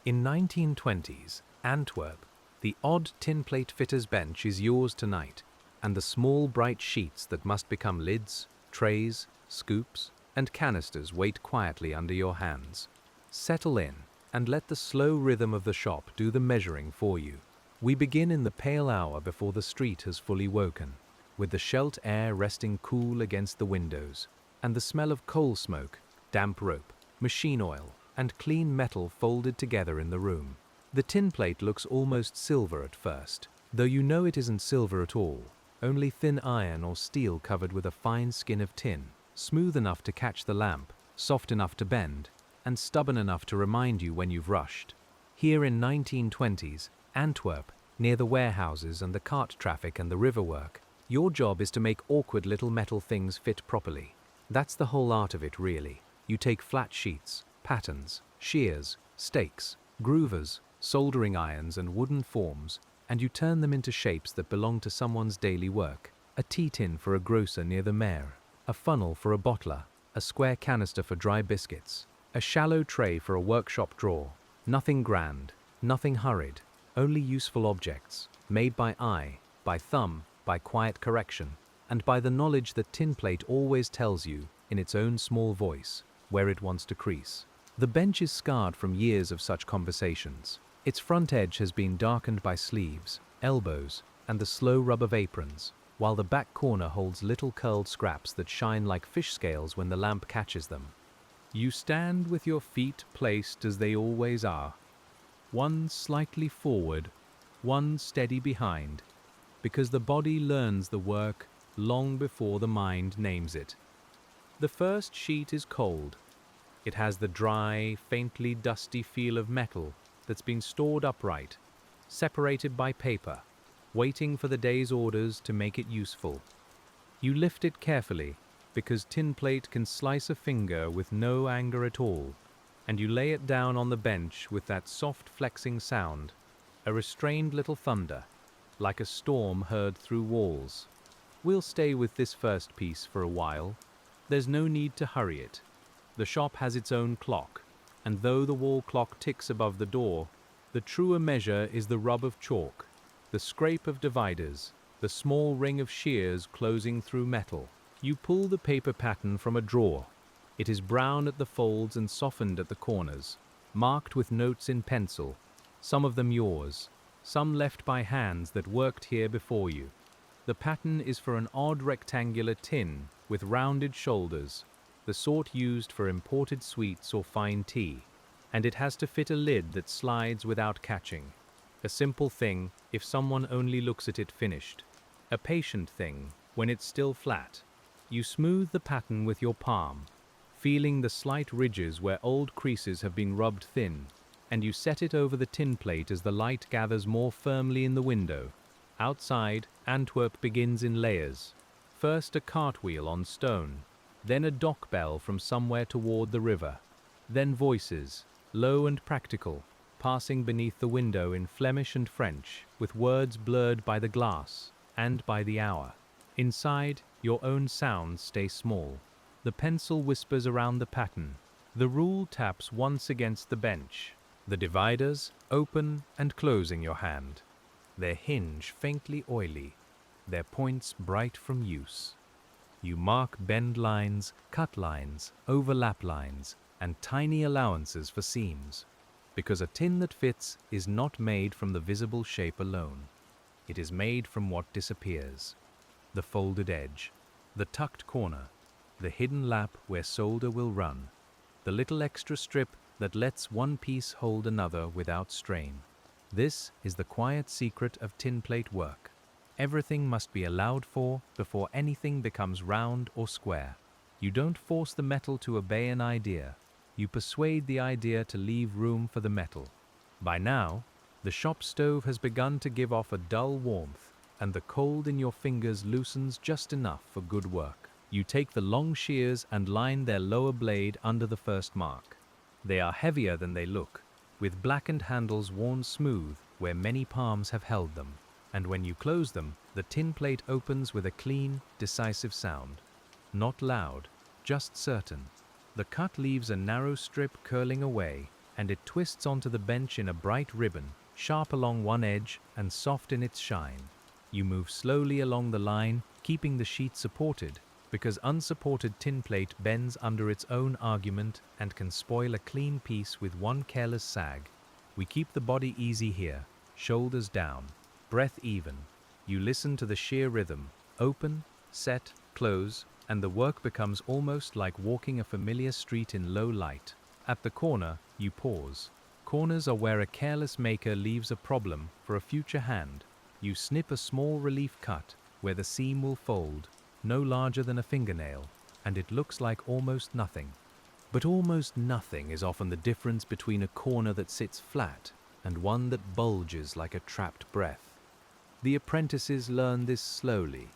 In 1920s Antwerp, the odd tinplate fitter's bench is yours tonight, and the small bright sheets that must become lids, trays, scoops, and canisters wait quietly under your hands. Settle in and let the slow rhythm of the shop do the measuring for you. We begin in the pale hour before the street has fully woken, with the Scheldt air resting cool against the windows, and the smell of coal smoke, damp rope, machine oil, and clean metal folded together in the room. The tinplate looks almost silver at first, though you know it isn't silver at all, only thin iron or steel covered with a fine skin of tin, smooth enough to catch the lamp, soft enough to bend, and stubborn enough to remind you when you've rushed. Here in 1920s Antwerp, near the warehouses and the cart traffic and the river work, your job is to make awkward little metal things fit properly. That's the whole art of it, really. You take flat sheets, patterns, shears, stakes, groovers, soldering irons and wooden forms, and you turn them into shapes that belong to someone's daily work. A tea tin for a grocer near the mayor, a funnel for a bottler, a square canister for dry biscuits, a shallow tray for a workshop drawer. Nothing grand, nothing hurried, only useful objects, made by eye, by thumb, by quiet correction, and by the knowledge that tinplate always tells you, in its own small voice, where it wants to crease. The bench is scarred from years of such conversations. Its front edge has been darkened by sleeves, elbows, and the slow rub of aprons, while the back corner holds little curled scraps that shine like fish scales when the lamp catches them. You stand with your feet placed as they always are, one slightly forward, one steady behind, because the body learns the work long before the mind names it. The first sheet is cold. It has the dry, faintly dusty feel of metal that's been stored upright, separated by paper, waiting for the day's orders to make it useful. You lift it carefully, because tinplate can slice a finger with no anger at all, and you lay it down on the bench with that soft flexing sound, a restrained little thunder, like a storm heard through walls. We'll stay with this first piece for a while. There's no need to hurry it. The shop has its own clock, and though the wall clock ticks above the door, the truer measure is the rub of chalk, the scrape of dividers, the small ring of shears closing through metal. You pull the paper pattern from a drawer. It is brown at the folds and softened at the corners, marked with notes in pencil, some of them yours, some left by hands that worked here before you. The pattern is for an odd rectangular tin with rounded shoulders, the sort used for imported sweets or fine tea, and it has to fit a lid that slides without catching. A simple thing if someone only looks at it finished. A patient thing when it's still flat. You smooth the pattern with your palm, feeling the slight ridges where old creases have been rubbed thin, and you set it over the tinplate as the light gathers more firmly in the window. Outside, Antwerp begins in layers. First a cartwheel on stone, then a dock bell from somewhere toward the river, then voices, low and practical, passing beneath the window in Flemish and French, with words blurred by the glass and by the hour. Inside, your own sounds stay small. The pencil whispers around the pattern. The rule taps once against the bench. The dividers open and closing your hand. Their hinge faintly oily, their points bright from use. You mark bend lines, cut lines, overlap lines, and tiny allowances for seams, because a tin that fits is not made from the visible shape alone. It is made from what disappears. The folded edge, the tucked corner, the hidden lap where solder will run, the little extra strip that lets one piece hold another without strain. This is the quiet secret of tinplate work. Everything must be allowed for before anything becomes round or square. You don't force the metal to obey an idea. You persuade the idea to leave room for the metal. By now, the shop stove has begun to give off a dull warmth, and the cold in your fingers loosens just enough for good work. You take the long shears and line their lower blade under the first mark. They are heavier than they look, with blackened handles worn smooth where many palms have held them, and when you close them, the tinplate opens with a clean, decisive sound. Not loud, just certain. The cut leaves a narrow strip curling away, and it twists onto the bench in a bright ribbon, sharp along one edge and soft in its shine. You move slowly along the line, keeping the sheet supported, because unsupported tin plate bends under its own argument and can spoil a clean piece with one careless sag. We keep the body easy here, shoulders down, breath even. You listen to the shear rhythm, open, set, close, and the work becomes almost like walking a familiar street in low light. At the corner, you pause. Corners are where a careless maker leaves a problem for a future hand. You snip a small relief cut where the seam will fold, no larger than a fingernail, and it looks like almost nothing. But almost nothing is often the difference between a corner that sits flat and one that bulges like a trapped breath. The apprentices learn this slowly.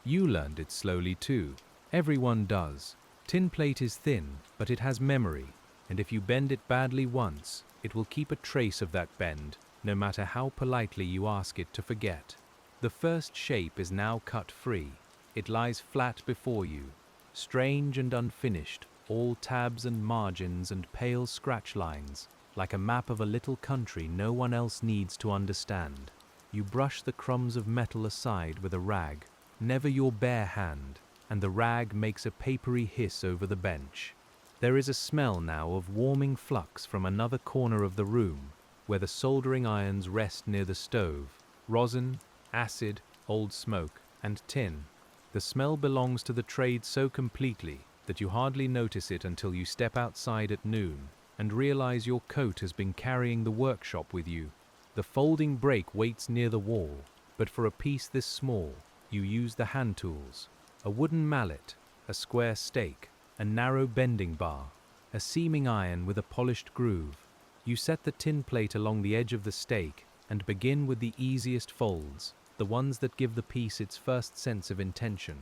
You learned it slowly too. Everyone does. Tin plate is thin, but it has memory, and if you bend it badly once, it will keep a trace of that bend, no matter how politely you ask it to forget. The first shape is now cut free. It lies flat before you, strange and unfinished, all tabs and margins and pale scratch lines, like a map of a little country no one else needs to understand. You brush the crumbs of metal aside with a rag, never your bare hand, and the rag makes a papery hiss over the bench. There is a smell now of warming flux from another corner of the room, where the soldering irons rest near the stove. Rosin, acid, old smoke, and tin. The smell belongs to the trade so completely that you hardly notice it until you step outside at noon and realize your coat has been carrying the workshop with you. The folding brake waits near the wall, but for a piece this small, you use the hand tools. A wooden mallet, a square stake, a narrow bending bar, a seaming iron with a polished groove. You set the tin plate along the edge of the stake and begin with the easiest folds, the ones that give the piece its first sense of intention.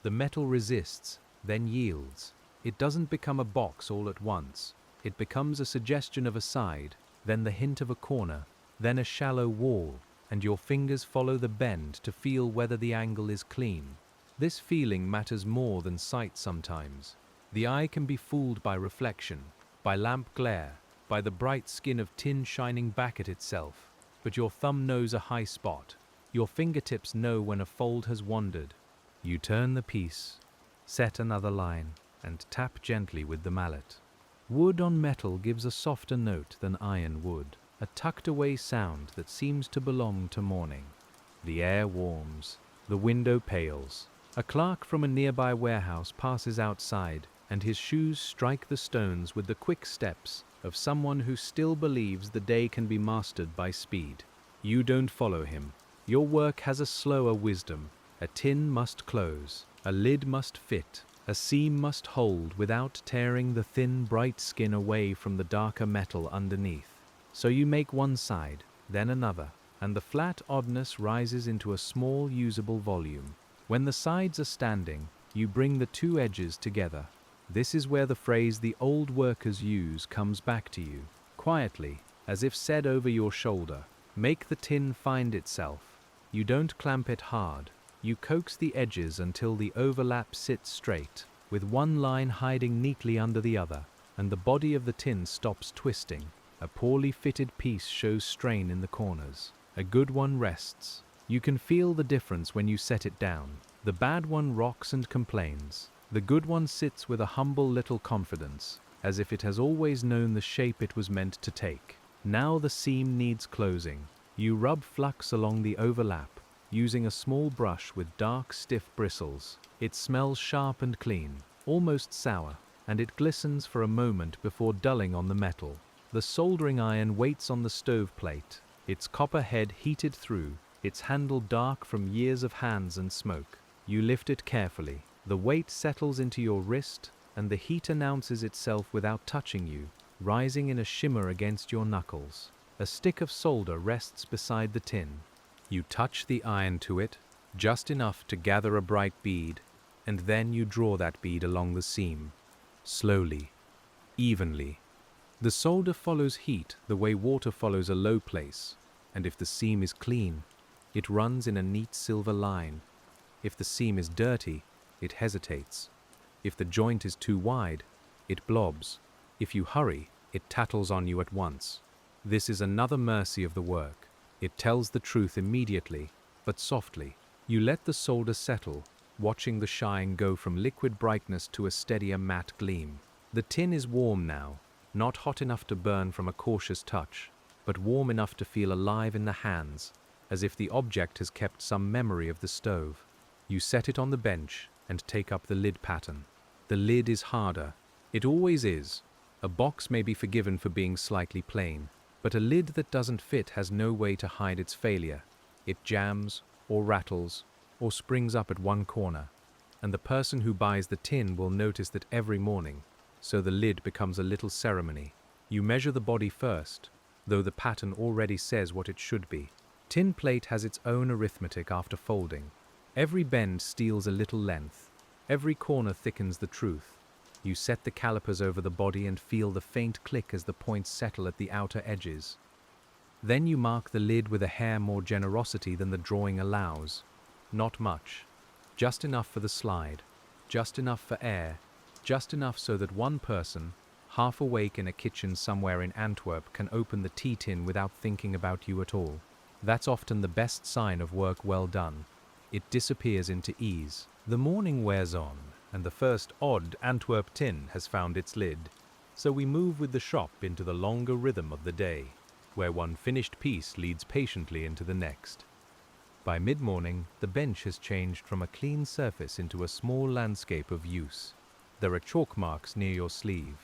The metal resists, then yields. It doesn't become a box all at once. It becomes a suggestion of a side, then the hint of a corner, then a shallow wall, and your fingers follow the bend to feel whether the angle is clean. This feeling matters more than sight sometimes. The eye can be fooled by reflection, by lamp glare, by the bright skin of tin shining back at itself, but your thumb knows a high spot. Your fingertips know when a fold has wandered. You turn the piece, set another line, and tap gently with the mallet. Wood on metal gives a softer note than iron would, a tucked-away sound that seems to belong to morning. The air warms, the window pales. A clerk from a nearby warehouse passes outside, and his shoes strike the stones with the quick steps of someone who still believes the day can be mastered by speed. You don't follow him. Your work has a slower wisdom. A tin must close, a lid must fit, a seam must hold without tearing the thin, bright skin away from the darker metal underneath. So you make one side, then another, and the flat oddness rises into a small, usable volume. When the sides are standing, you bring the two edges together. This is where the phrase the old workers use comes back to you, quietly, as if said over your shoulder. Make the tin find itself. You don't clamp it hard. You coax the edges until the overlap sits straight, with one line hiding neatly under the other, and the body of the tin stops twisting. A poorly fitted piece shows strain in the corners. A good one rests. You can feel the difference when you set it down. The bad one rocks and complains. The good one sits with a humble little confidence, as if it has always known the shape it was meant to take. Now the seam needs closing. You rub flux along the overlap, using a small brush with dark, stiff bristles. It smells sharp and clean, almost sour, and it glistens for a moment before dulling on the metal. The soldering iron waits on the stove plate, its copper head heated through, its handle dark from years of hands and smoke. You lift it carefully. The weight settles into your wrist, and the heat announces itself without touching you, rising in a shimmer against your knuckles. A stick of solder rests beside the tin. You touch the iron to it, just enough to gather a bright bead, and then you draw that bead along the seam, slowly, evenly. The solder follows heat the way water follows a low place, and if the seam is clean, it runs in a neat silver line. If the seam is dirty, it hesitates. If the joint is too wide, it blobs. If you hurry, it tattles on you at once. This is another mercy of the work. It tells the truth immediately, but softly. You let the solder settle, watching the shine go from liquid brightness to a steadier matte gleam. The tin is warm now, not hot enough to burn from a cautious touch, but warm enough to feel alive in the hands, as if the object has kept some memory of the stove. You set it on the bench and take up the lid pattern. The lid is harder. It always is. A box may be forgiven for being slightly plain, but a lid that doesn't fit has no way to hide its failure. It jams, or rattles, or springs up at one corner, and the person who buys the tin will notice that every morning, so the lid becomes a little ceremony. You measure the body first, though the pattern already says what it should be. Tinplate has its own arithmetic after folding. Every bend steals a little length. Every corner thickens the truth. You set the calipers over the body and feel the faint click as the points settle at the outer edges. Then you mark the lid with a hair more generosity than the drawing allows. Not much. Just enough for the slide. Just enough for air. Just enough so that one person, half awake in a kitchen somewhere in Antwerp, can open the tea tin without thinking about you at all. That's often the best sign of work well done. It disappears into ease. The morning wears on, and the first odd Antwerp tin has found its lid. So we move with the shop into the longer rhythm of the day, where one finished piece leads patiently into the next. By mid-morning, the bench has changed from a clean surface into a small landscape of use. There are chalk marks near your sleeve.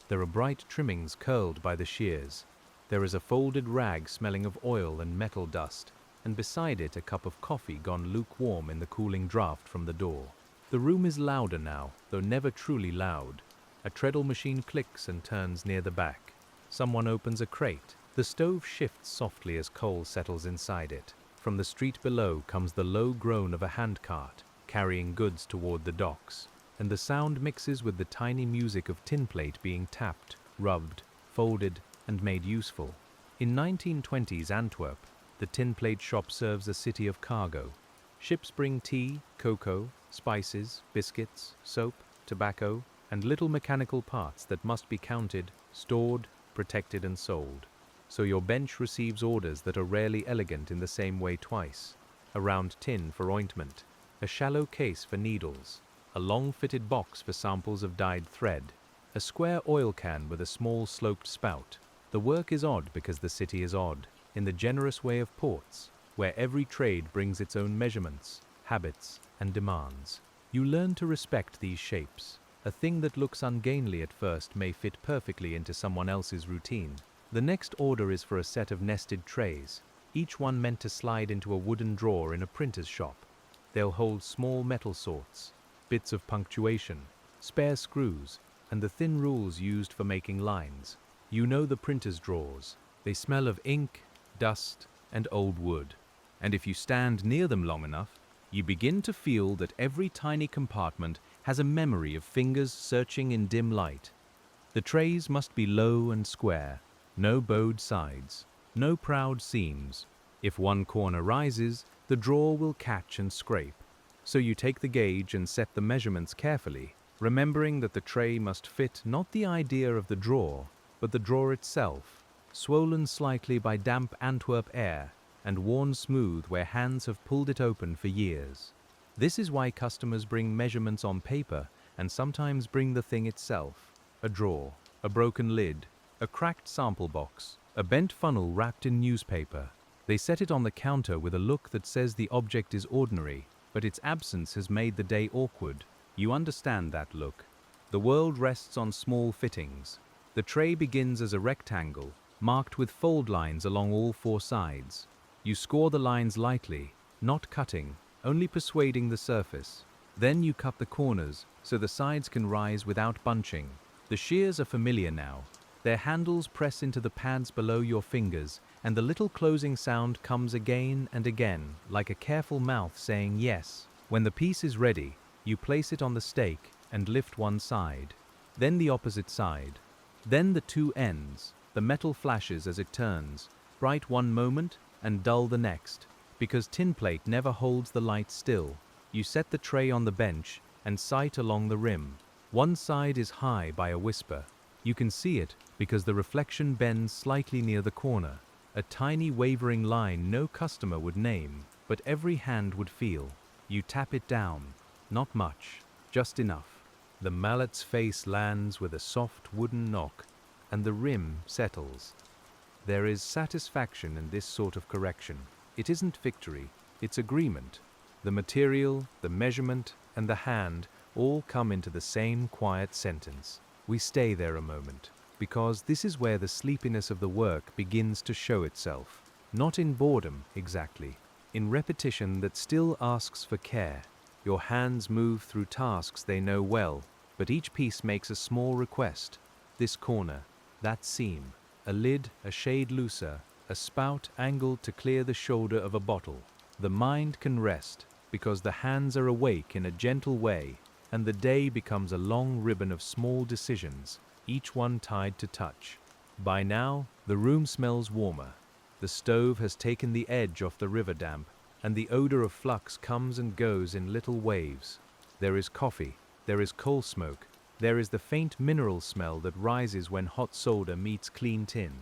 There are bright trimmings curled by the shears. There is a folded rag smelling of oil and metal dust, and beside it a cup of coffee gone lukewarm in the cooling draft from the door. The room is louder now, though never truly loud. A treadle machine clicks and turns near the back. Someone opens a crate. The stove shifts softly as coal settles inside it. From the street below comes the low groan of a handcart, carrying goods toward the docks, and the sound mixes with the tiny music of tinplate being tapped, rubbed, folded, and made useful. In 1920s Antwerp, the tinplate shop serves a city of cargo. Ships bring tea, cocoa, spices, biscuits, soap, tobacco, and little mechanical parts that must be counted, stored, protected, and sold. So your bench receives orders that are rarely elegant in the same way twice. A round tin for ointment, a shallow case for needles, a long-fitted box for samples of dyed thread, a square oil can with a small sloped spout. The work is odd because the city is odd, in the generous way of ports, where every trade brings its own measurements, habits, and demands. You learn to respect these shapes. A thing that looks ungainly at first may fit perfectly into someone else's routine. The next order is for a set of nested trays, each one meant to slide into a wooden drawer in a printer's shop. They'll hold small metal sorts, bits of punctuation, spare screws, and the thin rules used for making lines. You know the printer's drawers. They smell of ink, dust, and old wood. And if you stand near them long enough, you begin to feel that every tiny compartment has a memory of fingers searching in dim light. The trays must be low and square, no bowed sides, no proud seams. If one corner rises, the drawer will catch and scrape. So you take the gauge and set the measurements carefully, remembering that the tray must fit not the idea of the drawer, but the drawer itself, swollen slightly by damp Antwerp air and worn smooth where hands have pulled it open for years. This is why customers bring measurements on paper and sometimes bring the thing itself, a drawer, a broken lid, a cracked sample box, a bent funnel wrapped in newspaper. They set it on the counter with a look that says the object is ordinary, but its absence has made the day awkward. You understand that look. The world rests on small fittings. The tray begins as a rectangle, marked with fold lines along all four sides. You score the lines lightly, not cutting, only persuading the surface. Then you cut the corners, so the sides can rise without bunching. The shears are familiar now. Their handles press into the pads below your fingers, and the little closing sound comes again and again, like a careful mouth saying yes. When the piece is ready, you place it on the stake and lift one side, then the opposite side, then the two ends. The metal flashes as it turns, bright one moment and dull the next, because tinplate never holds the light still. You set the tray on the bench and sight along the rim. One side is high by a whisper. You can see it because the reflection bends slightly near the corner, a tiny wavering line no customer would name, but every hand would feel. You tap it down, not much, just enough. The mallet's face lands with a soft wooden knock, and the rim settles. There is satisfaction in this sort of correction. It isn't victory, it's agreement. The material, the measurement, and the hand all come into the same quiet sentence. We stay there a moment, because this is where the sleepiness of the work begins to show itself. Not in boredom, exactly. In repetition that still asks for care. Your hands move through tasks they know well, but each piece makes a small request. This corner, that seam, a lid a shade looser, a spout angled to clear the shoulder of a bottle. The mind can rest, because the hands are awake in a gentle way, and the day becomes a long ribbon of small decisions, each one tied to touch. By now, the room smells warmer. The stove has taken the edge off the river damp, and the odor of flux comes and goes in little waves. There is coffee, there is coal smoke, there is the faint mineral smell that rises when hot soda meets clean tin.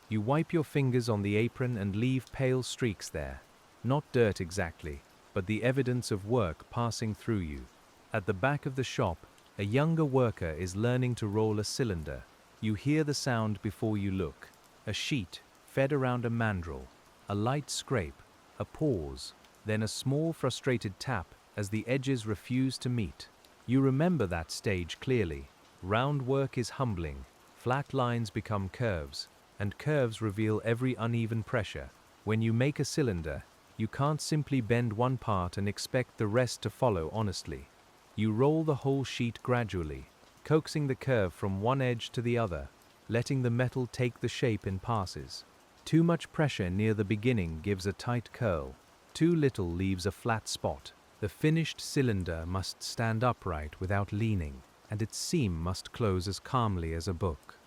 You wipe your fingers on the apron and leave pale streaks there. Not dirt exactly, but the evidence of work passing through you. At the back of the shop, a younger worker is learning to roll a cylinder. You hear the sound before you look. A sheet fed around a mandrel, a light scrape, a pause, then a small frustrated tap as the edges refuse to meet. You remember that stage clearly. Round work is humbling, flat lines become curves, and curves reveal every uneven pressure. When you make a cylinder, you can't simply bend one part and expect the rest to follow honestly. You roll the whole sheet gradually, coaxing the curve from one edge to the other, letting the metal take the shape in passes. Too much pressure near the beginning gives a tight curl. Too little leaves a flat spot. The finished cylinder must stand upright without leaning, and its seam must close as calmly as a book.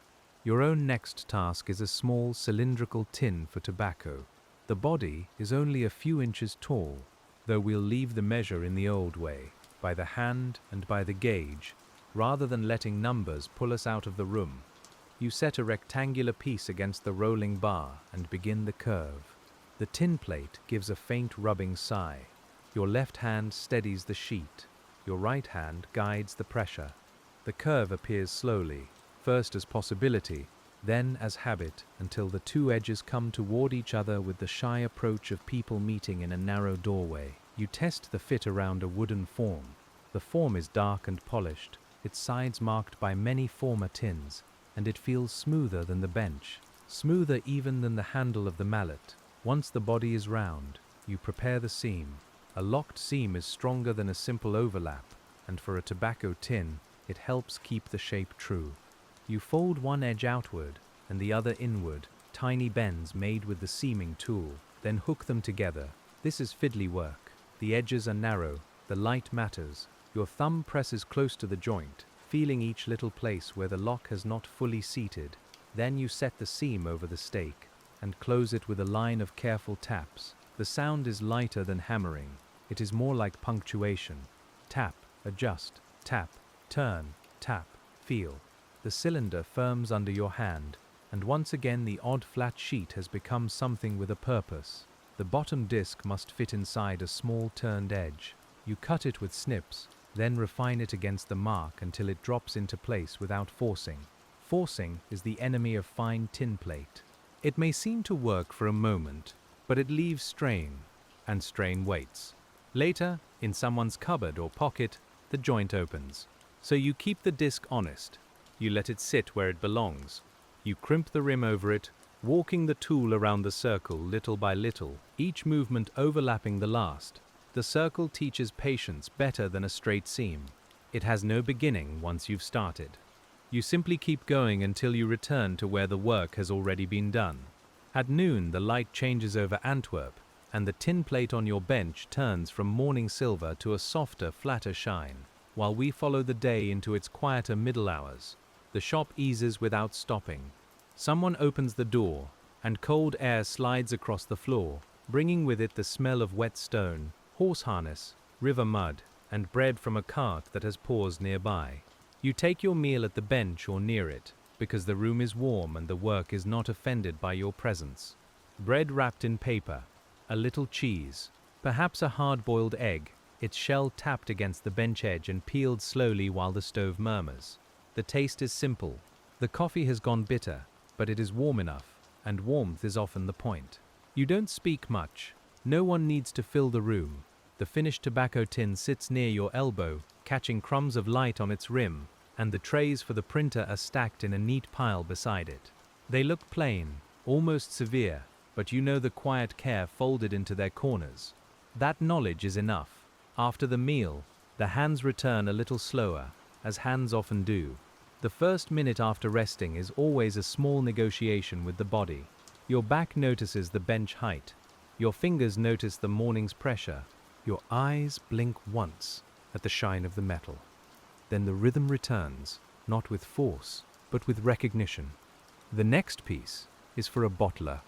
Your own next task is a small cylindrical tin for tobacco. The body is only a few inches tall, though we'll leave the measure in the old way, by the hand and by the gauge, rather than letting numbers pull us out of the room. You set a rectangular piece against the rolling bar and begin the curve. The tin plate gives a faint rubbing sigh. Your left hand steadies the sheet. Your right hand guides the pressure. The curve appears slowly, first as possibility, then as habit, until the two edges come toward each other with the shy approach of people meeting in a narrow doorway. You test the fit around a wooden form. The form is dark and polished, its sides marked by many former tins, and it feels smoother than the bench, smoother even than the handle of the mallet. Once the body is round, you prepare the seam. A locked seam is stronger than a simple overlap, and for a tobacco tin, it helps keep the shape true. You fold one edge outward and the other inward, tiny bends made with the seaming tool, then hook them together. This is fiddly work. The edges are narrow, the light matters. Your thumb presses close to the joint, feeling each little place where the lock has not fully seated. Then you set the seam over the stake and close it with a line of careful taps. The sound is lighter than hammering. It is more like punctuation. Tap, adjust, tap, turn, tap, feel. The cylinder firms under your hand, and once again the odd flat sheet has become something with a purpose. The bottom disc must fit inside a small turned edge. You cut it with snips, then refine it against the mark until it drops into place without forcing. Forcing is the enemy of fine tin plate. It may seem to work for a moment, but it leaves strain, and strain waits. Later, in someone's cupboard or pocket, the joint opens. So you keep the disc honest. You let it sit where it belongs. You crimp the rim over it, walking the tool around the circle little by little, each movement overlapping the last. The circle teaches patience better than a straight seam. It has no beginning once you've started. You simply keep going until you return to where the work has already been done. At noon, the light changes over Antwerp, and the tin plate on your bench turns from morning silver to a softer, flatter shine, while we follow the day into its quieter middle hours. The shop eases without stopping. Someone opens the door, and cold air slides across the floor, bringing with it the smell of wet stone, horse harness, river mud, and bread from a cart that has paused nearby. You take your meal at the bench or near it. because the room is warm and the work is not offended by your presence. Bread wrapped in paper, a little cheese, perhaps a hard-boiled egg, its shell tapped against the bench edge and peeled slowly while the stove murmurs. The taste is simple. The coffee has gone bitter, but it is warm enough, and warmth is often the point. You don't speak much. No one needs to fill the room. The finished tobacco tin sits near your elbow, catching crumbs of light on its rim, and the trays for the printer are stacked in a neat pile beside it. They look plain, almost severe, but you know the quiet care folded into their corners. That knowledge is enough. After the meal, the hands return a little slower, as hands often do. The first minute after resting is always a small negotiation with the body. Your back notices the bench height. Your fingers notice the morning's pressure. Your eyes blink once at the shine of the metal. Then the rhythm returns, not with force, but with recognition. The next piece is for a bottler,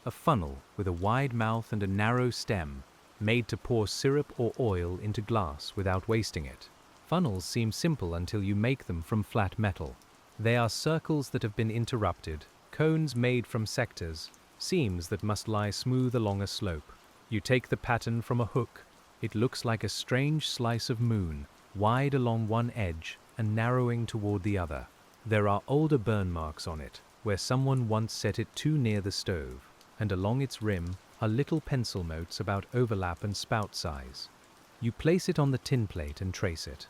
a funnel with a wide mouth and a narrow stem, made to pour syrup or oil into glass without wasting it. Funnels seem simple until you make them from flat metal. They are circles that have been interrupted, cones made from sectors, seams that must lie smooth along a slope. You take the pattern from a hook. It looks like a strange slice of moon, wide along one edge and narrowing toward the other. There are older burn marks on it, where someone once set it too near the stove, and along its rim are little pencil notes about overlap and spout size. You place it on the tin plate and trace it.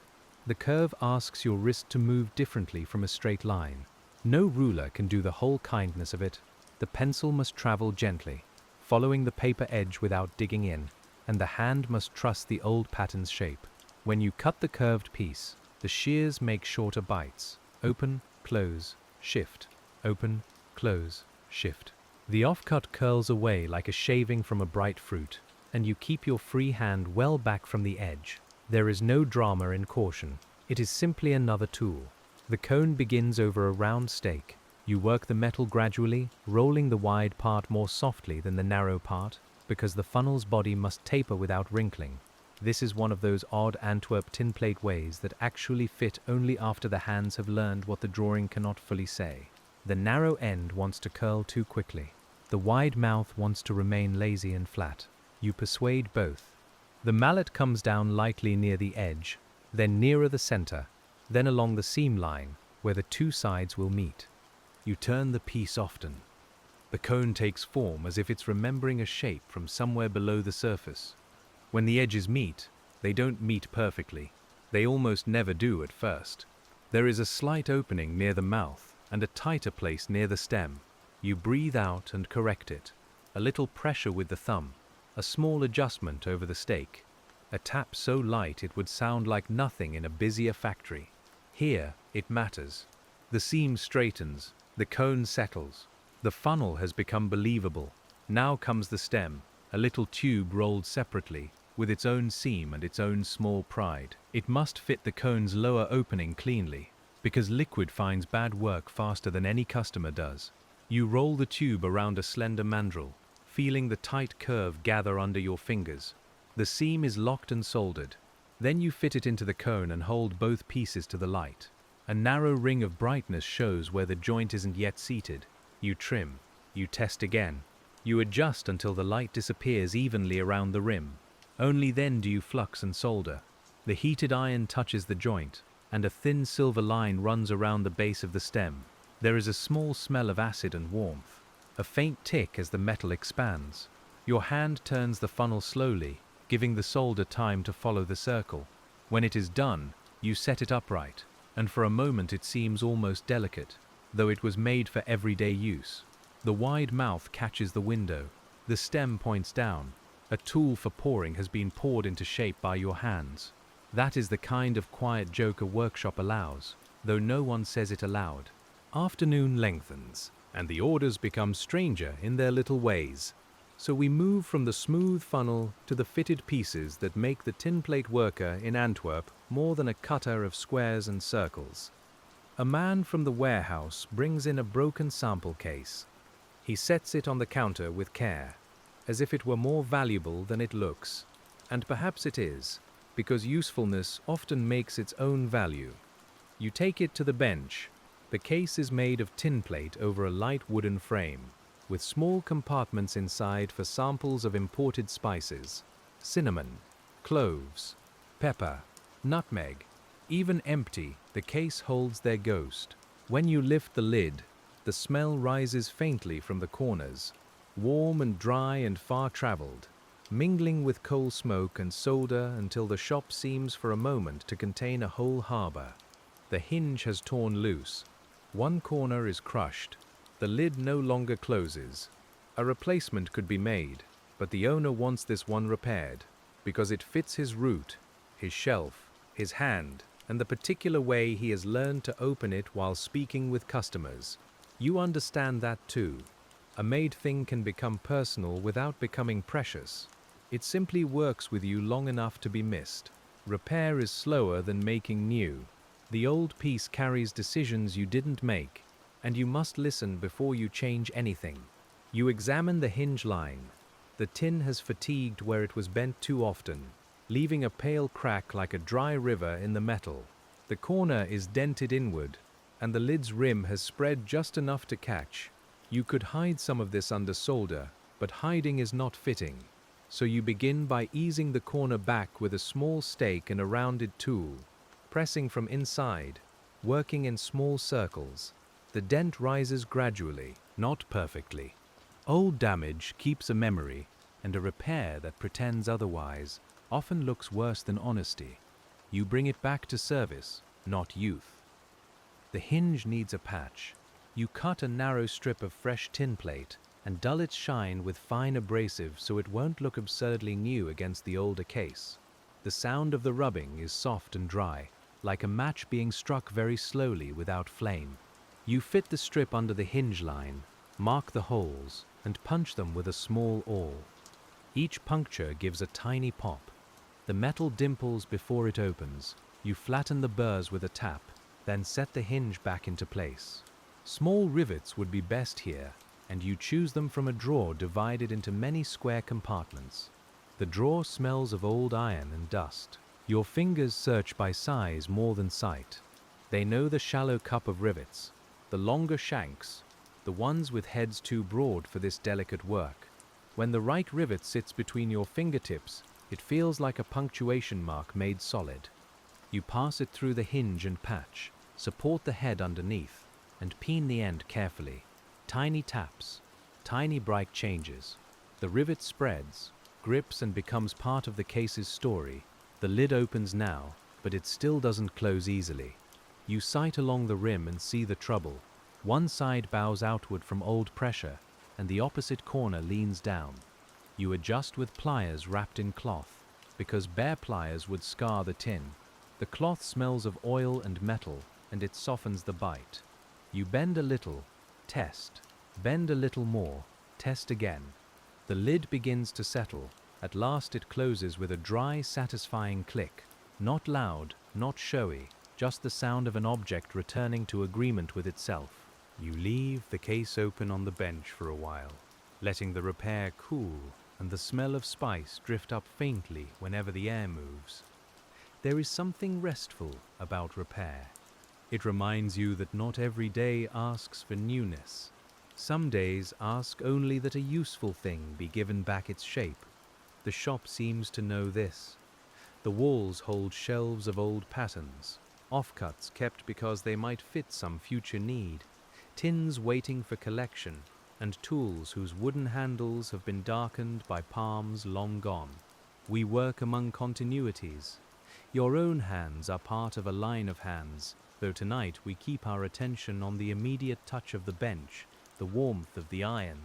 The curve asks your wrist to move differently from a straight line. No ruler can do the whole kindness of it. The pencil must travel gently, following the paper edge without digging in, and the hand must trust the old pattern's shape. When you cut the curved piece, the shears make shorter bites. Open, close, shift. Open, close, shift. The offcut curls away like a shaving from a bright fruit, and you keep your free hand well back from the edge. There is no drama in caution. It is simply another tool. The cone begins over a round stake. You work the metal gradually, rolling the wide part more softly than the narrow part, because the funnel's body must taper without wrinkling. This is one of those odd Antwerp tinplate ways that actually fit only after the hands have learned what the drawing cannot fully say. The narrow end wants to curl too quickly. The wide mouth wants to remain lazy and flat. You persuade both. The mallet comes down lightly near the edge, then nearer the center, then along the seam line, where the two sides will meet. You turn the piece often. The cone takes form as if it's remembering a shape from somewhere below the surface. When the edges meet, they don't meet perfectly. They almost never do at first. There is a slight opening near the mouth and a tighter place near the stem. You breathe out and correct it. A little pressure with the thumb. A small adjustment over the stake. A tap so light it would sound like nothing in a busier factory. Here, it matters. The seam straightens. The cone settles. The funnel has become believable. Now comes the stem, a little tube rolled separately, with its own seam and its own small pride. It must fit the cone's lower opening cleanly, because liquid finds bad work faster than any customer does. You roll the tube around a slender mandrel, feeling the tight curve gather under your fingers. The seam is locked and soldered. Then you fit it into the cone and hold both pieces to the light. A narrow ring of brightness shows where the joint isn't yet seated. You trim. You test again. You adjust until the light disappears evenly around the rim. Only then do you flux and solder. The heated iron touches the joint, and a thin silver line runs around the base of the stem. There is a small smell of acid and warmth. A faint tick as the metal expands. Your hand turns the funnel slowly, giving the solder time to follow the circle. When it is done, you set it upright, and for a moment it seems almost delicate, though it was made for everyday use. The wide mouth catches the window. The stem points down. A tool for pouring has been poured into shape by your hands. That is the kind of quiet joke a workshop allows, though no one says it aloud. Afternoon lengthens, and the orders become stranger in their little ways. So we move from the smooth funnel to the fitted pieces that make the tinplate worker in Antwerp more than a cutter of squares and circles. A man from the warehouse brings in a broken sample case. He sets it on the counter with care, as if it were more valuable than it looks. And perhaps it is, because usefulness often makes its own value. You take it to the bench. The case is made of tinplate over a light wooden frame, with small compartments inside for samples of imported spices, cinnamon, cloves, pepper, nutmeg. Even empty, the case holds their ghost. When you lift the lid, the smell rises faintly from the corners, warm and dry and far-traveled, mingling with coal smoke and soda until the shop seems for a moment to contain a whole harbor. The hinge has torn loose. One corner is crushed. The lid no longer closes. A replacement could be made, but the owner wants this one repaired because it fits his route, his shelf, his hand, and the particular way he has learned to open it while speaking with customers. You understand that too. A made thing can become personal without becoming precious. It simply works with you long enough to be missed. Repair is slower than making new. The old piece carries decisions you didn't make, and you must listen before you change anything. You examine the hinge line. The tin has fatigued where it was bent too often, leaving a pale crack like a dry river in the metal. The corner is dented inward, and the lid's rim has spread just enough to catch. You could hide some of this under solder, but hiding is not fitting. So you begin by easing the corner back with a small stake and a rounded tool, pressing from inside, working in small circles. The dent rises gradually, not perfectly. Old damage keeps a memory, and a repair that pretends otherwise often looks worse than honesty. You bring it back to service, not youth. The hinge needs a patch. You cut a narrow strip of fresh tinplate and dull its shine with fine abrasive so it won't look absurdly new against the older case. The sound of the rubbing is soft and dry, like a match being struck very slowly without flame. You fit the strip under the hinge line, mark the holes, and punch them with a small awl. Each puncture gives a tiny pop. The metal dimples before it opens. You flatten the burrs with a tap, then set the hinge back into place. Small rivets would be best here, and you choose them from a drawer divided into many square compartments. The drawer smells of old iron and dust. Your fingers search by size more than sight. They know the shallow cup of rivets, the longer shanks, the ones with heads too broad for this delicate work. When the right rivet sits between your fingertips, it feels like a punctuation mark made solid. You pass it through the hinge and patch, support the head underneath, and peen the end carefully. Tiny taps, tiny bright changes. The rivet spreads, grips, and becomes part of the case's story. The lid opens now, but it still doesn't close easily. You sight along the rim and see the trouble. One side bows outward from old pressure, and the opposite corner leans down. You adjust with pliers wrapped in cloth, because bare pliers would scar the tin. The cloth smells of oil and metal, and it softens the bite. You bend a little, test. Bend a little more, test again. The lid begins to settle. At last it closes with a dry, satisfying click. Not loud, not showy, just the sound of an object returning to agreement with itself. You leave the case open on the bench for a while, letting the repair cool and the smell of spice drift up faintly whenever the air moves. There is something restful about repair. It reminds you that not every day asks for newness. Some days ask only that a useful thing be given back its shape. The shop seems to know this. The walls hold shelves of old patterns, offcuts kept because they might fit some future need, tins waiting for collection, and tools whose wooden handles have been darkened by palms long gone. We work among continuities. Your own hands are part of a line of hands, though tonight we keep our attention on the immediate touch of the bench, the warmth of the iron,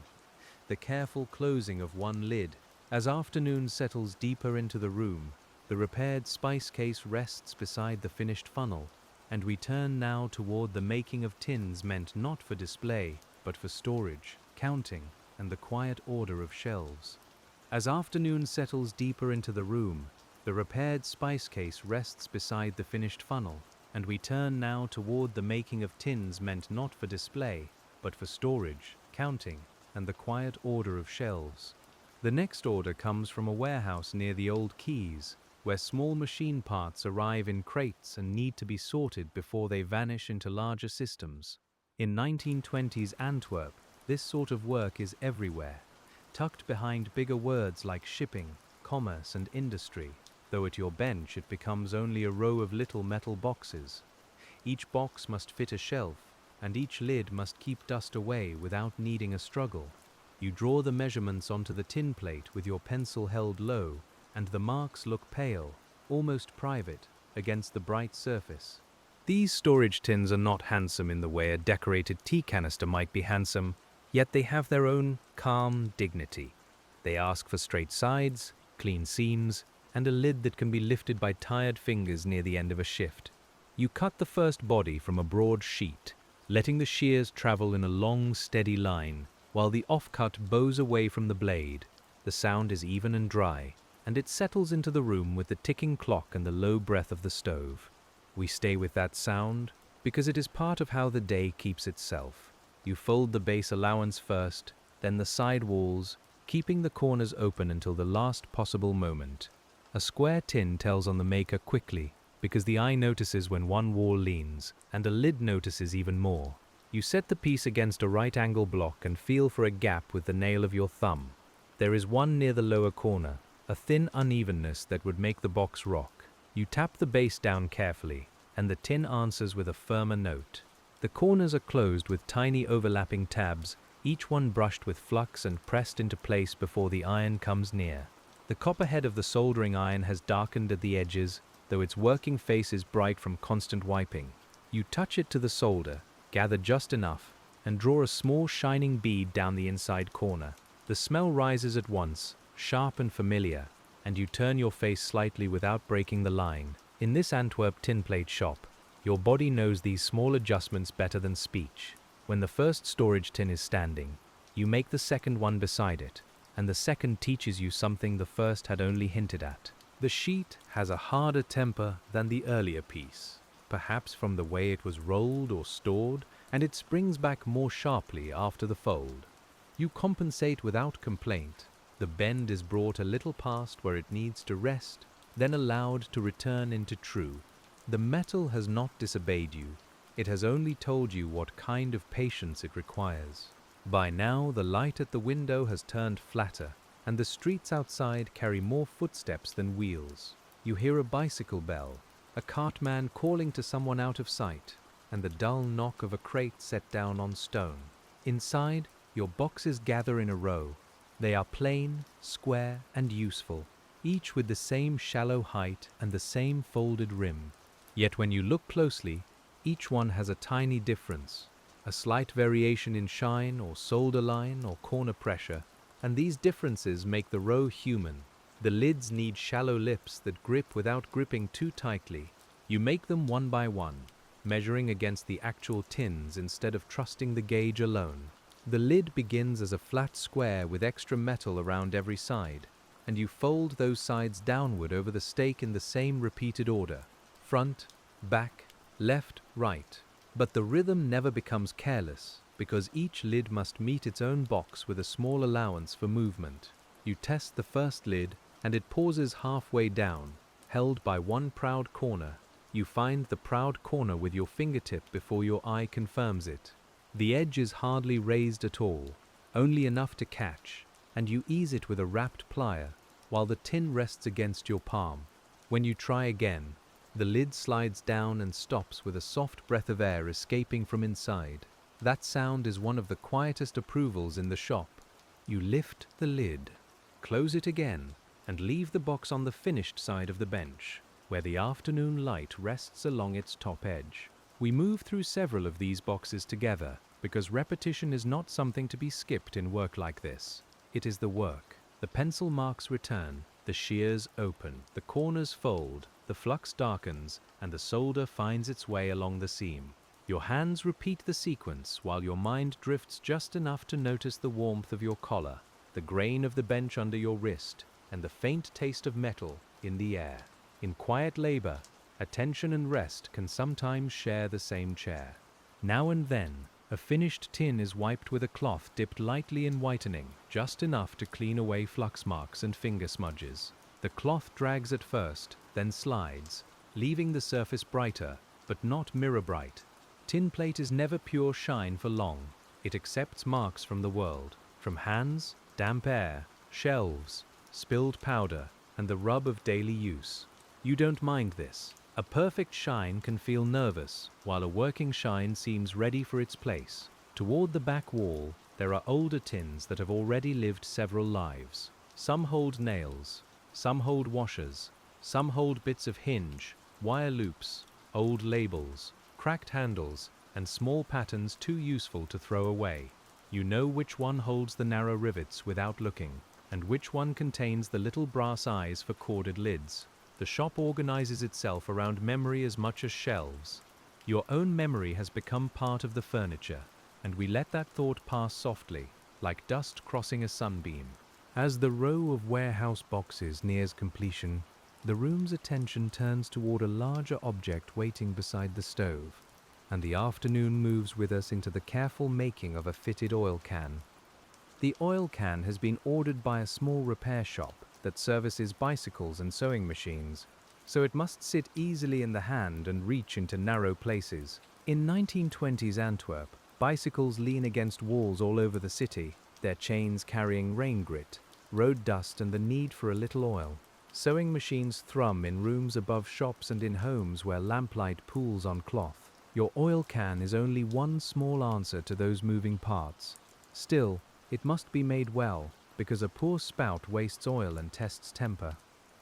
the careful closing of one lid. As afternoon settles deeper into the room, the repaired spice case rests beside the finished funnel, and we turn now toward the making of tins meant not for display, but for storage, counting, and the quiet order of shelves. As afternoon settles deeper into the room, the repaired spice case rests beside the finished funnel, and we turn now toward the making of tins meant not for display, but for storage, counting, and the quiet order of shelves. The next order comes from a warehouse near the old quays. where small machine parts arrive in crates and need to be sorted before they vanish into larger systems. In 1920s Antwerp, this sort of work is everywhere, tucked behind bigger words like shipping, commerce, and industry, though at your bench it becomes only a row of little metal boxes. Each box must fit a shelf, and each lid must keep dust away without needing a struggle. You draw the measurements onto the tin plate with your pencil held low, and the marks look pale, almost private, against the bright surface. These storage tins are not handsome in the way a decorated tea canister might be handsome, yet they have their own calm dignity. They ask for straight sides, clean seams, and a lid that can be lifted by tired fingers near the end of a shift. You cut the first body from a broad sheet, letting the shears travel in a long, steady line, while the offcut bows away from the blade. The sound is even and dry, and it settles into the room with the ticking clock and the low breath of the stove. We stay with that sound because it is part of how the day keeps itself. You fold the base allowance first, then the side walls, keeping the corners open until the last possible moment. A square tin tells on the maker quickly, because the eye notices when one wall leans, and a lid notices even more. You set the piece against a right-angle block and feel for a gap with the nail of your thumb. There is one near the lower corner, a thin unevenness that would make the box rock. You tap the base down carefully, and the tin answers with a firmer note. The corners are closed with tiny overlapping tabs, each one brushed with flux and pressed into place before the iron comes near. The copper head of the soldering iron has darkened at the edges, though its working face is bright from constant wiping. You touch it to the solder, gather just enough, and draw a small shining bead down the inside corner. The smell rises at once, sharp and familiar, and you turn your face slightly without breaking the line. In this Antwerp tinplate shop, your body knows these small adjustments better than speech. When the first storage tin is standing, you make the second one beside it, and the second teaches you something the first had only hinted at. The sheet has a harder temper than the earlier piece, perhaps from the way it was rolled or stored, and it springs back more sharply after the fold. You compensate without complaint. The bend is brought a little past where it needs to rest, then allowed to return into true. The metal has not disobeyed you. It has only told you what kind of patience it requires. By now, the light at the window has turned flatter, and the streets outside carry more footsteps than wheels. You hear a bicycle bell, a cartman calling to someone out of sight, and the dull knock of a crate set down on stone. Inside, your boxes gather in a row. They are plain, square, and useful, each with the same shallow height and the same folded rim. Yet when you look closely, each one has a tiny difference, a slight variation in shine or solder line or corner pressure, and these differences make the row human. The lids need shallow lips that grip without gripping too tightly. You make them one by one, measuring against the actual tins instead of trusting the gauge alone. The lid begins as a flat square with extra metal around every side, and you fold those sides downward over the stake in the same repeated order: front, back, left, right. But the rhythm never becomes careless, because each lid must meet its own box with a small allowance for movement. You test the first lid, and it pauses halfway down, held by one proud corner. You find the proud corner with your fingertip before your eye confirms it. The edge is hardly raised at all, only enough to catch, and you ease it with a wrapped plier, while the tin rests against your palm. When you try again, the lid slides down and stops with a soft breath of air escaping from inside. That sound is one of the quietest approvals in the shop. You lift the lid, close it again, and leave the box on the finished side of the bench, where the afternoon light rests along its top edge. We move through several of these boxes together, because repetition is not something to be skipped in work like this. It is the work. The pencil marks return, the shears open, the corners fold, the flux darkens, and the solder finds its way along the seam. Your hands repeat the sequence while your mind drifts just enough to notice the warmth of your collar, the grain of the bench under your wrist, and the faint taste of metal in the air. In quiet labor, attention and rest can sometimes share the same chair. Now and then, a finished tin is wiped with a cloth dipped lightly in whitening, just enough to clean away flux marks and finger smudges. The cloth drags at first, then slides, leaving the surface brighter, but not mirror bright. Tinplate is never pure shine for long. It accepts marks from the world, from hands, damp air, shelves, spilled powder, and the rub of daily use. You don't mind this. A perfect shine can feel nervous, while a working shine seems ready for its place. Toward the back wall, there are older tins that have already lived several lives. Some hold nails, some hold washers, some hold bits of hinge, wire loops, old labels, cracked handles, and small patterns too useful to throw away. You know which one holds the narrow rivets without looking, and which one contains the little brass eyes for corded lids. The shop organizes itself around memory as much as shelves. Your own memory has become part of the furniture, and we let that thought pass softly, like dust crossing a sunbeam. As the row of warehouse boxes nears completion, the room's attention turns toward a larger object waiting beside the stove, and the afternoon moves with us into the careful making of a fitted oil can. The oil can has been ordered by a small repair shop that services bicycles and sewing machines, so it must sit easily in the hand and reach into narrow places. In 1920s Antwerp, bicycles lean against walls all over the city, their chains carrying rain grit, road dust, and the need for a little oil. Sewing machines thrum in rooms above shops and in homes where lamplight pools on cloth. Your oil can is only one small answer to those moving parts. Still, it must be made well, because a poor spout wastes oil and tests temper.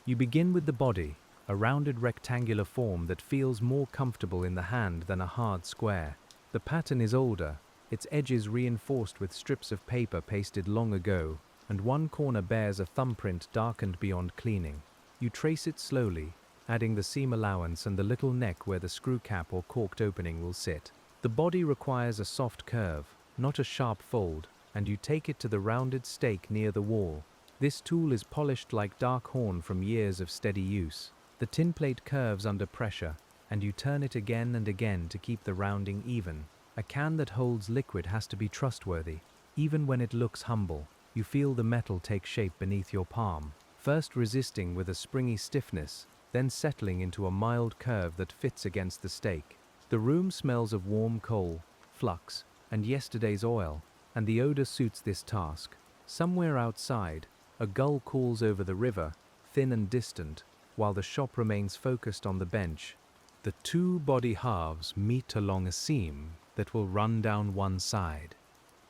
You begin with the body, a rounded rectangular form that feels more comfortable in the hand than a hard square. The pattern is older, its edges reinforced with strips of paper pasted long ago, and one corner bears a thumbprint darkened beyond cleaning. You trace it slowly, adding the seam allowance and the little neck where the screw cap or corked opening will sit. The body requires a soft curve, not a sharp fold, and you take it to the rounded stake near the wall. This tool is polished like dark horn from years of steady use. The tinplate curves under pressure, and you turn it again and again to keep the rounding even. A can that holds liquid has to be trustworthy. Even when it looks humble, you feel the metal take shape beneath your palm, first resisting with a springy stiffness, then settling into a mild curve that fits against the stake. The room smells of warm coal, flux, and yesterday's oil, and the odor suits this task. Somewhere outside, a gull calls over the river, thin and distant, while the shop remains focused on the bench. The two body halves meet along a seam that will run down one side,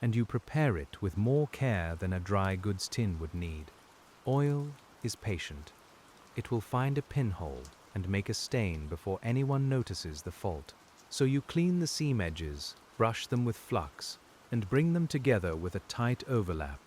and you prepare it with more care than a dry goods tin would need. Oil is patient. It will find a pinhole and make a stain before anyone notices the fault. So you clean the seam edges, brush them with flux, and bring them together with a tight overlap.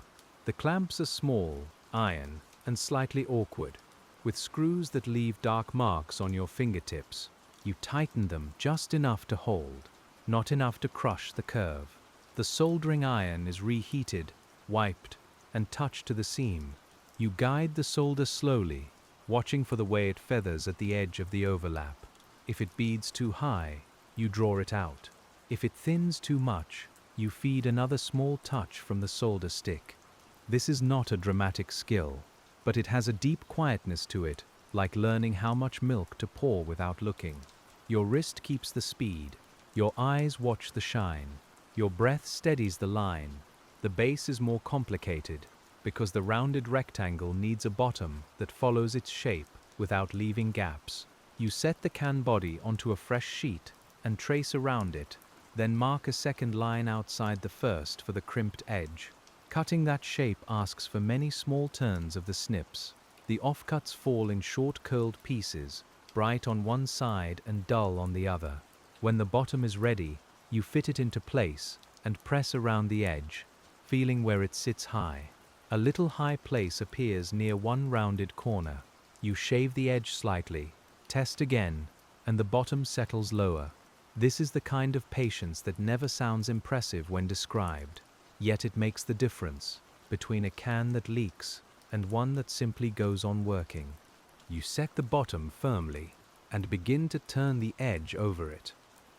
The clamps are small, iron, and slightly awkward, with screws that leave dark marks on your fingertips. You tighten them just enough to hold, not enough to crush the curve. The soldering iron is reheated, wiped, and touched to the seam. You guide the solder slowly, watching for the way it feathers at the edge of the overlap. If it beads too high, you draw it out. If it thins too much, you feed another small touch from the solder stick. This is not a dramatic skill, but it has a deep quietness to it, like learning how much milk to pour without looking. Your wrist keeps the speed, your eyes watch the shine, your breath steadies the line. The base is more complicated, because the rounded rectangle needs a bottom that follows its shape without leaving gaps. You set the can body onto a fresh sheet and trace around it, then mark a second line outside the first for the crimped edge. Cutting that shape asks for many small turns of the snips. The offcuts fall in short curled pieces, bright on one side and dull on the other. When the bottom is ready, you fit it into place and press around the edge, feeling where it sits high. A little high place appears near one rounded corner. You shave the edge slightly, test again, and the bottom settles lower. This is the kind of patience that never sounds impressive when described, yet it makes the difference between a can that leaks and one that simply goes on working. You set the bottom firmly and begin to turn the edge over it.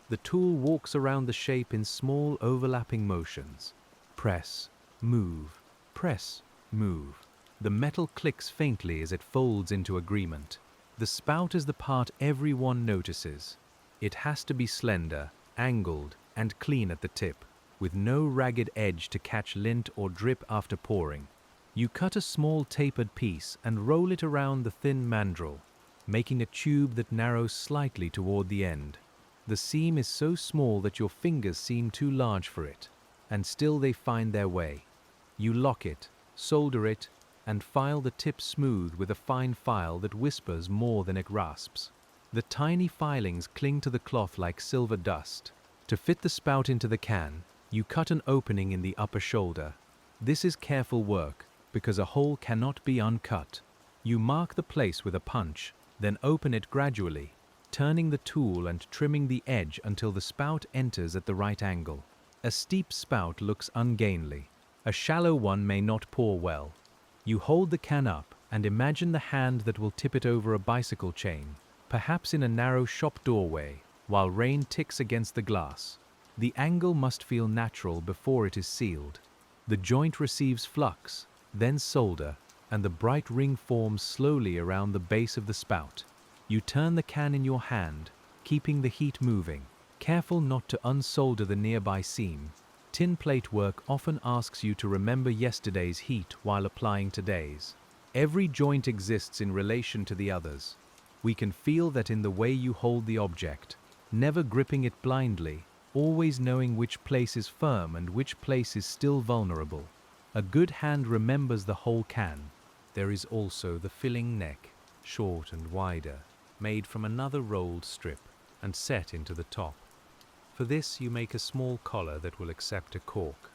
The tool walks around the shape in small overlapping motions. Press, move, press, move. The metal clicks faintly as it folds into agreement. The spout is the part everyone notices. It has to be slender, angled, and clean at the tip, with no ragged edge to catch lint or drip after pouring. You cut a small tapered piece and roll it around the thin mandrel, making a tube that narrows slightly toward the end. The seam is so small that your fingers seem too large for it, and still they find their way. You lock it, solder it, and file the tip smooth with a fine file that whispers more than it rasps. The tiny filings cling to the cloth like silver dust. To fit the spout into the can, you cut an opening in the upper shoulder. This is careful work, because a hole cannot be uncut. You mark the place with a punch, then open it gradually, turning the tool and trimming the edge until the spout enters at the right angle. A steep spout looks ungainly. A shallow one may not pour well. You hold the can up and imagine the hand that will tip it over a bicycle chain, perhaps in a narrow shop doorway, while rain ticks against the glass. The angle must feel natural before it is sealed. The joint receives flux, then solder, and the bright ring forms slowly around the base of the spout. You turn the can in your hand, keeping the heat moving, careful not to unsolder the nearby seam. Tinplate work often asks you to remember yesterday's heat while applying today's. Every joint exists in relation to the others. We can feel that in the way you hold the object, never gripping it blindly, always knowing which place is firm and which place is still vulnerable. A good hand remembers the whole can. There is also the filling neck, short and wider, made from another rolled strip and set into the top. For this you make a small collar that will accept a cork.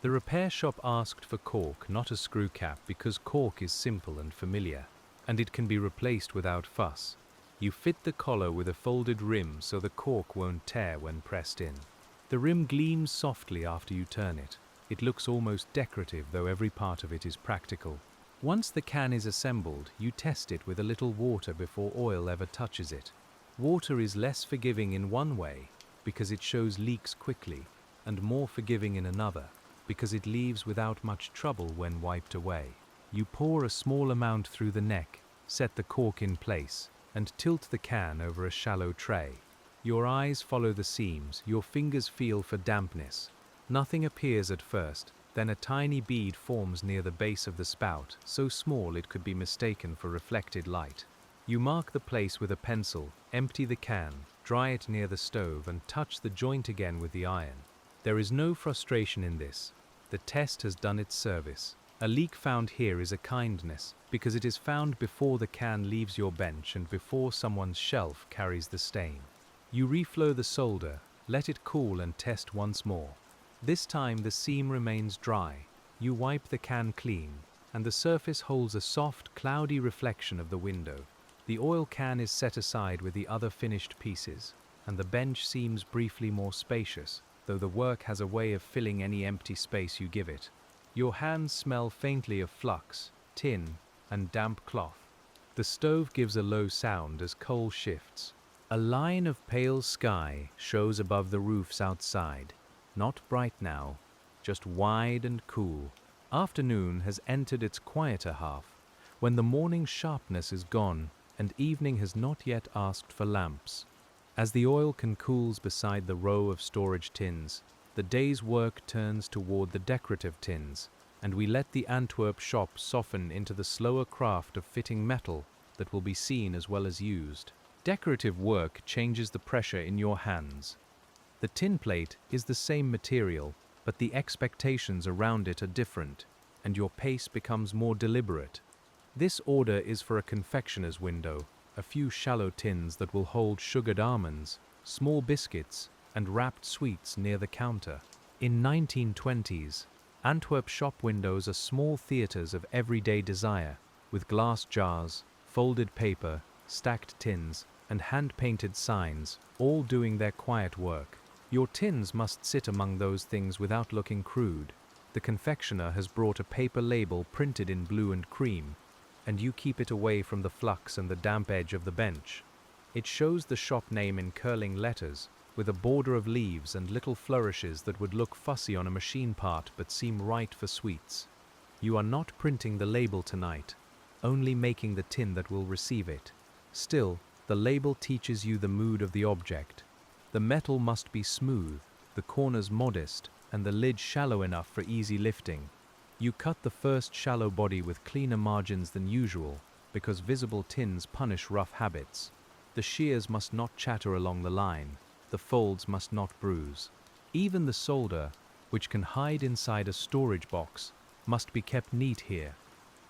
The repair shop asked for cork, not a screw cap, because cork is simple and familiar, and it can be replaced without fuss. You fit the collar with a folded rim so the cork won't tear when pressed in. The rim gleams softly after you turn it. It looks almost decorative, though every part of it is practical. Once the can is assembled, you test it with a little water before oil ever touches it. Water is less forgiving in one way, because it shows leaks quickly, and more forgiving in another, because it leaves without much trouble when wiped away. You pour a small amount through the neck, set the cork in place, and tilt the can over a shallow tray. Your eyes follow the seams, your fingers feel for dampness. Nothing appears at first, then a tiny bead forms near the base of the spout, so small it could be mistaken for reflected light. You mark the place with a pencil, empty the can, dry it near the stove, and touch the joint again with the iron. There is no frustration in this. The test has done its service. A leak found here is a kindness, because it is found before the can leaves your bench and before someone's shelf carries the stain. You reflow the solder, let it cool, and test once more. This time the seam remains dry. You wipe the can clean, and the surface holds a soft, cloudy reflection of the window. The oil can is set aside with the other finished pieces, and the bench seems briefly more spacious, though the work has a way of filling any empty space you give it. Your hands smell faintly of flux, tin, and damp cloth. The stove gives a low sound as coal shifts. A line of pale sky shows above the roofs outside. Not bright now, just wide and cool. Afternoon has entered its quieter half, when the morning sharpness is gone and evening has not yet asked for lamps. As the oil can cools beside the row of storage tins, the day's work turns toward the decorative tins, and we let the Antwerp shop soften into the slower craft of fitting metal that will be seen as well as used. Decorative work changes the pressure in your hands. The tinplate is the same material, but the expectations around it are different, and your pace becomes more deliberate. This order is for a confectioner's window, a few shallow tins that will hold sugared almonds, small biscuits, and wrapped sweets near the counter. In 1920s, Antwerp shop windows are small theaters of everyday desire, with glass jars, folded paper, stacked tins, and hand-painted signs, all doing their quiet work. Your tins must sit among those things without looking crude. The confectioner has brought a paper label printed in blue and cream, and you keep it away from the flux and the damp edge of the bench. It shows the shop name in curling letters, with a border of leaves and little flourishes that would look fussy on a machine part but seem right for sweets. You are not printing the label tonight, only making the tin that will receive it. Still, the label teaches you the mood of the object. The metal must be smooth, the corners modest, and the lid shallow enough for easy lifting. You cut the first shallow body with cleaner margins than usual, because visible tins punish rough habits. The shears must not chatter along the line, the folds must not bruise. Even the solder, which can hide inside a storage box, must be kept neat here.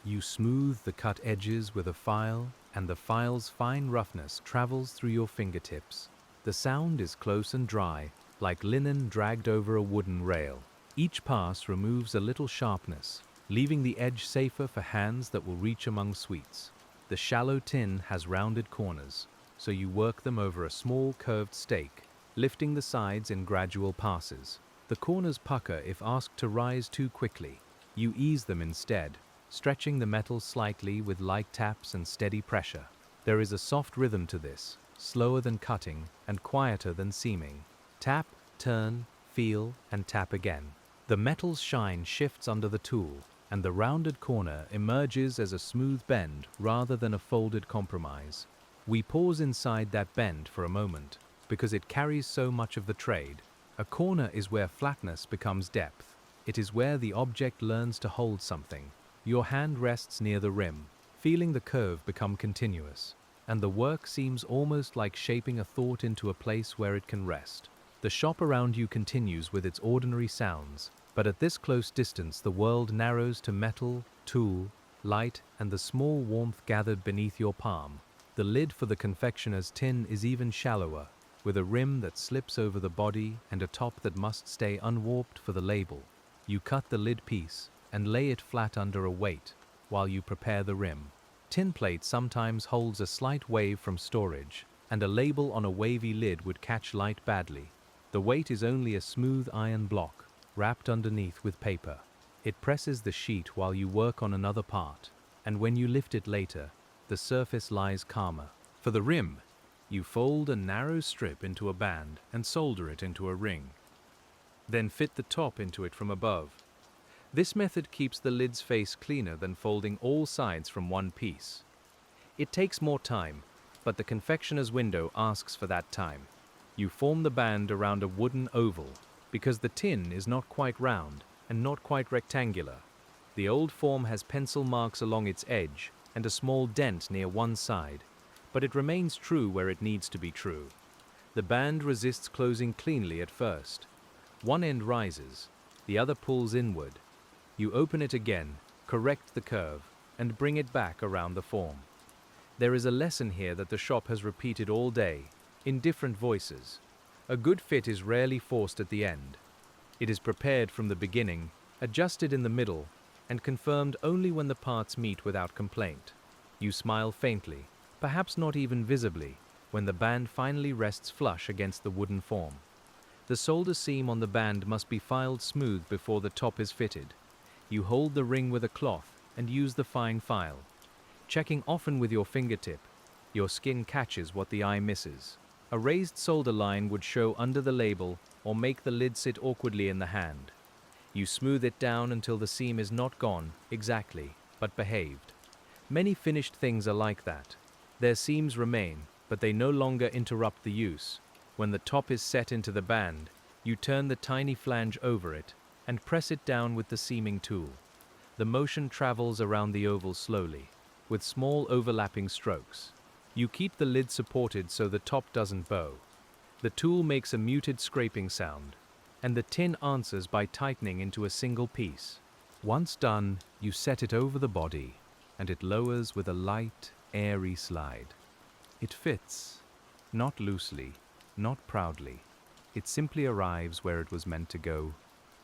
You smooth the cut edges with a file, and the file's fine roughness travels through your fingertips. The sound is close and dry, like linen dragged over a wooden rail. Each pass removes a little sharpness, leaving the edge safer for hands that will reach among sweets. The shallow tin has rounded corners, so you work them over a small curved stake, lifting the sides in gradual passes. The corners pucker if asked to rise too quickly. You ease them instead, stretching the metal slightly with light taps and steady pressure. There is a soft rhythm to this, slower than cutting and quieter than seaming. Tap, turn, feel, and tap again. The metal's shine shifts under the tool, and the rounded corner emerges as a smooth bend rather than a folded compromise. We pause inside that bend for a moment, because it carries so much of the trade. A corner is where flatness becomes depth. It is where the object learns to hold something. Your hand rests near the rim, feeling the curve become continuous, and the work seems almost like shaping a thought into a place where it can rest. The shop around you continues with its ordinary sounds, but at this close distance the world narrows to metal, tool, light, and the small warmth gathered beneath your palm. The lid for the confectioner's tin is even shallower, with a rim that slips over the body and a top that must stay unwarped for the label. You cut the lid piece and lay it flat under a weight while you prepare the rim. Tinplate sometimes holds a slight wave from storage, and a label on a wavy lid would catch light badly. The weight is only a smooth iron block, wrapped underneath with paper. It presses the sheet while you work on another part, and when you lift it later, the surface lies calmer. For the rim, you fold a narrow strip into a band and solder it into a ring. Then fit the top into it from above. This method keeps the lid's face cleaner than folding all sides from one piece. It takes more time, but the confectioner's window asks for that time. You form the band around a wooden oval, because the tin is not quite round and not quite rectangular. The old form has pencil marks along its edge and a small dent near one side, but it remains true where it needs to be true. The band resists closing cleanly at first. One end rises, the other pulls inward. You open it again, correct the curve, and bring it back around the form. There is a lesson here that the shop has repeated all day, in different voices. A good fit is rarely forced at the end. It is prepared from the beginning, adjusted in the middle, and confirmed only when the parts meet without complaint. You smile faintly, perhaps not even visibly, when the band finally rests flush against the wooden form. The solder seam on the band must be filed smooth before the top is fitted. You hold the ring with a cloth and use the fine file. Checking often with your fingertip, your skin catches what the eye misses. A raised solder line would show under the label or make the lid sit awkwardly in the hand. You smooth it down until the seam is not gone, exactly, but behaved. Many finished things are like that. Their seams remain, but they no longer interrupt the use. When the top is set into the band, you turn the tiny flange over it and press it down with the seaming tool. The motion travels around the oval slowly, with small overlapping strokes. You keep the lid supported so the top doesn't bow. The tool makes a muted scraping sound, and the tin answers by tightening into a single piece. Once done, you set it over the body, and it lowers with a light, airy slide. It fits, not loosely, not proudly. It simply arrives where it was meant to go.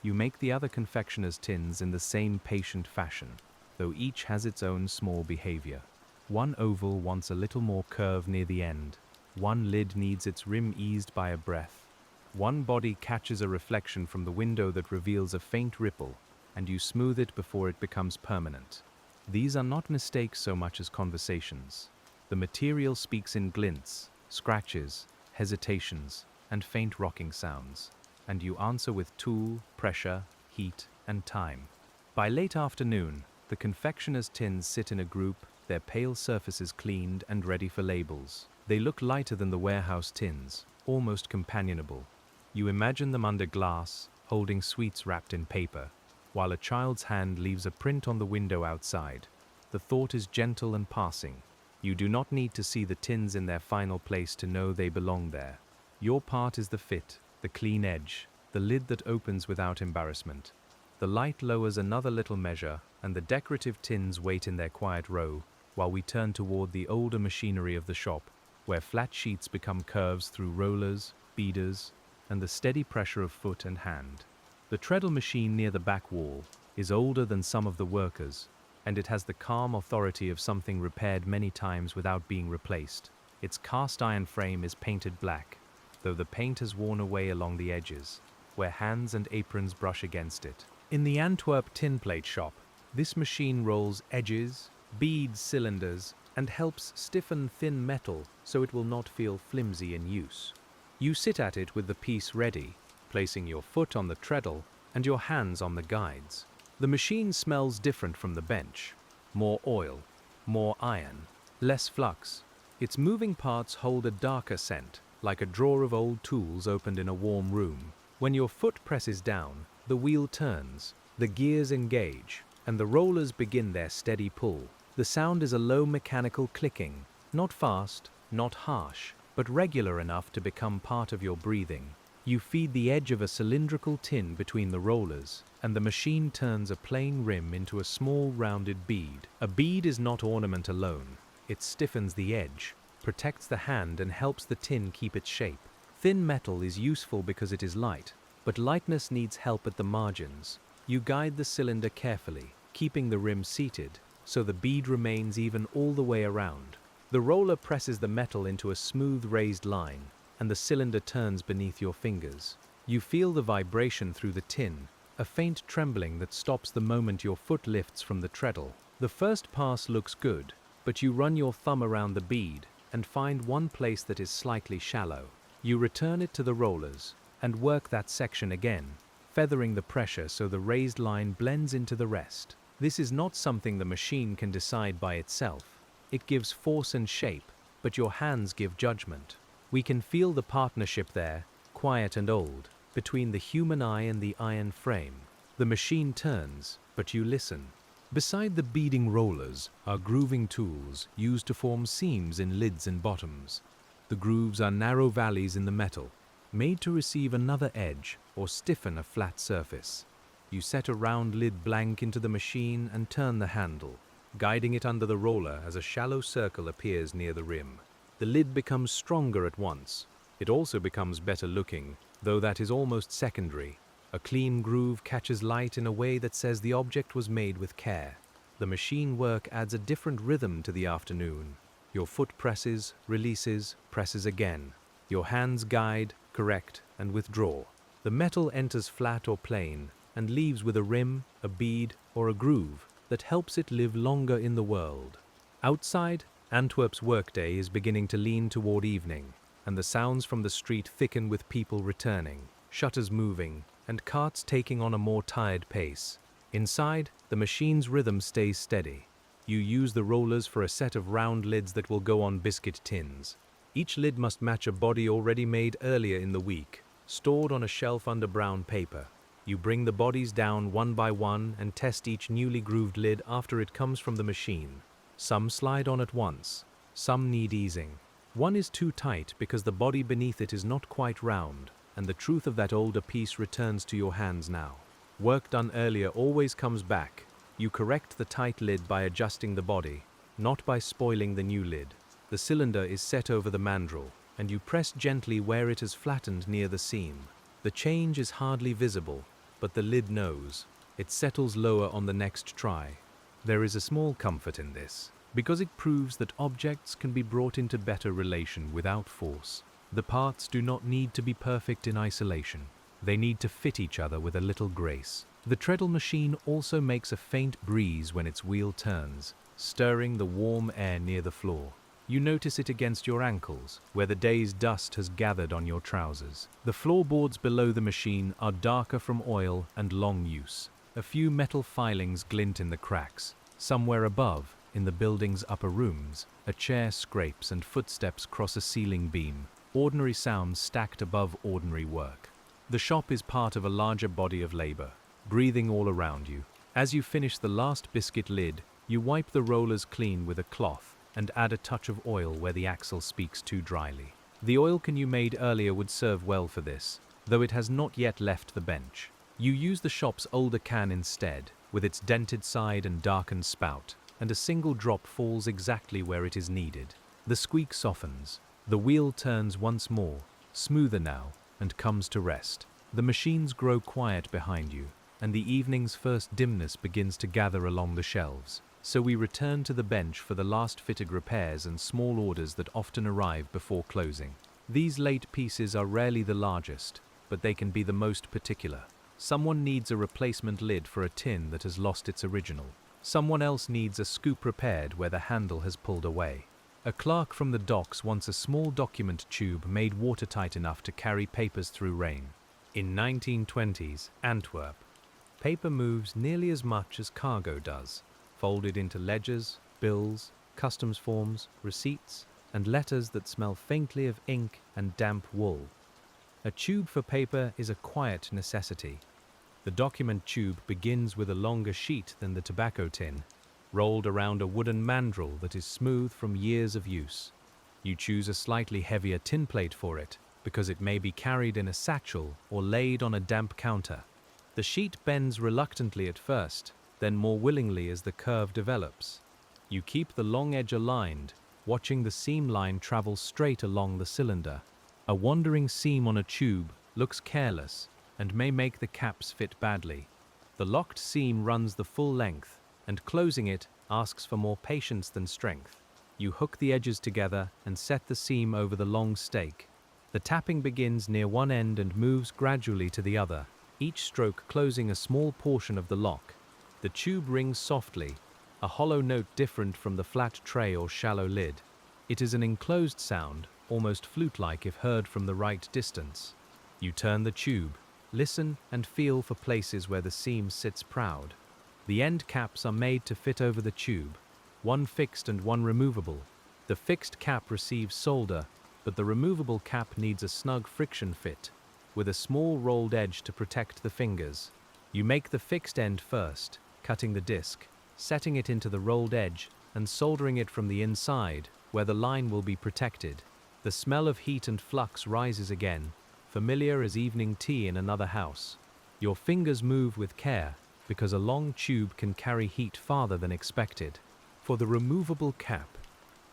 You make the other confectioner's tins in the same patient fashion, though each has its own small behavior. One oval wants a little more curve near the end. One lid needs its rim eased by a breath. One body catches a reflection from the window that reveals a faint ripple, and you smooth it before it becomes permanent. These are not mistakes so much as conversations. The material speaks in glints, scratches, hesitations, and faint rocking sounds, and you answer with tool, pressure, heat, and time. By late afternoon, the confectioner's tins sit in a group, their pale surfaces cleaned and ready for labels. They look lighter than the warehouse tins, almost companionable. You imagine them under glass, holding sweets wrapped in paper, while a child's hand leaves a print on the window outside. The thought is gentle and passing. You do not need to see the tins in their final place to know they belong there. Your part is the fit, the clean edge, the lid that opens without embarrassment. The light lowers another little measure, and the decorative tins wait in their quiet row, while we turn toward the older machinery of the shop, where flat sheets become curves through rollers, beaders, and the steady pressure of foot and hand. The treadle machine near the back wall is older than some of the workers, and it has the calm authority of something repaired many times without being replaced. Its cast iron frame is painted black, though the paint has worn away along the edges, where hands and aprons brush against it. In the Antwerp Tinplate shop, this machine rolls edges, beads cylinders, and helps stiffen thin metal so it will not feel flimsy in use. You sit at it with the piece ready, placing your foot on the treadle and your hands on the guides. The machine smells different from the bench. More oil, more iron, less flux. Its moving parts hold a darker scent, like a drawer of old tools opened in a warm room. When your foot presses down, the wheel turns, the gears engage, and the rollers begin their steady pull. The sound is a low mechanical clicking, not fast, not harsh, but regular enough to become part of your breathing. You feed the edge of a cylindrical tin between the rollers, and the machine turns a plain rim into a small rounded bead. A bead is not ornament alone. It stiffens the edge, protects the hand, and helps the tin keep its shape. Thin metal is useful because it is light, but lightness needs help at the margins. You guide the cylinder carefully, keeping the rim seated, so the bead remains even all the way around. The roller presses the metal into a smooth raised line, and the cylinder turns beneath your fingers. You feel the vibration through the tin, a faint trembling that stops the moment your foot lifts from the treadle. The first pass looks good, but you run your thumb around the bead and find one place that is slightly shallow. You return it to the rollers and work that section again, feathering the pressure so the raised line blends into the rest. This is not something the machine can decide by itself. It gives force and shape, but your hands give judgment. We can feel the partnership there, quiet and old, between the human eye and the iron frame. The machine turns, but you listen. Beside the beading rollers are grooving tools used to form seams in lids and bottoms. The grooves are narrow valleys in the metal, made to receive another edge or stiffen a flat surface. You set a round lid blank into the machine and turn the handle, guiding it under the roller as a shallow circle appears near the rim. The lid becomes stronger at once. It also becomes better looking, though that is almost secondary. A clean groove catches light in a way that says the object was made with care. The machine work adds a different rhythm to the afternoon. Your foot presses, releases, presses again. Your hands guide, correct, and withdraw. The metal enters flat or plain and leaves with a rim, a bead, or a groove that helps it live longer in the world. Outside, Antwerp's workday is beginning to lean toward evening, and the sounds from the street thicken with people returning, shutters moving, and carts taking on a more tired pace. Inside, the machine's rhythm stays steady. You use the rollers for a set of round lids that will go on biscuit tins. Each lid must match a body already made earlier in the week, stored on a shelf under brown paper. You bring the bodies down one by one and test each newly grooved lid after it comes from the machine. Some slide on at once, some need easing. One is too tight because the body beneath it is not quite round, and the truth of that older piece returns to your hands now. Work done earlier always comes back. You correct the tight lid by adjusting the body, not by spoiling the new lid. The cylinder is set over the mandrel, and you press gently where it has flattened near the seam. The change is hardly visible, but the lid knows. It settles lower on the next try. There is a small comfort in this, because it proves that objects can be brought into better relation without force. The parts do not need to be perfect in isolation. They need to fit each other with a little grace. The treadle machine also makes a faint breeze when its wheel turns, stirring the warm air near the floor. You notice it against your ankles, where the day's dust has gathered on your trousers. The floorboards below the machine are darker from oil and long use. A few metal filings glint in the cracks. Somewhere above, in the building's upper rooms, a chair scrapes and footsteps cross a ceiling beam. Ordinary sounds stacked above ordinary work. The shop is part of a larger body of labor, breathing all around you. As you finish the last biscuit lid, you wipe the rollers clean with a cloth and add a touch of oil where the axle speaks too dryly. The oil can you made earlier would serve well for this, though it has not yet left the bench. You use the shop's older can instead, with its dented side and darkened spout, and a single drop falls exactly where it is needed. The squeak softens. The wheel turns once more, smoother now, and comes to rest. The machines grow quiet behind you, and the evening's first dimness begins to gather along the shelves. So we return to the bench for the last fitted repairs and small orders that often arrive before closing. These late pieces are rarely the largest, but they can be the most particular. Someone needs a replacement lid for a tin that has lost its original. Someone else needs a scoop repaired where the handle has pulled away. A clerk from the docks wants a small document tube made watertight enough to carry papers through rain. In 1920s Antwerp, paper moves nearly as much as cargo does, folded into ledgers, bills, customs forms, receipts, and letters that smell faintly of ink and damp wool. A tube for paper is a quiet necessity. The document tube begins with a longer sheet than the tobacco tin, rolled around a wooden mandrel that is smooth from years of use. You choose a slightly heavier tin plate for it, because it may be carried in a satchel or laid on a damp counter. The sheet bends reluctantly at first, then more willingly as the curve develops. You keep the long edge aligned, watching the seam line travel straight along the cylinder. A wandering seam on a tube looks careless and may make the caps fit badly. The locked seam runs the full length, and closing it asks for more patience than strength. You hook the edges together and set the seam over the long stake. The tapping begins near one end and moves gradually to the other, each stroke closing a small portion of the lock. The tube rings softly, a hollow note different from the flat tray or shallow lid. It is an enclosed sound, almost flute-like if heard from the right distance. You turn the tube, listen and feel for places where the seam sits proud. The end caps are made to fit over the tube, one fixed and one removable. The fixed cap receives solder, but the removable cap needs a snug friction fit, with a small rolled edge to protect the fingers. You make the fixed end first, cutting the disc, setting it into the rolled edge, and soldering it from the inside, where the line will be protected. The smell of heat and flux rises again, familiar as evening tea in another house. Your fingers move with care, because a long tube can carry heat farther than expected. For the removable cap,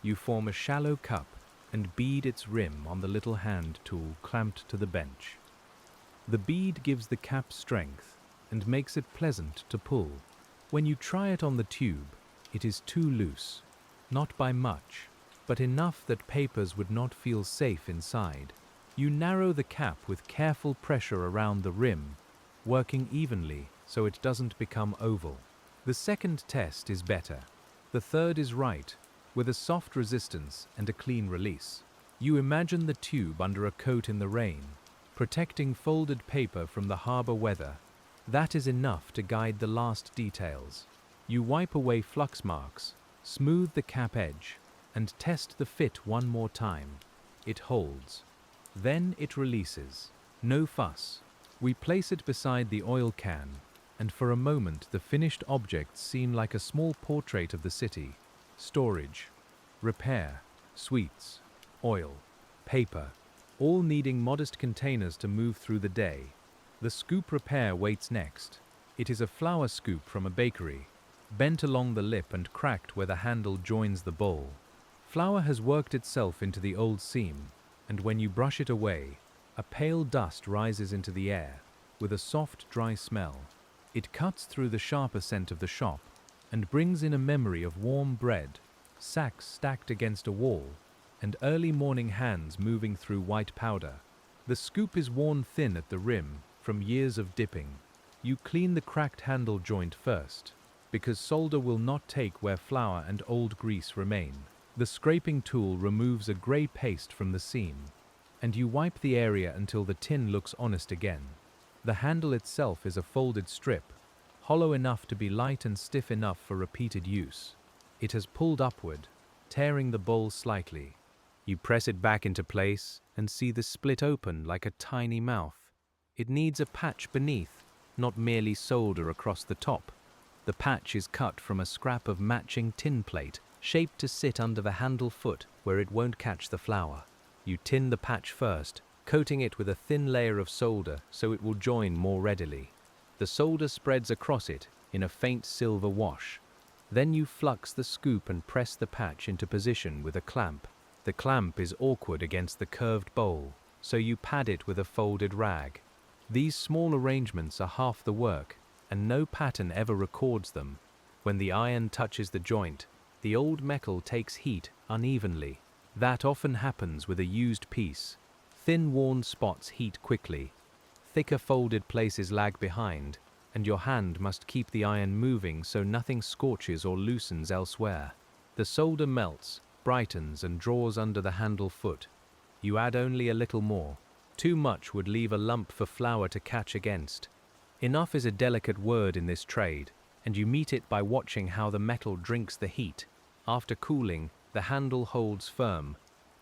you form a shallow cup and bead its rim on the little hand tool clamped to the bench. The bead gives the cap strength and makes it pleasant to pull. When you try it on the tube, it is too loose, not by much, but enough that papers would not feel safe inside. You narrow the cap with careful pressure around the rim, working evenly so it doesn't become oval. The second test is better. The third is right, with a soft resistance and a clean release. You imagine the tube under a coat in the rain, protecting folded paper from the harbor weather. That is enough to guide the last details. You wipe away flux marks, smooth the cap edge, and test the fit one more time. It holds. Then it releases. No fuss. We place it beside the oil can, and for a moment the finished objects seem like a small portrait of the city. Storage, repair, sweets, oil, paper, all needing modest containers to move through the day. The scoop repair waits next. It is a flour scoop from a bakery, bent along the lip and cracked where the handle joins the bowl. Flour has worked itself into the old seam, and when you brush it away, a pale dust rises into the air, with a soft, dry smell. It cuts through the sharper scent of the shop, and brings in a memory of warm bread, sacks stacked against a wall, and early morning hands moving through white powder. The scoop is worn thin at the rim, from years of dipping. You clean the cracked handle joint first, because solder will not take where flour and old grease remain. The scraping tool removes a grey paste from the seam, and you wipe the area until the tin looks honest again. The handle itself is a folded strip, hollow enough to be light and stiff enough for repeated use. It has pulled upward, tearing the bowl slightly. You press it back into place and see the split open like a tiny mouth. It needs a patch beneath, not merely solder across the top. The patch is cut from a scrap of matching tin plate, shaped to sit under the handle foot where it won't catch the flour. You tin the patch first, coating it with a thin layer of solder so it will join more readily. The solder spreads across it in a faint silver wash. Then you flux the scoop and press the patch into position with a clamp. The clamp is awkward against the curved bowl, so you pad it with a folded rag. These small arrangements are half the work, and no pattern ever records them. When the iron touches the joint, the old metal takes heat unevenly. That often happens with a used piece. Thin worn spots heat quickly. Thicker folded places lag behind, and your hand must keep the iron moving so nothing scorches or loosens elsewhere. The solder melts, brightens and draws under the handle foot. You add only a little more. Too much would leave a lump for flour to catch against. Enough is a delicate word in this trade, and you meet it by watching how the metal drinks the heat. After cooling, the handle holds firm.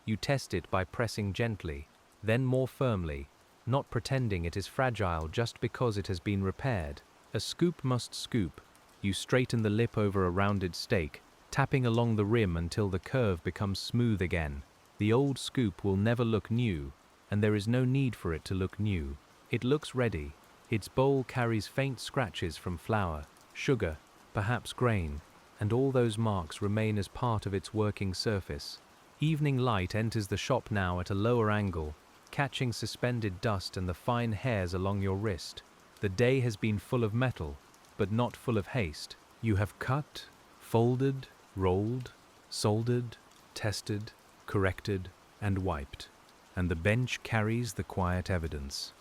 You test it by pressing gently, then more firmly, not pretending it is fragile just because it has been repaired. A scoop must scoop. You straighten the lip over a rounded steak, tapping along the rim until the curve becomes smooth again. The old scoop will never look new, and there is no need for it to look new. It looks ready. Its bowl carries faint scratches from flour, sugar, perhaps grain, and all those marks remain as part of its working surface. Evening light enters the shop now at a lower angle, catching suspended dust and the fine hairs along your wrist. The day has been full of metal, but not full of haste. You have cut, folded, rolled, soldered, tested, corrected, and wiped, and the bench carries the quiet evidence.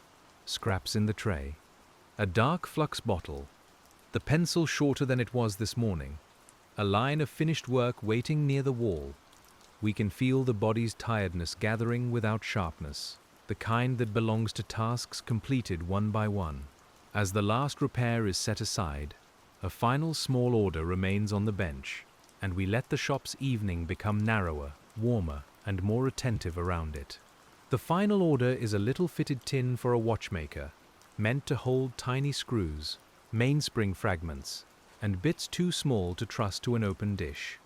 Scraps in the tray. A dark flux bottle. The pencil shorter than it was this morning. A line of finished work waiting near the wall. We can feel the body's tiredness gathering without sharpness, the kind that belongs to tasks completed one by one. As the last repair is set aside, a final small order remains on the bench, and we let the shop's evening become narrower, warmer, and more attentive around it. The final order is a little fitted tin for a watchmaker, meant to hold tiny screws, mainspring fragments, and bits too small to trust to an open dish.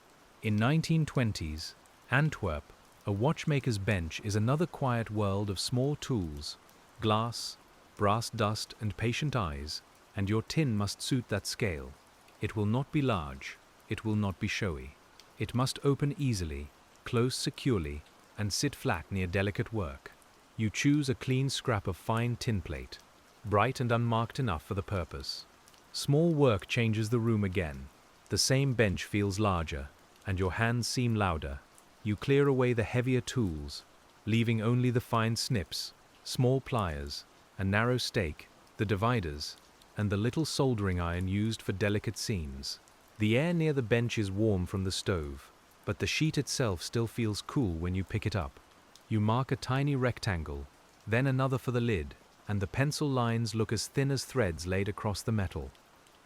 In 1920s Antwerp, a watchmaker's bench is another quiet world of small tools, glass, brass dust, and patient eyes, and your tin must suit that scale. It will not be large, it will not be showy. It must open easily, close securely, and sit flat near delicate work. You choose a clean scrap of fine tinplate, bright and unmarked enough for the purpose. Small work changes the room again. The same bench feels larger, and your hands seem louder. You clear away the heavier tools, leaving only the fine snips, small pliers, a narrow stake, the dividers, and the little soldering iron used for delicate seams. The air near the bench is warm from the stove, but the sheet itself still feels cool when you pick it up. You mark a tiny rectangle, then another for the lid, and the pencil lines look as thin as threads laid across the metal.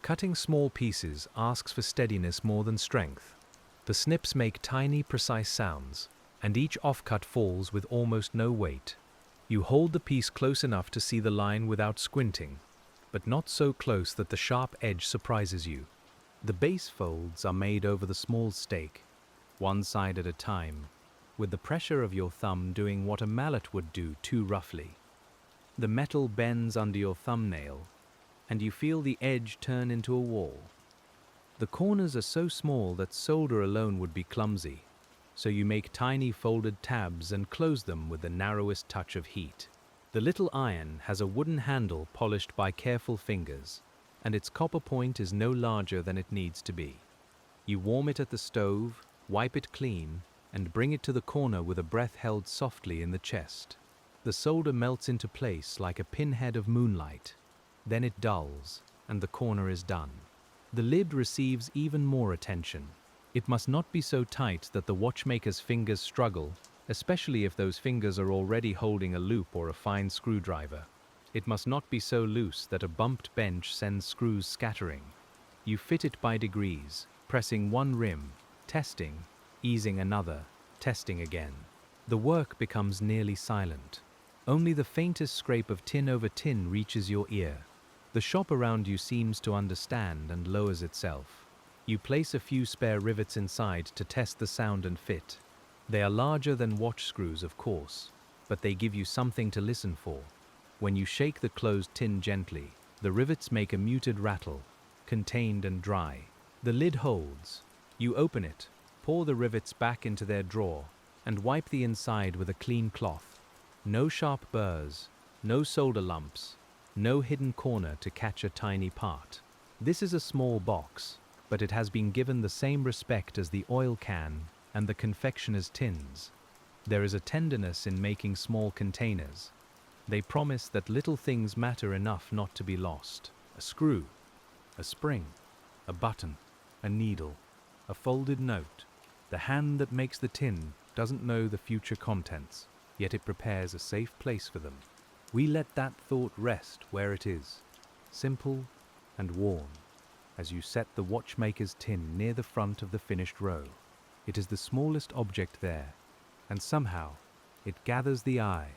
Cutting small pieces asks for steadiness more than strength. The snips make tiny, precise sounds, and each offcut falls with almost no weight. You hold the piece close enough to see the line without squinting, but not so close that the sharp edge surprises you. The base folds are made over the small stake, one side at a time, with the pressure of your thumb doing what a mallet would do too roughly. The metal bends under your thumbnail, and you feel the edge turn into a wall. The corners are so small that solder alone would be clumsy, so you make tiny folded tabs and close them with the narrowest touch of heat. The little iron has a wooden handle polished by careful fingers, and its copper point is no larger than it needs to be. You warm it at the stove, wipe it clean, and bring it to the corner with a breath held softly in the chest. The solder melts into place like a pinhead of moonlight. Then it dulls, and the corner is done. The lid receives even more attention. It must not be so tight that the watchmaker's fingers struggle, especially if those fingers are already holding a loop or a fine screwdriver. It must not be so loose that a bumped bench sends screws scattering. You fit it by degrees, pressing one rim, testing, easing another, testing again. The work becomes nearly silent. Only the faintest scrape of tin over tin reaches your ear. The shop around you seems to understand and lowers itself. You place a few spare rivets inside to test the sound and fit. They are larger than watch screws, of course, but they give you something to listen for. When you shake the closed tin gently, the rivets make a muted rattle, contained and dry. The lid holds. You open it, pour the rivets back into their drawer, and wipe the inside with a clean cloth. No sharp burrs, no solder lumps, no hidden corner to catch a tiny part. This is a small box, but it has been given the same respect as the oil can and the confectioner's tins. There is a tenderness in making small containers. They promise that little things matter enough not to be lost. A screw, a spring, a button, a needle, a folded note. The hand that makes the tin doesn't know the future contents, yet it prepares a safe place for them. We let that thought rest where it is, simple and warm, as you set the watchmaker's tin near the front of the finished row. It is the smallest object there, and somehow it gathers the eye.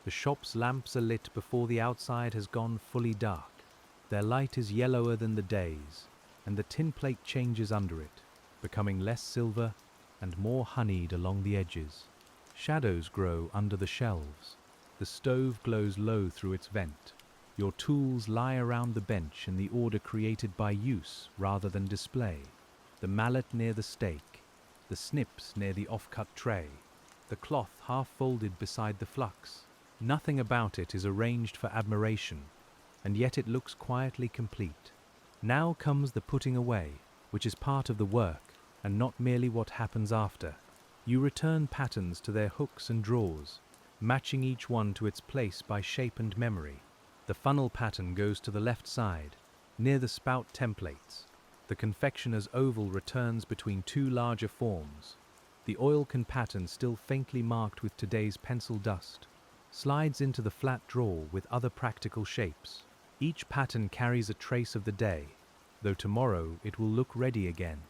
The shop's lamps are lit before the outside has gone fully dark. Their light is yellower than the day's, and the tin plate changes under it, becoming less silver and more honeyed along the edges. Shadows grow under the shelves. The stove glows low through its vent. Your tools lie around the bench in the order created by use rather than display. The mallet near the stake, the snips near the off-cut tray, the cloth half folded beside the flux. Nothing about it is arranged for admiration, and yet it looks quietly complete. Now comes the putting away, which is part of the work, and not merely what happens after. You return patterns to their hooks and drawers, matching each one to its place by shape and memory. The funnel pattern goes to the left side, near the spout templates. The confectioner's oval returns between two larger forms. The oil can pattern, still faintly marked with today's pencil dust, slides into the flat drawer with other practical shapes. Each pattern carries a trace of the day, though tomorrow it will look ready again.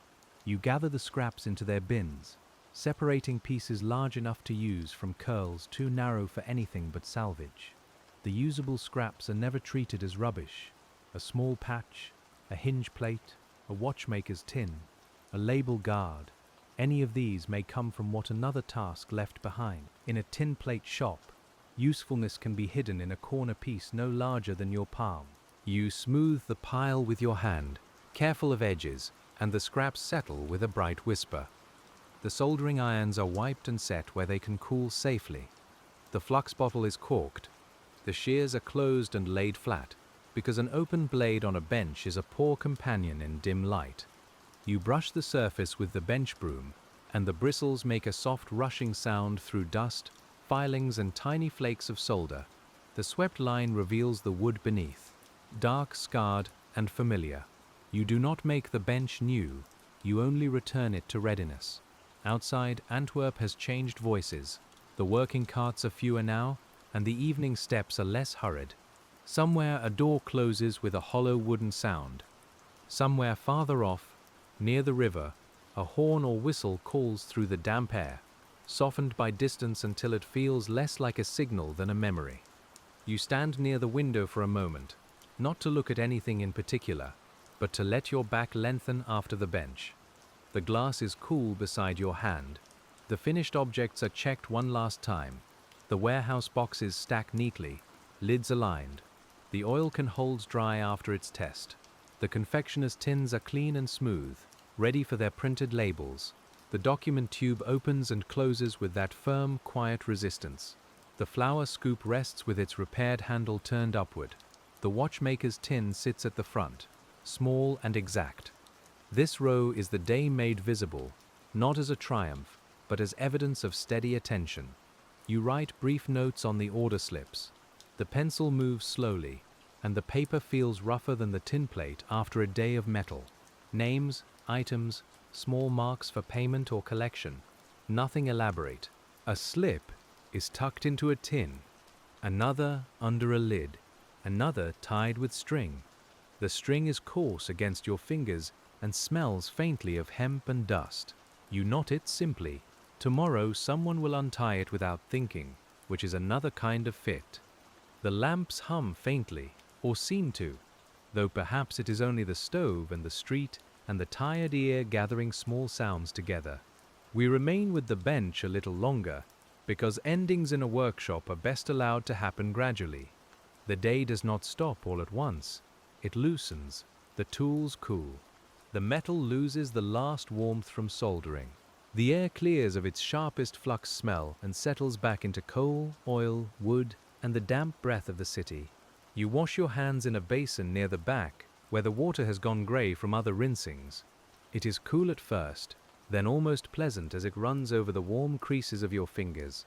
You gather the scraps into their bins, separating pieces large enough to use from curls too narrow for anything but salvage. The usable scraps are never treated as rubbish. A small patch, a hinge plate, a watchmaker's tin, a label guard, any of these may come from what another task left behind. In a tin plate shop, usefulness can be hidden in a corner piece no larger than your palm. You smooth the pile with your hand, careful of edges, and the scraps settle with a bright whisper. The soldering irons are wiped and set where they can cool safely. The flux bottle is corked. The shears are closed and laid flat, because an open blade on a bench is a poor companion in dim light. You brush the surface with the bench broom, and the bristles make a soft rushing sound through dust, filings and tiny flakes of solder. The swept line reveals the wood beneath, dark, scarred, and familiar. You do not make the bench new, you only return it to readiness. Outside, Antwerp has changed voices. The working carts are fewer now, and the evening steps are less hurried. Somewhere a door closes with a hollow wooden sound. Somewhere farther off, near the river, a horn or whistle calls through the damp air, softened by distance until it feels less like a signal than a memory. You stand near the window for a moment, not to look at anything in particular, but to let your back lengthen after the bench. The glass is cool beside your hand. The finished objects are checked one last time. The warehouse boxes stack neatly, lids aligned. The oil can hold dry after its test. The confectioner's tins are clean and smooth, ready for their printed labels. The document tube opens and closes with that firm, quiet resistance. The flour scoop rests with its repaired handle turned upward. The watchmaker's tin sits at the front, small and exact. This row is the day made visible, not as a triumph, but as evidence of steady attention. You write brief notes on the order slips. The pencil moves slowly, and the paper feels rougher than the tin plate after a day of metal. Names, items, small marks for payment or collection. Nothing elaborate. A slip is tucked into a tin, another under a lid. another tied with string. The string is coarse against your fingers and smells faintly of hemp and dust. You knot it simply. Tomorrow someone will untie it without thinking, which is another kind of fit. The lamps hum faintly, or seem to, though perhaps it is only the stove and the street and the tired ear gathering small sounds together. We remain with the bench a little longer, because endings in a workshop are best allowed to happen gradually. The day does not stop all at once. It loosens, the tools cool. The metal loses the last warmth from soldering. The air clears of its sharpest flux smell and settles back into coal, oil, wood, and the damp breath of the city. You wash your hands in a basin near the back, where the water has gone grey from other rinsings. It is cool at first, then almost pleasant as it runs over the warm creases of your fingers.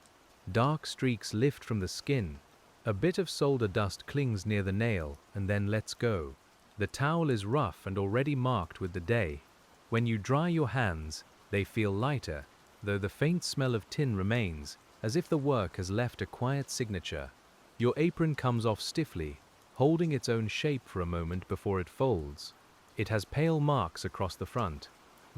Dark streaks lift from the skin. A bit of solder dust clings near the nail and then lets go. The towel is rough and already marked with the day. When you dry your hands, they feel lighter, though the faint smell of tin remains, as if the work has left a quiet signature. Your apron comes off stiffly, holding its own shape for a moment before it folds. It has pale marks across the front,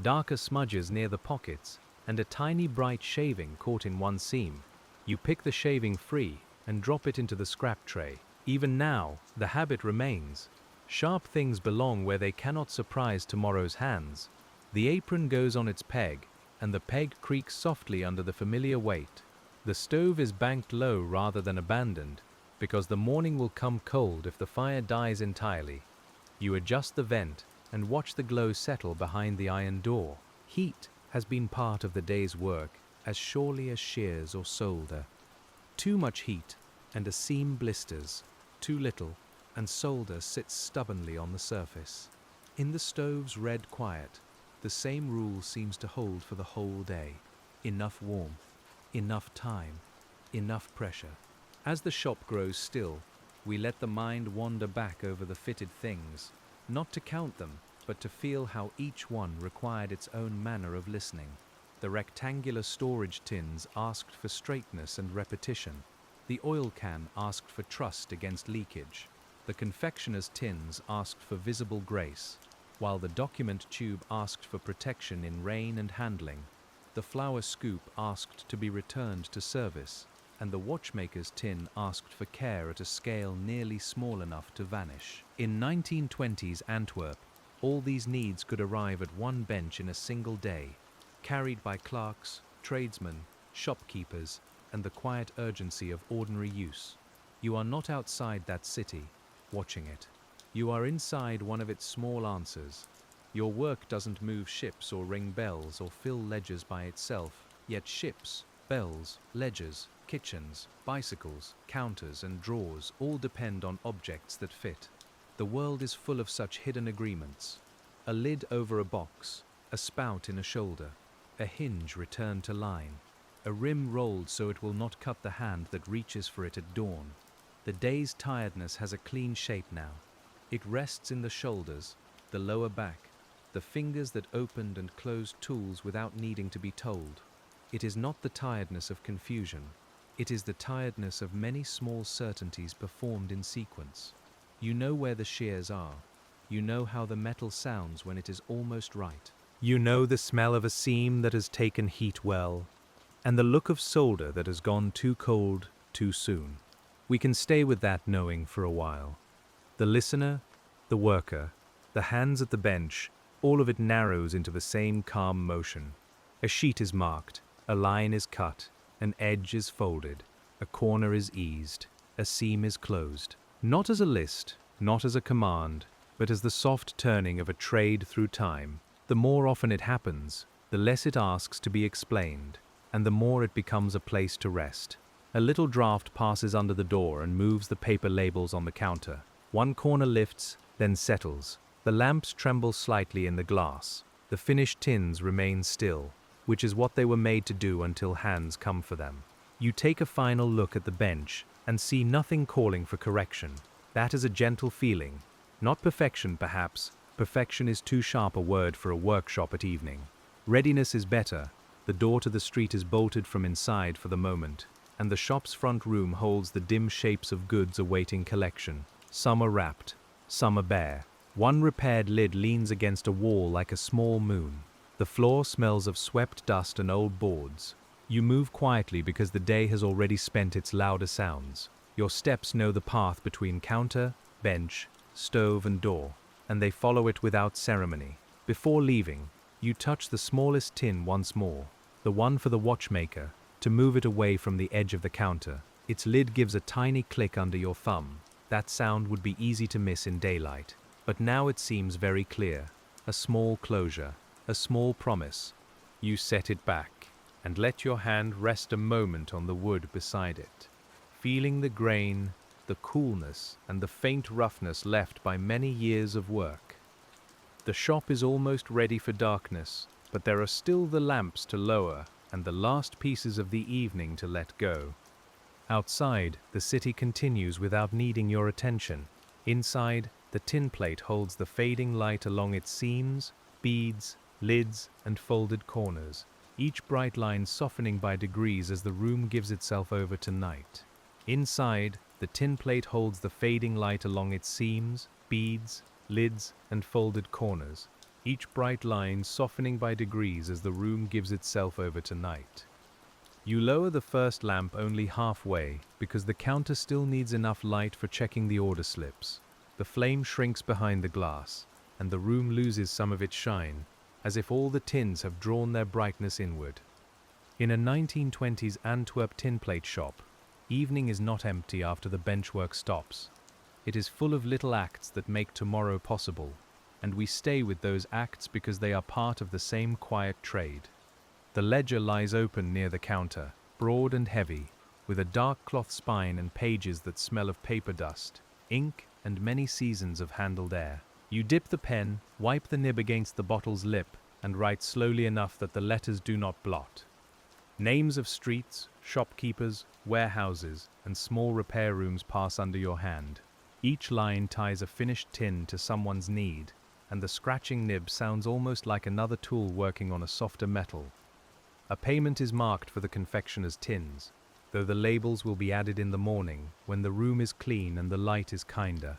darker smudges near the pockets, and a tiny bright shaving caught in one seam. You pick the shaving free and drop it into the scrap tray. Even now, the habit remains. Sharp things belong where they cannot surprise tomorrow's hands. The apron goes on its peg, and the peg creaks softly under the familiar weight. The stove is banked low rather than abandoned, because the morning will come cold if the fire dies entirely. You adjust the vent and watch the glow settle behind the iron door. Heat has been part of the day's work as surely as shears or solder. Too much heat and a seam blisters. Too little and solder sits stubbornly on the surface. In the stove's red quiet, the same rule seems to hold for the whole day. Enough warmth, enough time, enough pressure. As the shop grows still, we let the mind wander back over the fitted things, not to count them, but to feel how each one required its own manner of listening. The rectangular storage tins asked for straightness and repetition. The oil can asked for trust against leakage. The confectioner's tins asked for visible grace, while the document tube asked for protection in rain and handling. The flour scoop asked to be returned to service, and the watchmaker's tin asked for care at a scale nearly small enough to vanish. In 1920s Antwerp, all these needs could arrive at one bench in a single day, carried by clerks, tradesmen, shopkeepers, and the quiet urgency of ordinary use. You are not outside that city, watching it. You are inside one of its small answers. Your work doesn't move ships or ring bells or fill ledgers by itself, yet ships, bells, ledgers, kitchens, bicycles, counters, and drawers all depend on objects that fit. The world is full of such hidden agreements. A lid over a box, a spout in a shoulder, a hinge returned to line, a rim rolled so it will not cut the hand that reaches for it at dawn. The day's tiredness has a clean shape now. It rests in the shoulders, the lower back, the fingers that opened and closed tools without needing to be told. It is not the tiredness of confusion. It is the tiredness of many small certainties performed in sequence. You know where the shears are. You know how the metal sounds when it is almost right. You know the smell of a seam that has taken heat well, and the look of solder that has gone too cold too soon. We can stay with that knowing for a while. The listener, the worker, the hands at the bench, all of it narrows into the same calm motion. A sheet is marked, a line is cut, an edge is folded, a corner is eased, a seam is closed. Not as a list, not as a command, but as the soft turning of a trade through time. The more often it happens, the less it asks to be explained, and the more it becomes a place to rest. A little draft passes under the door and moves the paper labels on the counter. One corner lifts, then settles. The lamps tremble slightly in the glass. The finished tins remain still, which is what they were made to do until hands come for them. You take a final look at the bench and see nothing calling for correction. That is a gentle feeling. Not perfection, perhaps. Perfection is too sharp a word for a workshop at evening. Readiness is better. The door to the street is bolted from inside for the moment, and the shop's front room holds the dim shapes of goods awaiting collection. Some are wrapped, some are bare. One repaired lid leans against a wall like a small moon. The floor smells of swept dust and old boards. You move quietly because the day has already spent its louder sounds. Your steps know the path between counter, bench, stove and door, and they follow it without ceremony. Before leaving, you touch the smallest tin once more, the one for the watchmaker, to move it away from the edge of the counter. Its lid gives a tiny click under your thumb. That sound would be easy to miss in daylight, but now it seems very clear. A small closure, a small promise. You set it back, and let your hand rest a moment on the wood beside it, feeling the grain, the coolness, and the faint roughness left by many years of work. The shop is almost ready for darkness, but there are still the lamps to lower and the last pieces of the evening to let go. Outside, the city continues without needing your attention. Inside, the tinplate holds the fading light along its seams, beads, lids, and folded corners, each bright line softening by degrees as the room gives itself over to night. Inside, the tinplate holds the fading light along its seams, beads, lids, and folded corners, each bright line softening by degrees as the room gives itself over to night. You lower the first lamp only halfway because the counter still needs enough light for checking the order slips. The flame shrinks behind the glass, and the room loses some of its shine, as if all the tins have drawn their brightness inward. In a 1920s Antwerp tinplate shop, evening is not empty after the benchwork stops. It is full of little acts that make tomorrow possible, and we stay with those acts because they are part of the same quiet trade. The ledger lies open near the counter, broad and heavy, with a dark cloth spine and pages that smell of paper dust, ink, and many seasons of handled air. You dip the pen, wipe the nib against the bottle's lip, and write slowly enough that the letters do not blot. Names of streets, shopkeepers, warehouses, and small repair rooms pass under your hand. Each line ties a finished tin to someone's need, and the scratching nib sounds almost like another tool working on a softer metal. A payment is marked for the confectioner's tins, though the labels will be added in the morning when the room is clean and the light is kinder.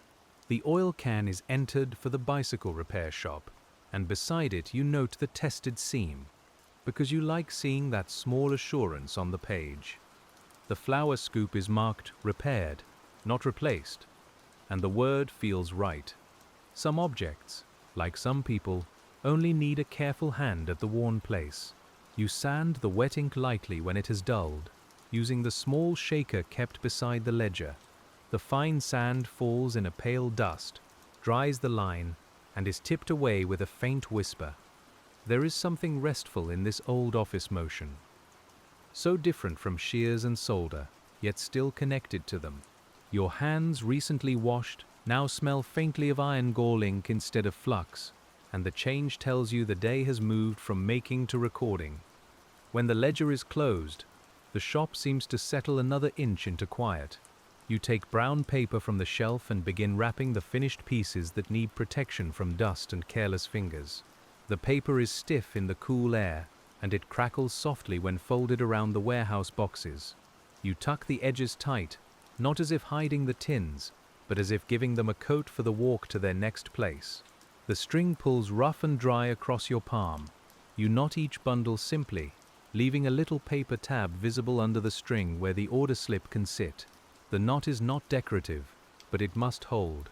The oil can is entered for the bicycle repair shop, and beside it you note the tested seam, because you like seeing that small assurance on the page. The flour scoop is marked repaired, not replaced, and the word feels right. Some objects, like some people, only need a careful hand at the worn place. You sand the wet ink lightly when it has dulled, using the small shaker kept beside the ledger. The fine sand falls in a pale dust, dries the line, and is tipped away with a faint whisper. There is something restful in this old office motion. So different from shears and solder, yet still connected to them. Your hands, recently washed, now smell faintly of iron gall ink instead of flux, and the change tells you the day has moved from making to recording. When the ledger is closed, the shop seems to settle another inch into quiet. You take brown paper from the shelf and begin wrapping the finished pieces that need protection from dust and careless fingers. The paper is stiff in the cool air, and it crackles softly when folded around the warehouse boxes. You tuck the edges tight, not as if hiding the tins, but as if giving them a coat for the walk to their next place. The string pulls rough and dry across your palm. You knot each bundle simply, leaving a little paper tab visible under the string where the order slip can sit. The knot is not decorative, but it must hold.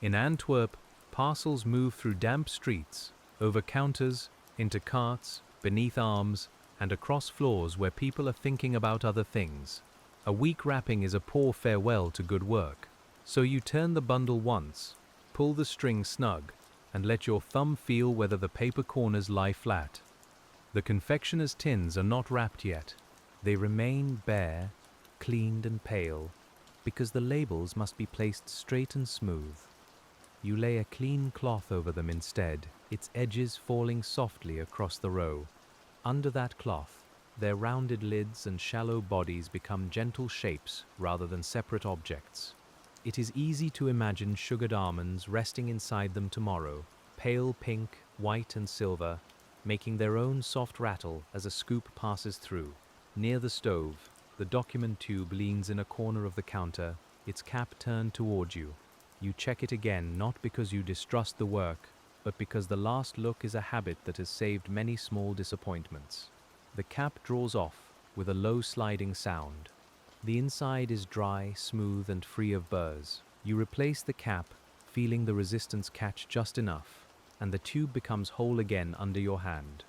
In Antwerp, parcels move through damp streets, over counters, into carts, beneath arms, and across floors where people are thinking about other things. A weak wrapping is a poor farewell to good work. So you turn the bundle once, pull the string snug, and let your thumb feel whether the paper corners lie flat. The confectioner's tins are not wrapped yet. They remain bare, cleaned and pale, because the labels must be placed straight and smooth. You lay a clean cloth over them instead, its edges falling softly across the row. Under that cloth, their rounded lids and shallow bodies become gentle shapes rather than separate objects. It is easy to imagine sugared almonds resting inside them tomorrow, pale pink, white and silver, making their own soft rattle as a scoop passes through. Near the stove, the document tube leans in a corner of the counter, its cap turned toward you. You check it again, not because you distrust the work, but because the last look is a habit that has saved many small disappointments. The cap draws off with a low sliding sound. The inside is dry, smooth, and free of burrs. You replace the cap, feeling the resistance catch just enough, and the tube becomes whole again under your hand.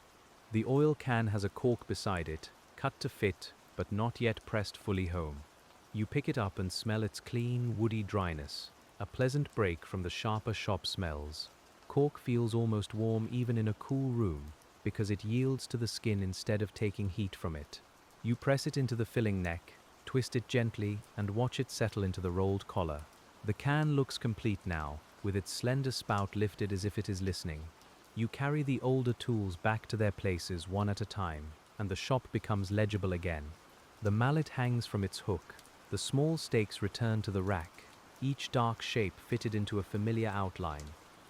The oil can has a cork beside it, cut to fit, but not yet pressed fully home. You pick it up and smell its clean, woody dryness, a pleasant break from the sharper shop smells. Cork feels almost warm even in a cool room, because it yields to the skin instead of taking heat from it. You press it into the filling neck, twist it gently, and watch it settle into the rolled collar. The can looks complete now, with its slender spout lifted as if it is listening. You carry the older tools back to their places one at a time, and the shop becomes legible again. The mallet hangs from its hook. The small stakes return to the rack, each dark shape fitted into a familiar outline.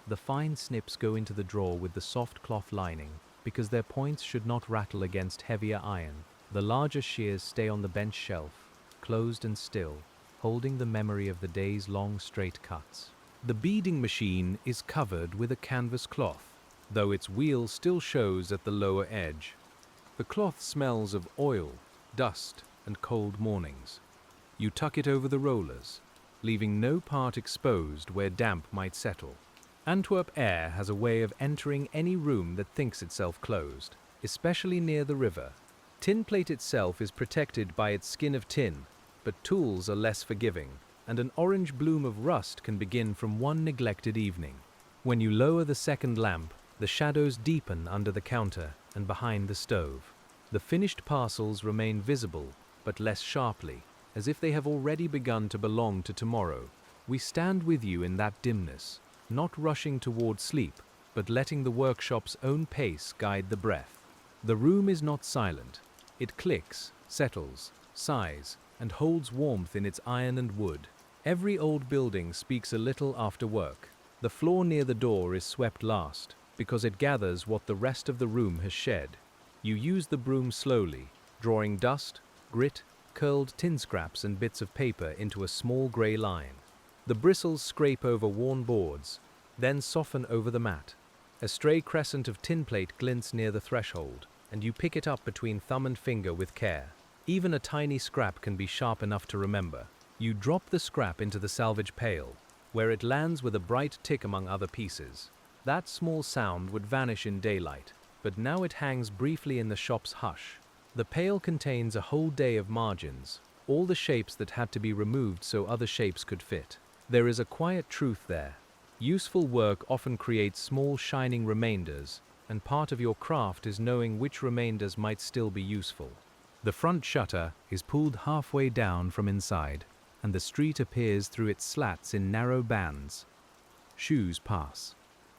The fine snips go into the drawer with the soft cloth lining, because their points should not rattle against heavier iron. The larger shears stay on the bench shelf, closed and still, holding the memory of the day's long straight cuts. The beading machine is covered with a canvas cloth, though its wheel still shows at the lower edge. The cloth smells of oil, dust, and cold mornings. You tuck it over the rollers, leaving no part exposed where damp might settle. Antwerp air has a way of entering any room that thinks itself closed, especially near the river. Tinplate itself is protected by its skin of tin, but tools are less forgiving, and an orange bloom of rust can begin from one neglected evening. When you lower the second lamp, the shadows deepen under the counter and behind the stove. The finished parcels remain visible, but less sharply, as if they have already begun to belong to tomorrow. We stand with you in that dimness, not rushing toward sleep, but letting the workshop's own pace guide the breath. The room is not silent. It clicks, settles, sighs, and holds warmth in its iron and wood. Every old building speaks a little after work. The floor near the door is swept last, because it gathers what the rest of the room has shed. You use the broom slowly, drawing dust, grit, curled tin scraps and bits of paper into a small grey line. The bristles scrape over worn boards, then soften over the mat. A stray crescent of tinplate glints near the threshold, and you pick it up between thumb and finger with care. Even a tiny scrap can be sharp enough to remember. You drop the scrap into the salvage pail, where it lands with a bright tick among other pieces. That small sound would vanish in daylight, but now it hangs briefly in the shop's hush. The pail contains a whole day of margins, all the shapes that had to be removed so other shapes could fit. There is a quiet truth there. Useful work often creates small shining remainders, and part of your craft is knowing which remainders might still be useful. The front shutter is pulled halfway down from inside, and the street appears through its slats in narrow bands. Shoes pass.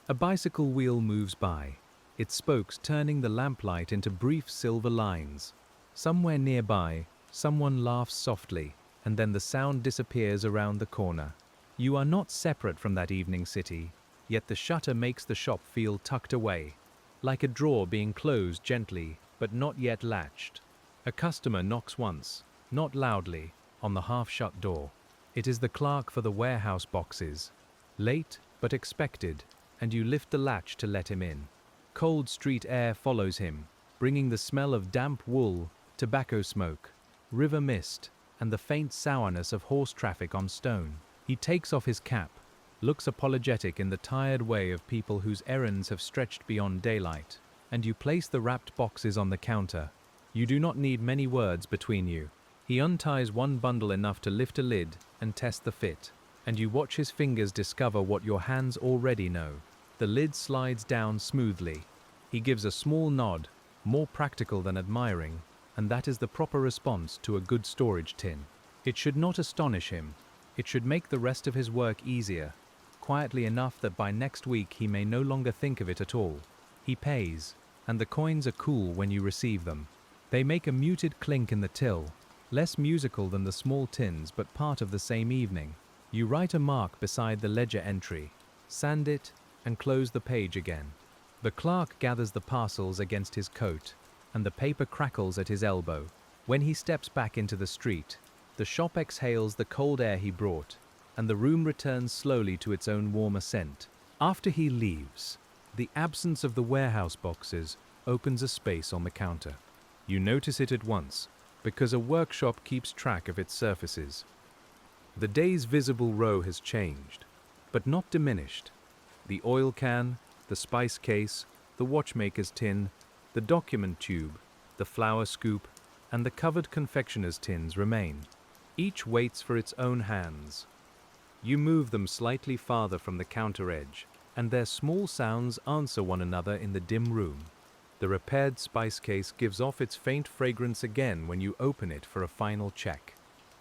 A bicycle wheel moves by, its spokes turning the lamplight into brief silver lines. Somewhere nearby, someone laughs softly, and then the sound disappears around the corner. You are not separate from that evening city, yet the shutter makes the shop feel tucked away, like a drawer being closed gently, but not yet latched. A customer knocks once, not loudly, on the half-shut door. It is the clerk for the warehouse boxes. Late, but expected, and you lift the latch to let him in. Cold street air follows him, bringing the smell of damp wool, tobacco smoke, river mist, and the faint sourness of horse traffic on stone. He takes off his cap, looks apologetic in the tired way of people whose errands have stretched beyond daylight, and you place the wrapped boxes on the counter. You do not need many words between you. He unties one bundle enough to lift a lid and test the fit, and you watch his fingers discover what your hands already know. The lid slides down smoothly. He gives a small nod, more practical than admiring, and that is the proper response to a good storage tin. It should not astonish him. It should make the rest of his work easier, quietly enough that by next week he may no longer think of it at all. He pays, and the coins are cool when you receive them. They make a muted clink in the till, less musical than the small tins but part of the same evening. You write a mark beside the ledger entry, sand it, and close the page again. The clerk gathers the parcels against his coat, and the paper crackles at his elbow. When he steps back into the street, the shop exhales the cold air he brought, and the room returns slowly to its own warmer scent. After he leaves, the absence of the warehouse boxes opens a space on the counter. You notice it at once, because a workshop keeps track of its surfaces. The day's visible row has changed, but not diminished. The oil can, the spice case, the watchmaker's tin, the document tube, the flour scoop, and the covered confectioner's tins remain. Each waits for its own hands. You move them slightly farther from the counter edge, and their small sounds answer one another in the dim room. The repaired spice case gives off its faint fragrance again when you open it for a final check.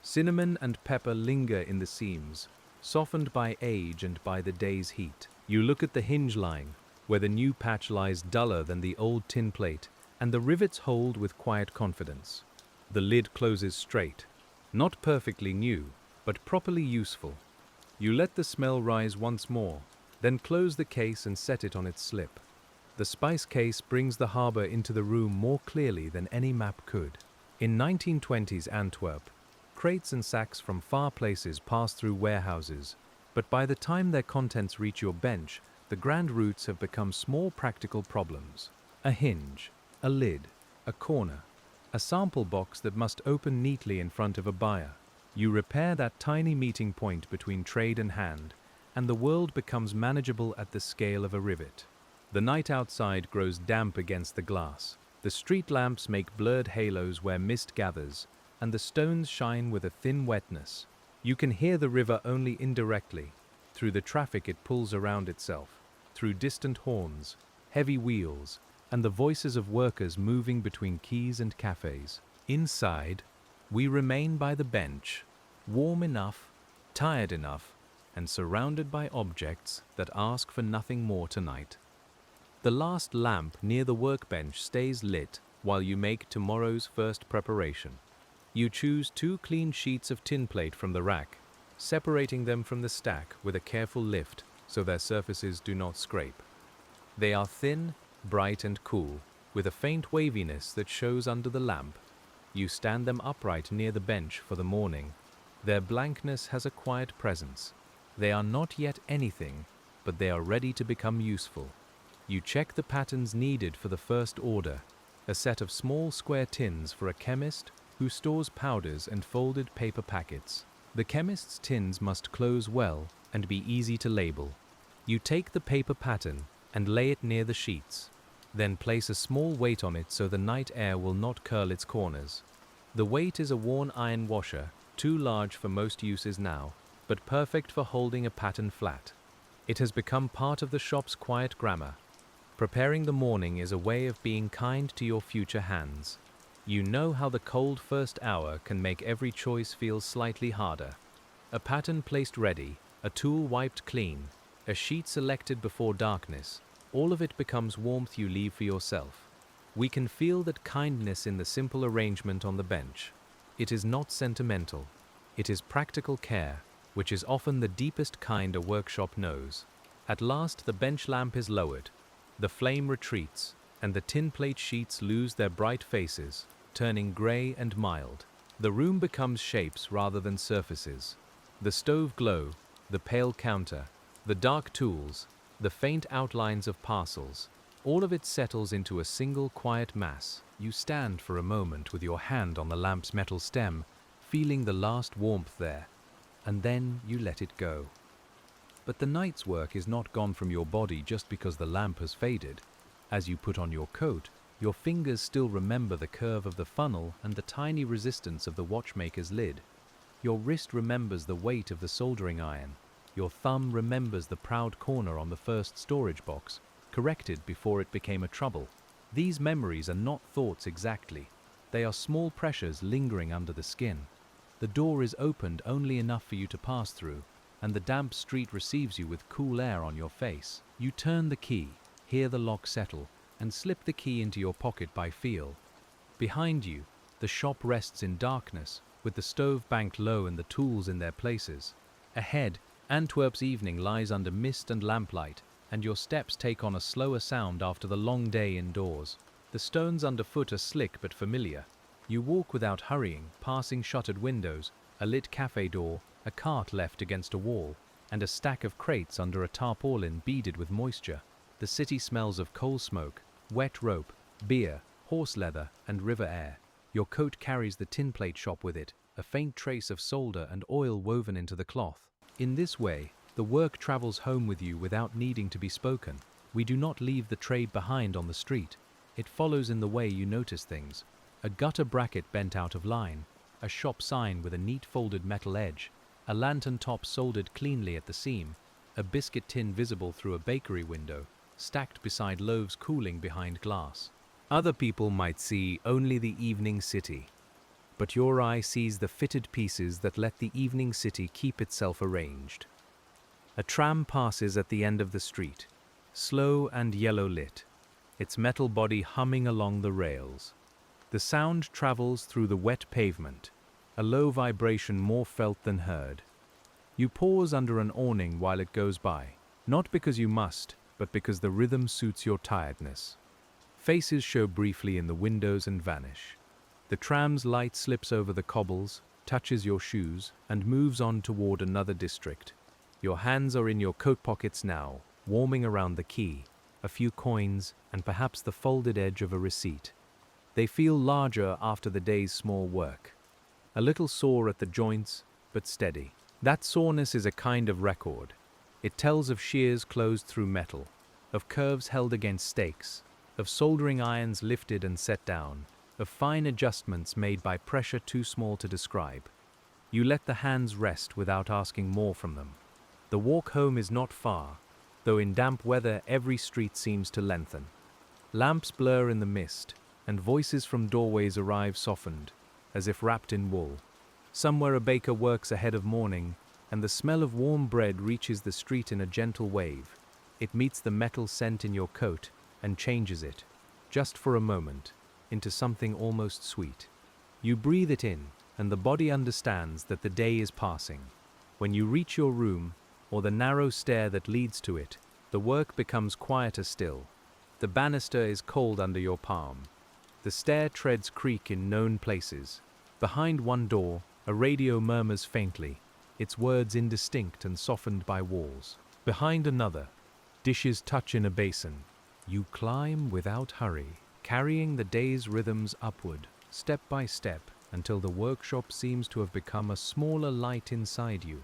Cinnamon and pepper linger in the seams, softened by age and by the day's heat. You look at the hinge line, where the new patch lies duller than the old tin plate, and the rivets hold with quiet confidence. The lid closes straight, not perfectly new, but properly useful. You let the smell rise once more, then close the case and set it on its slip. The spice case brings the harbor into the room more clearly than any map could. In 1920s Antwerp, crates and sacks from far places pass through warehouses, but by the time their contents reach your bench, the grand routes have become small practical problems. A hinge, a lid, a corner, a sample box that must open neatly in front of a buyer. You repair that tiny meeting point between trade and hand, and the world becomes manageable at the scale of a rivet. The night outside grows damp against the glass. The street lamps make blurred halos where mist gathers, and the stones shine with a thin wetness. You can hear the river only indirectly, through the traffic it pulls around itself, through distant horns, heavy wheels, and the voices of workers moving between quays and cafes. Inside, we remain by the bench, warm enough, tired enough, and surrounded by objects that ask for nothing more tonight. The last lamp near the workbench stays lit while you make tomorrow's first preparation. You choose 2 clean sheets of tin plate from the rack, separating them from the stack with a careful lift so their surfaces do not scrape. They are thin, bright and cool, with a faint waviness that shows under the lamp. You stand them upright near the bench for the morning. Their blankness has a quiet presence. They are not yet anything, but they are ready to become useful. You check the patterns needed for the first order, a set of small square tins for a chemist who stores powders and folded paper packets. The chemist's tins must close well and be easy to label. You take the paper pattern and lay it near the sheets, then place a small weight on it so the night air will not curl its corners. The weight is a worn iron washer, too large for most uses now, but perfect for holding a pattern flat. It has become part of the shop's quiet grammar. Preparing the morning is a way of being kind to your future hands. You know how the cold first hour can make every choice feel slightly harder. A pattern placed ready, a tool wiped clean, a sheet selected before darkness, all of it becomes warmth you leave for yourself. We can feel that kindness in the simple arrangement on the bench. It is not sentimental. It is practical care, which is often the deepest kind a workshop knows. At last the bench lamp is lowered. The flame retreats, and the tin plate sheets lose their bright faces, turning grey and mild. The room becomes shapes rather than surfaces. The stove glow, the pale counter, the dark tools, the faint outlines of parcels, all of it settles into a single quiet mass. You stand for a moment with your hand on the lamp's metal stem, feeling the last warmth there, and then you let it go. But the night's work is not gone from your body just because the lamp has faded. As you put on your coat, your fingers still remember the curve of the funnel and the tiny resistance of the watchmaker's lid. Your wrist remembers the weight of the soldering iron. Your thumb remembers the proud corner on the first storage box, corrected before it became a trouble. These memories are not thoughts exactly. They are small pressures lingering under the skin. The door is opened only enough for you to pass through, and the damp street receives you with cool air on your face. You turn the key, hear the lock settle, and slip the key into your pocket by feel. Behind you, the shop rests in darkness, with the stove banked low and the tools in their places. Ahead, Antwerp's evening lies under mist and lamplight, and your steps take on a slower sound after the long day indoors. The stones underfoot are slick but familiar. You walk without hurrying, passing shuttered windows, a lit cafe door, a cart left against a wall, and a stack of crates under a tarpaulin beaded with moisture. The city smells of coal smoke, wet rope, beer, horse leather, and river air. Your coat carries the Tinplate shop with it, a faint trace of solder and oil woven into the cloth. In this way, the work travels home with you without needing to be spoken. We do not leave the trade behind on the street. It follows in the way you notice things. A gutter bracket bent out of line, a shop sign with a neat folded metal edge, a lantern top soldered cleanly at the seam, a biscuit tin visible through a bakery window, stacked beside loaves cooling behind glass. Other people might see only the evening city, but your eye sees the fitted pieces that let the evening city keep itself arranged. A tram passes at the end of the street, slow and yellow lit, its metal body humming along the rails. The sound travels through the wet pavement, a low vibration more felt than heard. You pause under an awning while it goes by, not because you must, but because the rhythm suits your tiredness. Faces show briefly in the windows and vanish. The tram's light slips over the cobbles, touches your shoes, and moves on toward another district. Your hands are in your coat pockets now, warming around the key, a few coins, and perhaps the folded edge of a receipt. They feel larger after the day's small work. A little sore at the joints, but steady. That soreness is a kind of record. It tells of shears closed through metal, of curves held against stakes, of soldering irons lifted and set down, of fine adjustments made by pressure too small to describe. You let the hands rest without asking more from them. The walk home is not far, though in damp weather every street seems to lengthen. Lamps blur in the mist, and voices from doorways arrive softened, as if wrapped in wool. Somewhere a baker works ahead of morning, and the smell of warm bread reaches the street in a gentle wave. It meets the metal scent in your coat and changes it, just for a moment, into something almost sweet. You breathe it in, and the body understands that the day is passing. When you reach your room, or the narrow stair that leads to it, the work becomes quieter still. The banister is cold under your palm. The stair treads creak in known places. Behind one door, a radio murmurs faintly, its words indistinct and softened by walls. Behind another, dishes touch in a basin. You climb without hurry, carrying the day's rhythms upward, step by step, until the workshop seems to have become a smaller light inside you.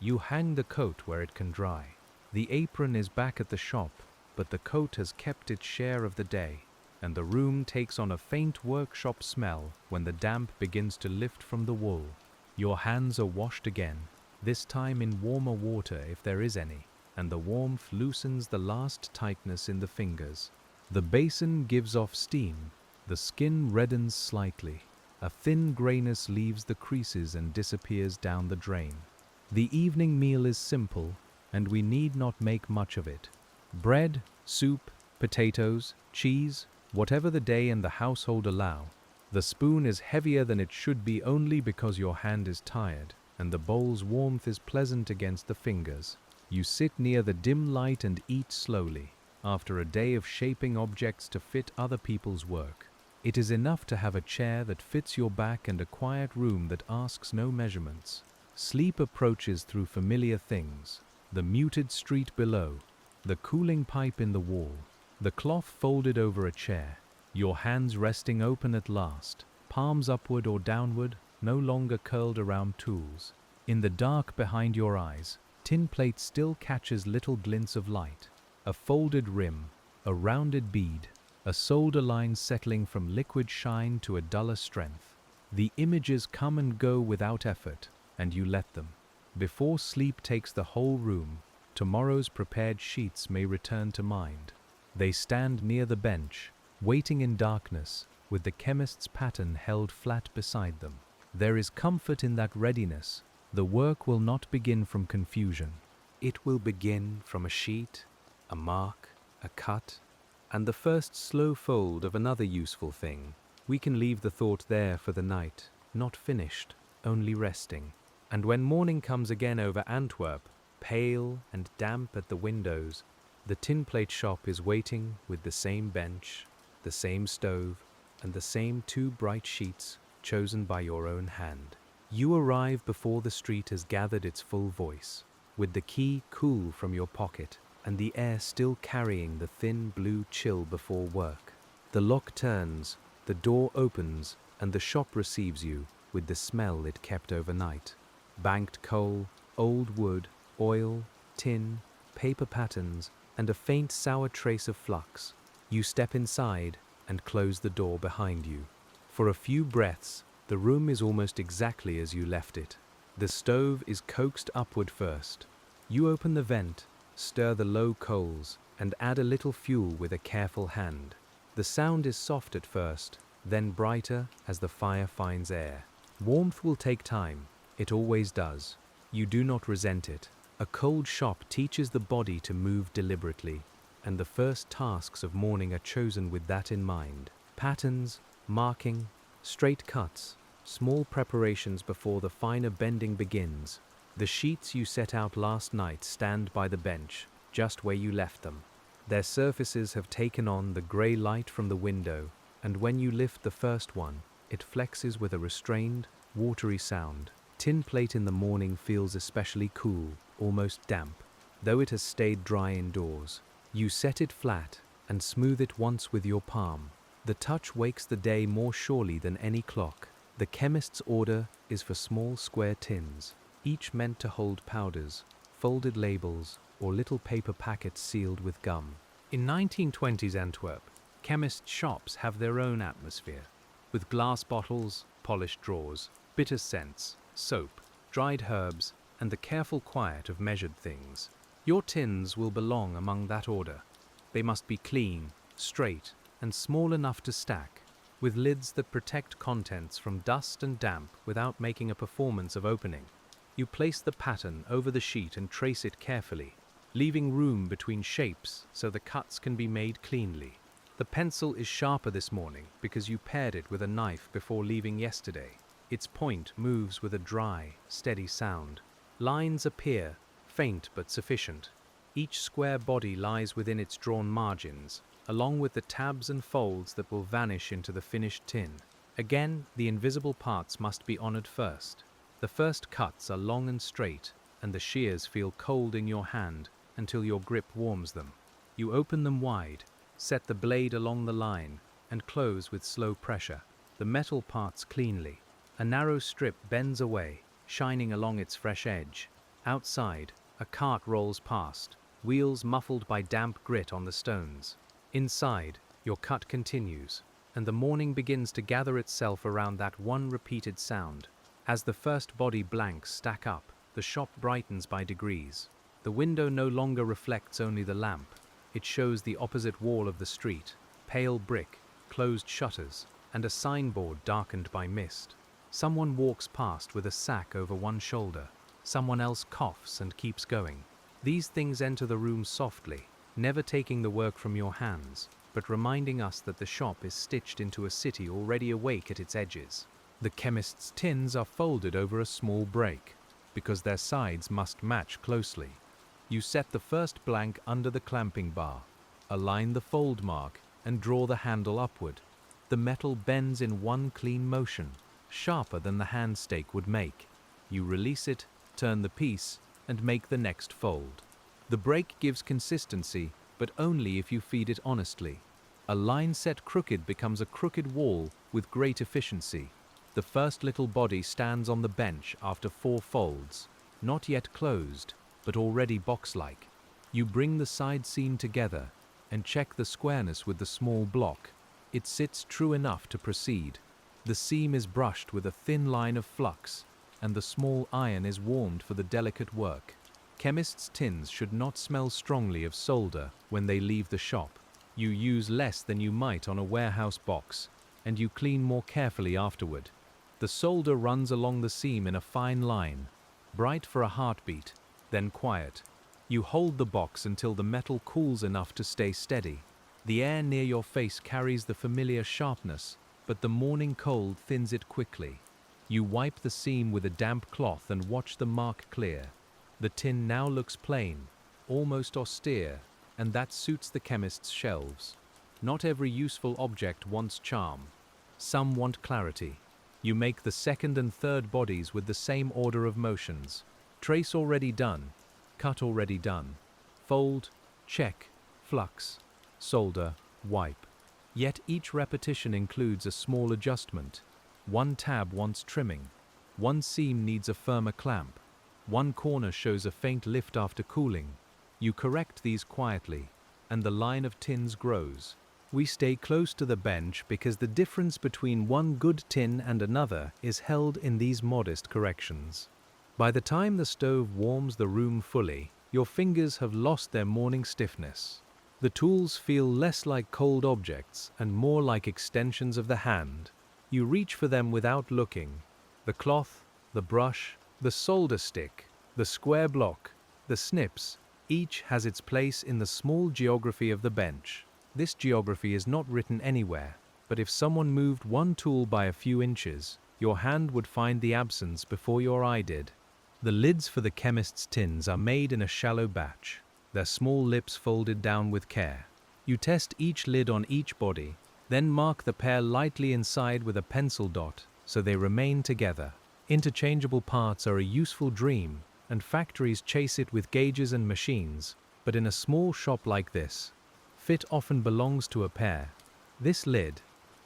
You hang the coat where it can dry. The apron is back at the shop, but the coat has kept its share of the day, and the room takes on a faint workshop smell when the damp begins to lift from the wool. Your hands are washed again, this time in warmer water if there is any, and the warmth loosens the last tightness in the fingers. The basin gives off steam, the skin reddens slightly, a thin grayness leaves the creases and disappears down the drain. The evening meal is simple, and we need not make much of it. Bread, soup, potatoes, cheese, whatever the day and the household allow. The spoon is heavier than it should be only because your hand is tired, and the bowl's warmth is pleasant against the fingers. You sit near the dim light and eat slowly, after a day of shaping objects to fit other people's work. It is enough to have a chair that fits your back and a quiet room that asks no measurements. Sleep approaches through familiar things, the muted street below, the cooling pipe in the wall, the cloth folded over a chair, your hands resting open at last, palms upward or downward, no longer curled around tools. In the dark behind your eyes, Tinplate still catches little glints of light, a folded rim, a rounded bead, a solder line settling from liquid shine to a duller strength. The images come and go without effort, and you let them. Before sleep takes the whole room, tomorrow's prepared sheets may return to mind. They stand near the bench, waiting in darkness, with the chemist's pattern held flat beside them. There is comfort in that readiness. The work will not begin from confusion. It will begin from a sheet, a mark, a cut, and the first slow fold of another useful thing. We can leave the thought there for the night, not finished, only resting. And when morning comes again over Antwerp, pale and damp at the windows, the Tinplate shop is waiting with the same bench, the same stove, and the same two bright sheets chosen by your own hand. You arrive before the street has gathered its full voice, with the key cool from your pocket and the air still carrying the thin blue chill before work. The lock turns, the door opens, and the shop receives you with the smell it kept overnight. Banked coal, old wood, oil, tin, paper patterns, and a faint sour trace of flux. You step inside and close the door behind you. For a few breaths, the room is almost exactly as you left it. The stove is coaxed upward first. You open the vent, stir the low coals, and add a little fuel with a careful hand. The sound is soft at first, then brighter as the fire finds air. Warmth will take time. It always does. You do not resent it. A cold shop teaches the body to move deliberately, and the first tasks of morning are chosen with that in mind. Patterns, marking, straight cuts, small preparations before the finer bending begins. The sheets you set out last night stand by the bench, just where you left them. Their surfaces have taken on the grey light from the window, and when you lift the first one, it flexes with a restrained, watery sound. Tinplate in the morning feels especially cool, almost damp, though it has stayed dry indoors. You set it flat and smooth it once with your palm. The touch wakes the day more surely than any clock. The chemist's order is for small square tins, each meant to hold powders, folded labels, or little paper packets sealed with gum. In 1920s Antwerp, chemists' shops have their own atmosphere, with glass bottles, polished drawers, bitter scents, soap, dried herbs, and the careful quiet of measured things. Your tins will belong among that order. They must be clean, straight, and small enough to stack, with lids that protect contents from dust and damp without making a performance of opening. You place the pattern over the sheet and trace it carefully, leaving room between shapes so the cuts can be made cleanly. The pencil is sharper this morning because you paired it with a knife before leaving yesterday. Its point moves with a dry, steady sound. Lines appear, faint but sufficient. Each square body lies within its drawn margins, along with the tabs and folds that will vanish into the finished tin. Again, the invisible parts must be honored first. The first cuts are long and straight, and the shears feel cold in your hand until your grip warms them. You open them wide, set the blade along the line, and close with slow pressure. The metal parts cleanly. A narrow strip bends away, shining along its fresh edge. Outside, a cart rolls past, wheels muffled by damp grit on the stones. Inside, your cut continues, and the morning begins to gather itself around that one repeated sound. As the first body blanks stack up, the shop brightens by degrees. The window no longer reflects only the lamp. It shows the opposite wall of the street, pale brick, closed shutters, and a signboard darkened by mist. Someone walks past with a sack over one shoulder. Someone else coughs and keeps going. These things enter the room softly, never taking the work from your hands, but reminding us that the shop is stitched into a city already awake at its edges. The chemist's tins are folded over a small break, because their sides must match closely. You set the first blank under the clamping bar, align the fold mark, and draw the handle upward. The metal bends in one clean motion, sharper than the hand stake would make. You release it, turn the piece, and make the next fold. The break gives consistency, but only if you feed it honestly. A line set crooked becomes a crooked wall with great efficiency. The first little body stands on the bench after 4 folds, not yet closed, but already box-like. You bring the side seam together and check the squareness with the small block. It sits true enough to proceed. The seam is brushed with a thin line of flux, and the small iron is warmed for the delicate work. Chemists' tins should not smell strongly of solder when they leave the shop. You use less than you might on a warehouse box, and you clean more carefully afterward. The solder runs along the seam in a fine line, bright for a heartbeat, then quiet. You hold the box until the metal cools enough to stay steady. The air near your face carries the familiar sharpness, but the morning cold thins it quickly. You wipe the seam with a damp cloth and watch the mark clear. The tin now looks plain, almost austere, and that suits the chemist's shelves. Not every useful object wants charm. Some want clarity. You make the second and third bodies with the same order of motions. Trace already done, cut already done, fold, check, flux, solder, wipe. Yet each repetition includes a small adjustment. One tab wants trimming. One seam needs a firmer clamp. One corner shows a faint lift after cooling. You correct these quietly, and the line of tins grows. We stay close to the bench because the difference between one good tin and another is held in these modest corrections. By the time the stove warms the room fully, your fingers have lost their morning stiffness. The tools feel less like cold objects and more like extensions of the hand. You reach for them without looking. The cloth, the brush, the solder stick, the square block, the snips, each has its place in the small geography of the bench. This geography is not written anywhere, but if someone moved one tool by a few inches, your hand would find the absence before your eye did. The lids for the chemist's tins are made in a shallow batch, their small lips folded down with care. You test each lid on each body, then mark the pair lightly inside with a pencil dot so they remain together. Interchangeable parts are a useful dream, and factories chase it with gauges and machines, but in a small shop like this, fit often belongs to a pair. This lid,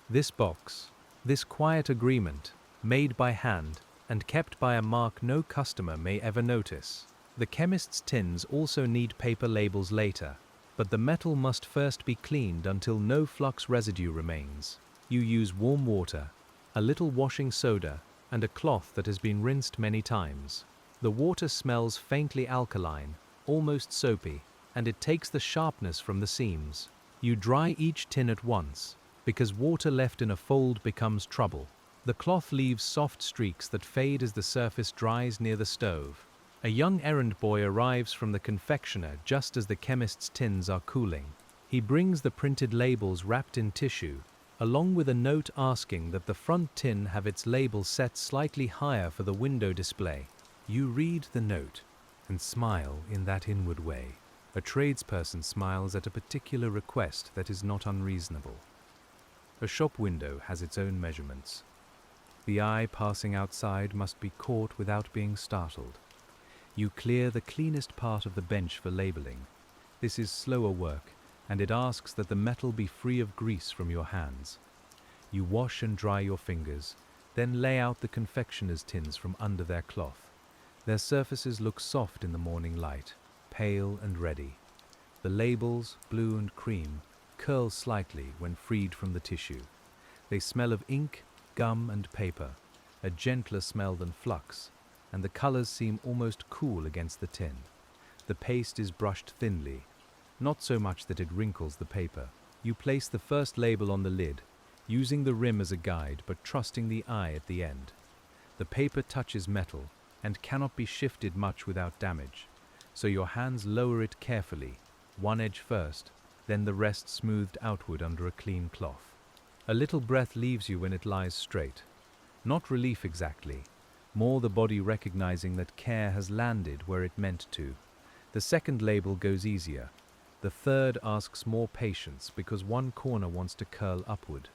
this box, this quiet agreement, made by hand and kept by a mark no customer may ever notice. The chemist's tins also need paper labels later, but the metal must first be cleaned until no flux residue remains. You use warm water, a little washing soda, and a cloth that has been rinsed many times. The water smells faintly alkaline, almost soapy, and it takes the sharpness from the seams. You dry each tin at once, because water left in a fold becomes trouble. The cloth leaves soft streaks that fade as the surface dries near the stove. A young errand boy arrives from the confectioner just as the chemist's tins are cooling. He brings the printed labels wrapped in tissue, along with a note asking that the front tin have its label set slightly higher for the window display. You read the note and smile in that inward way. A tradesperson smiles at a particular request that is not unreasonable. A shop window has its own measurements. The eye passing outside must be caught without being startled. You clear the cleanest part of the bench for labeling. This is slower work, and it asks that the metal be free of grease from your hands. You wash and dry your fingers, then lay out the confectioner's tins from under their cloth. Their surfaces look soft in the morning light, pale and ready. The labels, blue and cream, curl slightly when freed from the tissue. They smell of ink, gum and paper, a gentler smell than flux, and the colors seem almost cool against the tin. The paste is brushed thinly, not so much that it wrinkles the paper. You place the first label on the lid, using the rim as a guide but trusting the eye at the end. The paper touches metal and cannot be shifted much without damage, so your hands lower it carefully, one edge first, then the rest smoothed outward under a clean cloth. A little breath leaves you when it lies straight. Not relief exactly, more the body recognizing that care has landed where it meant to. The second label goes easier. The third asks more patience because one corner wants to curl upward.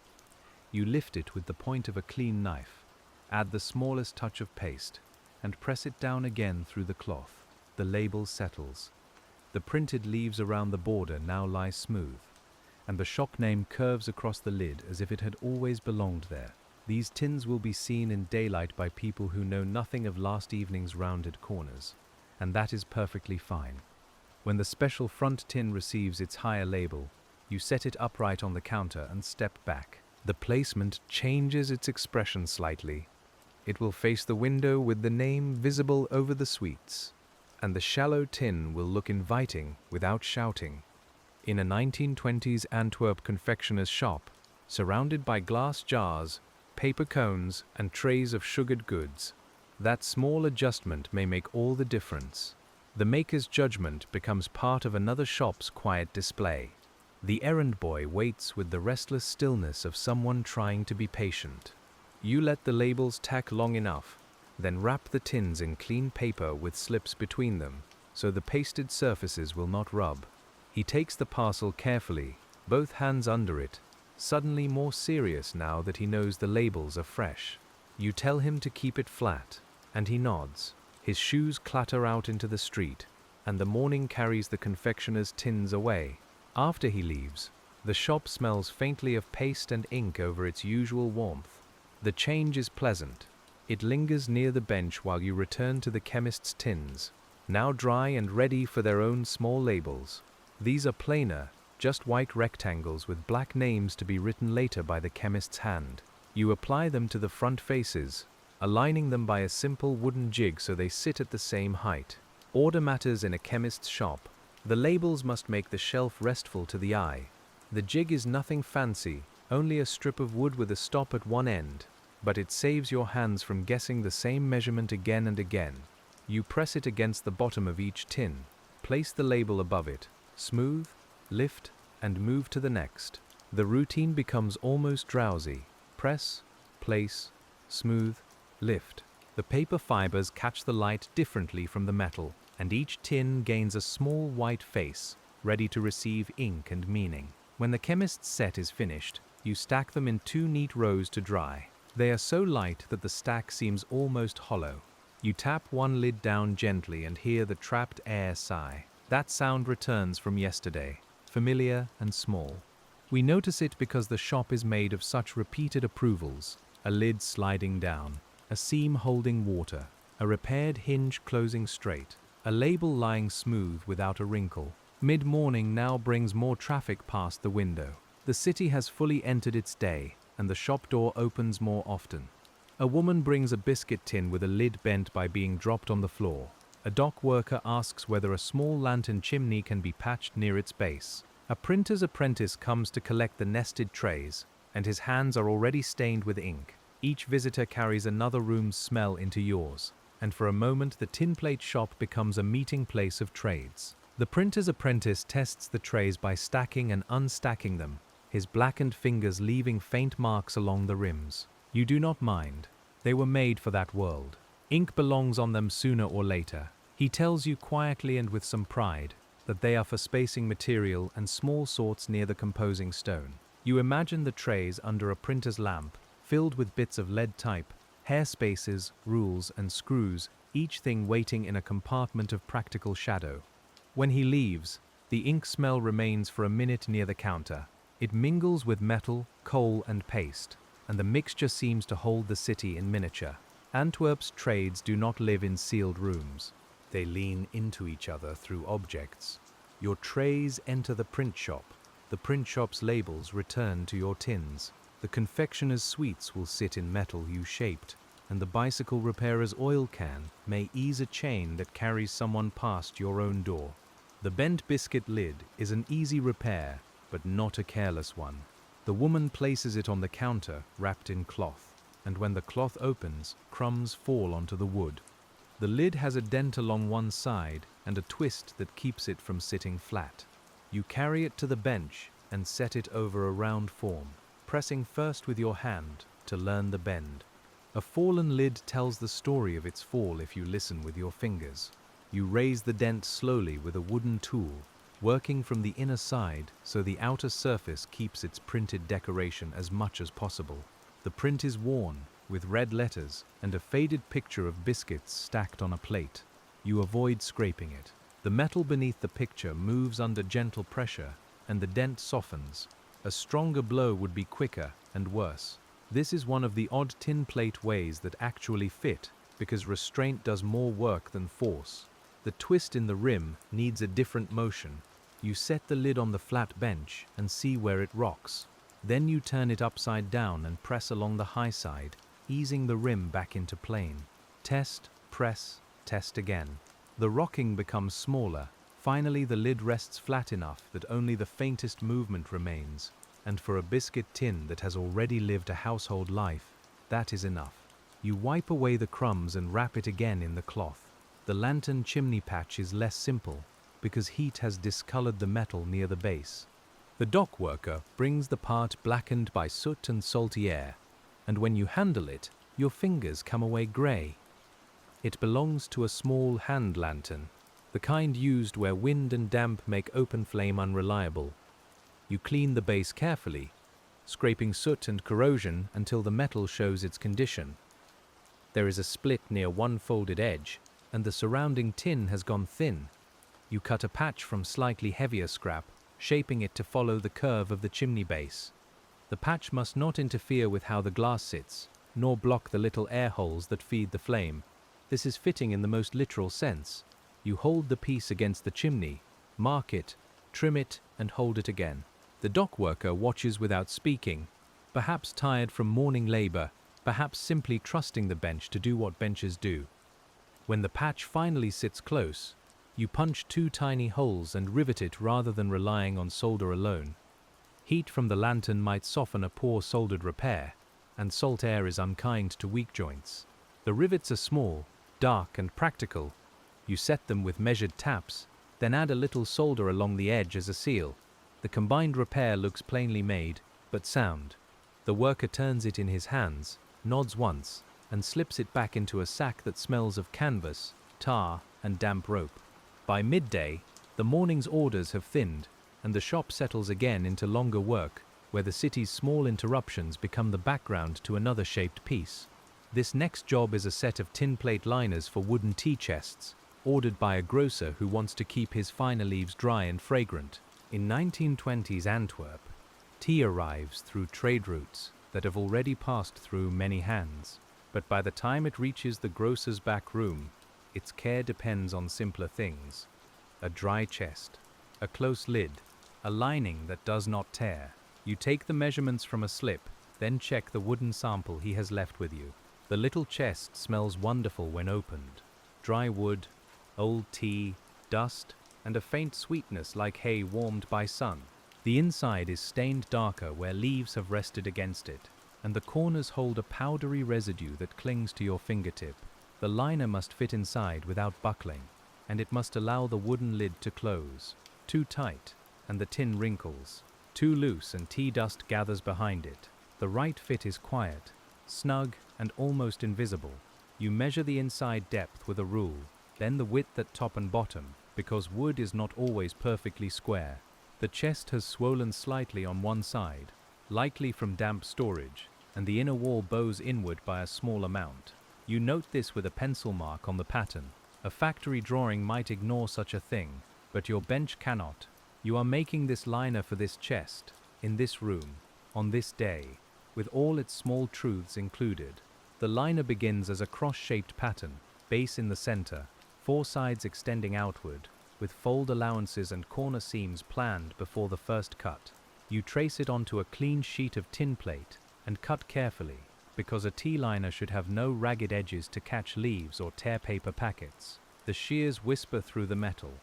You lift it with the point of a clean knife, add the smallest touch of paste, and press it down again through the cloth. The label settles. The printed leaves around the border now lie smooth, and the shop name curves across the lid as if it had always belonged there. These tins will be seen in daylight by people who know nothing of last evening's rounded corners, and that is perfectly fine. When the special front tin receives its higher label, you set it upright on the counter and step back. The placement changes its expression slightly. It will face the window with the name visible over the sweets, and the shallow tin will look inviting without shouting. In a 1920s Antwerp confectioner's shop, surrounded by glass jars, paper cones, and trays of sugared goods, that small adjustment may make all the difference. The maker's judgment becomes part of another shop's quiet display. The errand boy waits with the restless stillness of someone trying to be patient. You let the labels tack long enough, then wrap the tins in clean paper with slips between them, so the pasted surfaces will not rub. He takes the parcel carefully, both hands under it, suddenly more serious now that he knows the labels are fresh. You tell him to keep it flat, and he nods. His shoes clatter out into the street, and the morning carries the confectioner's tins away. After he leaves, the shop smells faintly of paste and ink over its usual warmth. The change is pleasant. It lingers near the bench while you return to the chemist's tins, now dry and ready for their own small labels. These are plainer, just white rectangles with black names to be written later by the chemist's hand. You apply them to the front faces, aligning them by a simple wooden jig so they sit at the same height. Order matters in a chemist's shop. The labels must make the shelf restful to the eye. The jig is nothing fancy, only a strip of wood with a stop at one end, but it saves your hands from guessing the same measurement again and again. You press it against the bottom of each tin, place the label above it, smooth, lift, and move to the next. The routine becomes almost drowsy. Press, place, smooth, lift. The paper fibers catch the light differently from the metal, and each tin gains a small white face, ready to receive ink and meaning. When the chemist's set is finished, you stack them in 2 neat rows to dry. They are so light that the stack seems almost hollow. You tap one lid down gently and hear the trapped air sigh. That sound returns from yesterday, familiar and small. We notice it because the shop is made of such repeated approvals: a lid sliding down, a seam holding water, a repaired hinge closing straight, a label lying smooth without a wrinkle. Mid-morning now brings more traffic past the window. The city has fully entered its day, and the shop door opens more often. A woman brings a biscuit tin with a lid bent by being dropped on the floor. A dock worker asks whether a small lantern chimney can be patched near its base. A printer's apprentice comes to collect the nested trays, and his hands are already stained with ink. Each visitor carries another room's smell into yours, and for a moment the Tinplate shop becomes a meeting place of trades. The printer's apprentice tests the trays by stacking and unstacking them, his blackened fingers leaving faint marks along the rims. You do not mind. They were made for that world. Ink belongs on them sooner or later. He tells you quietly and with some pride that they are for spacing material and small sorts near the composing stone. You imagine the trays under a printer's lamp, filled with bits of lead type, hair spaces, rules, and screws, each thing waiting in a compartment of practical shadow. When he leaves, the ink smell remains for a minute near the counter. It mingles with metal, coal, and paste, and the mixture seems to hold the city in miniature. Antwerp's trades do not live in sealed rooms. They lean into each other through objects. Your trays enter the print shop. The print shop's labels return to your tins. The confectioner's sweets will sit in metal you shaped, and the bicycle repairer's oil can may ease a chain that carries someone past your own door. The bent biscuit lid is an easy repair, but not a careless one. The woman places it on the counter, wrapped in cloth, and when the cloth opens, crumbs fall onto the wood. The lid has a dent along one side and a twist that keeps it from sitting flat. You carry it to the bench and set it over a round form, pressing first with your hand to learn the bend. A fallen lid tells the story of its fall if you listen with your fingers. You raise the dent slowly with a wooden tool, working from the inner side so the outer surface keeps its printed decoration as much as possible. The print is worn, with red letters and a faded picture of biscuits stacked on a plate. You avoid scraping it. The metal beneath the picture moves under gentle pressure, and the dent softens. A stronger blow would be quicker and worse. This is one of the odd Tinplate ways that actually fit, because restraint does more work than force. The twist in the rim needs a different motion. You set the lid on the flat bench and see where it rocks. Then you turn it upside down and press along the high side, easing the rim back into plane. Test, press, test again. The rocking becomes smaller. Finally, the lid rests flat enough that only the faintest movement remains. And for a biscuit tin that has already lived a household life, that is enough. You wipe away the crumbs and wrap it again in the cloth. The lantern chimney patch is less simple, because heat has discolored the metal near the base. The dock worker brings the part blackened by soot and salty air, and when you handle it, your fingers come away grey. It belongs to a small hand lantern, the kind used where wind and damp make open flame unreliable. You clean the base carefully, scraping soot and corrosion until the metal shows its condition. There is a split near one folded edge, and the surrounding tin has gone thin. You cut a patch from slightly heavier scrap, shaping it to follow the curve of the chimney base. The patch must not interfere with how the glass sits, nor block the little air holes that feed the flame. This is fitting in the most literal sense. You hold the piece against the chimney, mark it, trim it, and hold it again. The dock worker watches without speaking, perhaps tired from morning labor, perhaps simply trusting the bench to do what benches do. When the patch finally sits close, you punch 2 tiny holes and rivet it rather than relying on solder alone. Heat from the lantern might soften a poor soldered repair, and salt air is unkind to weak joints. The rivets are small, dark, and practical. You set them with measured taps, then add a little solder along the edge as a seal. The combined repair looks plainly made, but sound. The worker turns it in his hands, nods once, and slips it back into a sack that smells of canvas, tar, and damp rope. By midday, the morning's orders have thinned, and the shop settles again into longer work, where the city's small interruptions become the background to another shaped piece. This next job is a set of tinplate liners for wooden tea chests, ordered by a grocer who wants to keep his finer leaves dry and fragrant. In 1920s Antwerp, tea arrives through trade routes that have already passed through many hands. But by the time it reaches the grocer's back room, its care depends on simpler things. A dry chest, a close lid, a lining that does not tear. You take the measurements from a slip, then check the wooden sample he has left with you. The little chest smells wonderful when opened. Dry wood, old tea, dust, and a faint sweetness like hay warmed by sun. The inside is stained darker where leaves have rested against it, and the corners hold a powdery residue that clings to your fingertip. The liner must fit inside without buckling, and it must allow the wooden lid to close. Too tight, and the tin wrinkles. Too loose and tea dust gathers behind it. The right fit is quiet, snug, and almost invisible. You measure the inside depth with a rule, then the width at top and bottom, because wood is not always perfectly square. The chest has swollen slightly on one side, likely from damp storage, and the inner wall bows inward by a small amount. You note this with a pencil mark on the pattern. A factory drawing might ignore such a thing, but your bench cannot. You are making this liner for this chest, in this room, on this day, with all its small truths included. The liner begins as a cross-shaped pattern, base in the center, 4 sides extending outward, with fold allowances and corner seams planned before the first cut. You trace it onto a clean sheet of tin plate and cut carefully, because a tea liner should have no ragged edges to catch leaves or tear paper packets. The shears whisper through the metal.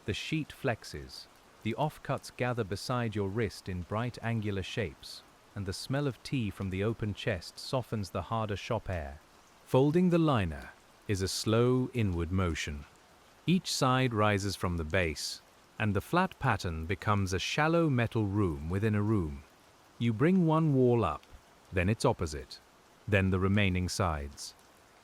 The sheet flexes. The offcuts gather beside your wrist in bright angular shapes, and the smell of tea from the open chest softens the harder shop air. Folding the liner is a slow inward motion. Each side rises from the base, and the flat pattern becomes a shallow metal room within a room. You bring one wall up, then its opposite, then the remaining sides,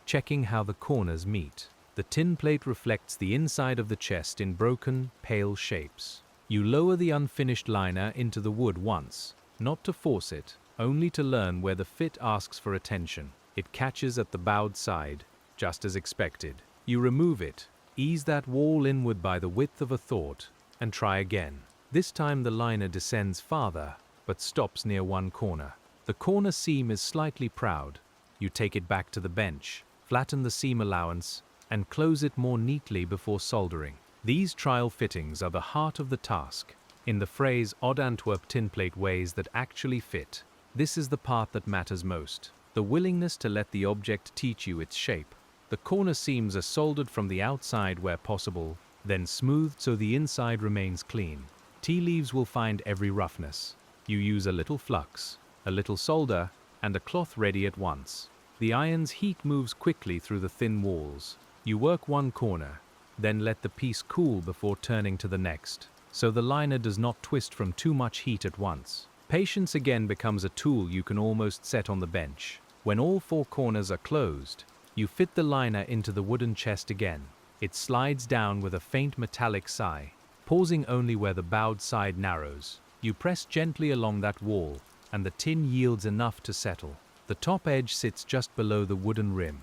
checking how the corners meet. The tin plate reflects the inside of the chest in broken, pale shapes. You lower the unfinished liner into the wood once, not to force it, only to learn where the fit asks for attention. It catches at the bowed side, just as expected. You remove it, ease that wall inward by the width of a thought, and try again. This time the liner descends farther, but stops near one corner. The corner seam is slightly proud. You take it back to the bench, flatten the seam allowance, and close it more neatly before soldering. These trial fittings are the heart of the task. In the phrase odd Antwerp tinplate ways that actually fit, this is the part that matters most. The willingness to let the object teach you its shape. The corner seams are soldered from the outside where possible, then smoothed so the inside remains clean. Tea leaves will find every roughness. You use a little flux, a little solder, and a cloth ready at once. The iron's heat moves quickly through the thin walls. You work one corner, then let the piece cool before turning to the next, so the liner does not twist from too much heat at once. Patience again becomes a tool you can almost set on the bench. When all 4 corners are closed, you fit the liner into the wooden chest again. It slides down with a faint metallic sigh, pausing only where the bowed side narrows. You press gently along that wall, and the tin yields enough to settle. The top edge sits just below the wooden rim.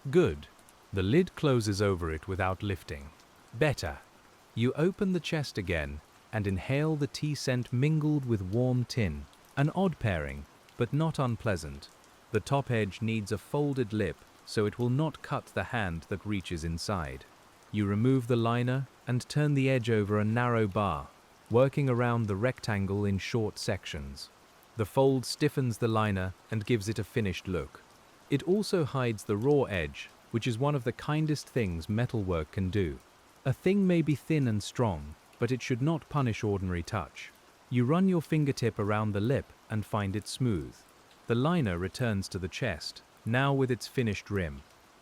Good. The lid closes over it without lifting. Better. You open the chest again and inhale the tea scent mingled with warm tin. An odd pairing, but not unpleasant. The top edge needs a folded lip so it will not cut the hand that reaches inside. You remove the liner and turn the edge over a narrow bar, working around the rectangle in short sections. The fold stiffens the liner and gives it a finished look. It also hides the raw edge, which is one of the kindest things metalwork can do. A thing may be thin and strong, but it should not punish ordinary touch. You run your fingertip around the lip and find it smooth. The liner returns to the chest, now with its finished rim.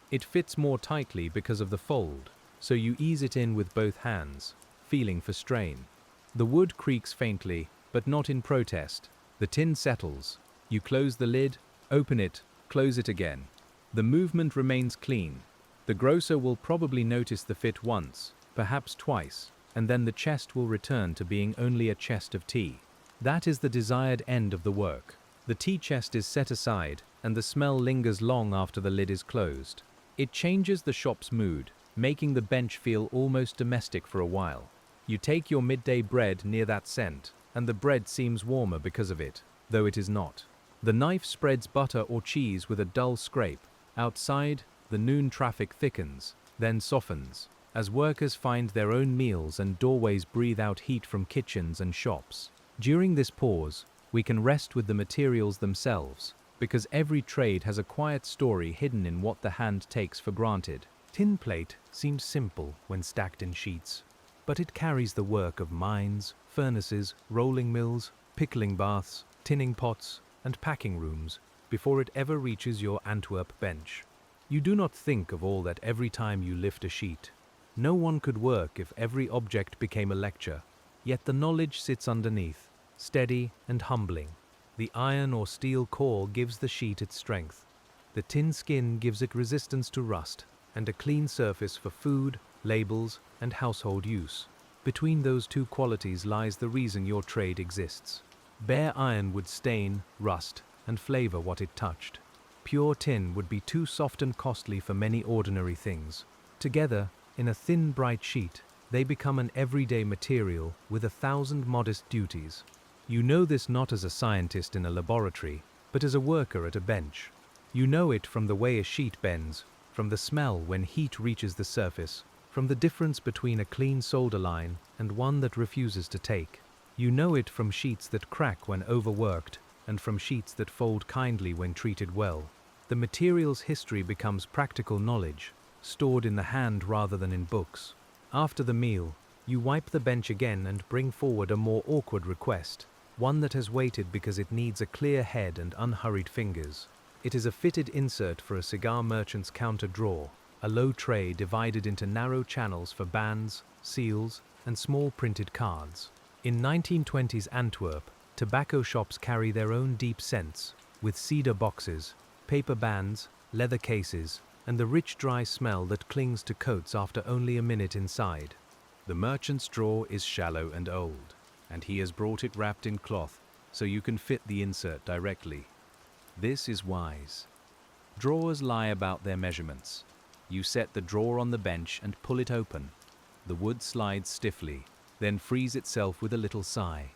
It fits more tightly because of the fold, so you ease it in with both hands, feeling for strain. The wood creaks faintly, but not in protest. The tin settles. You close the lid, open it, close it again. The movement remains clean. The grocer will probably notice the fit once, perhaps twice, and then the chest will return to being only a chest of tea. That is the desired end of the work. The tea chest is set aside, and the smell lingers long after the lid is closed. It changes the shop's mood, making the bench feel almost domestic for a while. You take your midday bread near that scent, and the bread seems warmer because of it, though it is not. The knife spreads butter or cheese with a dull scrape. Outside, the noon traffic thickens, then softens, as workers find their own meals and doorways breathe out heat from kitchens and shops. During this pause, we can rest with the materials themselves, because every trade has a quiet story hidden in what the hand takes for granted. Tinplate seems simple when stacked in sheets, but it carries the work of mines, furnaces, rolling mills, pickling baths, tinning pots, and packing rooms before it ever reaches your Antwerp bench. You do not think of all that every time you lift a sheet. No one could work if every object became a lecture, yet the knowledge sits underneath, steady and humbling. The iron or steel core gives the sheet its strength. The tin skin gives it resistance to rust, and a clean surface for food, labels, and household use. Between those two qualities lies the reason your trade exists. Bare iron would stain, rust, and flavor what it touched. Pure tin would be too soft and costly for many ordinary things. Together, in a thin, bright sheet, they become an everyday material with 1,000 modest duties. You know this not as a scientist in a laboratory, but as a worker at a bench. You know it from the way a sheet bends, from the smell when heat reaches the surface, from the difference between a clean solder line and one that refuses to take. You know it from sheets that crack when overworked, and from sheets that fold kindly when treated well. The material's history becomes practical knowledge, stored in the hand rather than in books. After the meal, you wipe the bench again and bring forward a more awkward request, one that has waited because it needs a clear head and unhurried fingers. It is a fitted insert for a cigar merchant's counter drawer, a low tray divided into narrow channels for bands, seals, and small printed cards. In 1920s Antwerp, tobacco shops carry their own deep scents, with cedar boxes, paper bands, leather cases, and the rich dry smell that clings to coats after only a minute inside. The merchant's drawer is shallow and old, and he has brought it wrapped in cloth so you can fit the insert directly. This is wise. Drawers lie about their measurements. You set the drawer on the bench and pull it open. The wood slides stiffly, then frees itself with a little sigh.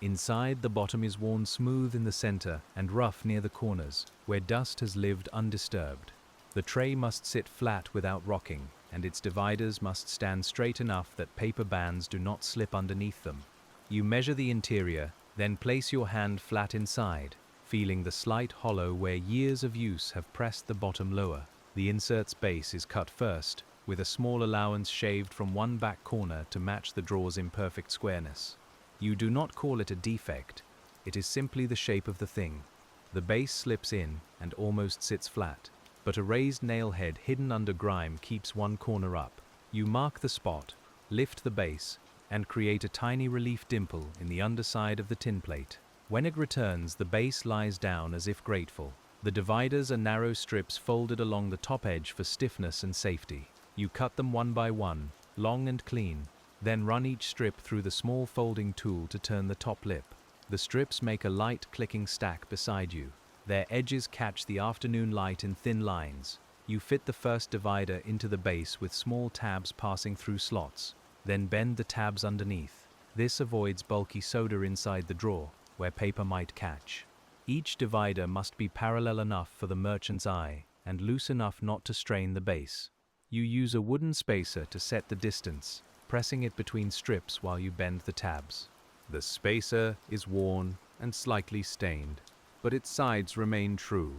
Inside, the bottom is worn smooth in the center and rough near the corners, where dust has lived undisturbed. The tray must sit flat without rocking, and its dividers must stand straight enough that paper bands do not slip underneath them. You measure the interior, then place your hand flat inside, feeling the slight hollow where years of use have pressed the bottom lower. The insert's base is cut first, with a small allowance shaved from one back corner to match the drawer's imperfect squareness. You do not call it a defect, it is simply the shape of the thing. The base slips in and almost sits flat, but a raised nail head hidden under grime keeps one corner up. You mark the spot, lift the base, and create a tiny relief dimple in the underside of the tin plate. When it returns, the base lies down as if grateful. The dividers are narrow strips folded along the top edge for stiffness and safety. You cut them one by one, long and clean, then run each strip through the small folding tool to turn the top lip. The strips make a light clicking stack beside you. Their edges catch the afternoon light in thin lines. You fit the first divider into the base with small tabs passing through slots, then bend the tabs underneath. This avoids bulky solder inside the drawer, where paper might catch. Each divider must be parallel enough for the merchant's eye and loose enough not to strain the base. You use a wooden spacer to set the distance, pressing it between strips while you bend the tabs. The spacer is worn and slightly stained, but its sides remain true.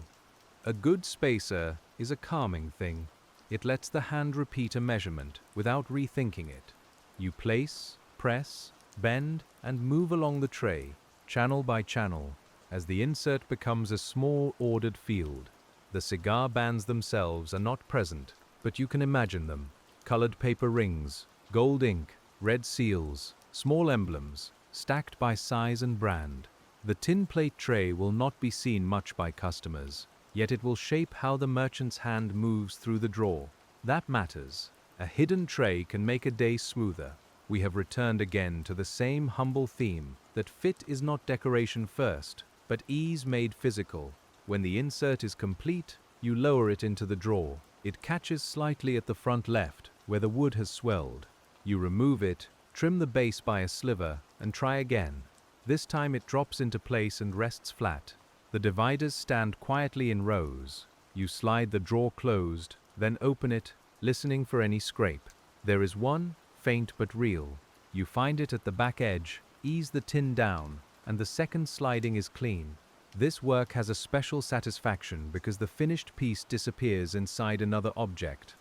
A good spacer is a calming thing. It lets the hand repeat a measurement without rethinking it. You place, press, bend, and move along the tray, channel by channel, as the insert becomes a small ordered field. The cigar bands themselves are not present, but you can imagine them. Colored paper rings, gold ink, red seals, small emblems, stacked by size and brand. The tinplate tray will not be seen much by customers, yet it will shape how the merchant's hand moves through the drawer. That matters. A hidden tray can make a day smoother. We have returned again to the same humble theme, that fit is not decoration first, but ease made physical. When the insert is complete, you lower it into the drawer. It catches slightly at the front left, where the wood has swelled. You remove it, trim the base by a sliver, and try again. This time it drops into place and rests flat. The dividers stand quietly in rows. You slide the drawer closed, then open it, listening for any scrape. There is one, faint but real. You find it at the back edge, ease the tin down, and the second sliding is clean. This work has a special satisfaction because the finished piece disappears inside another object.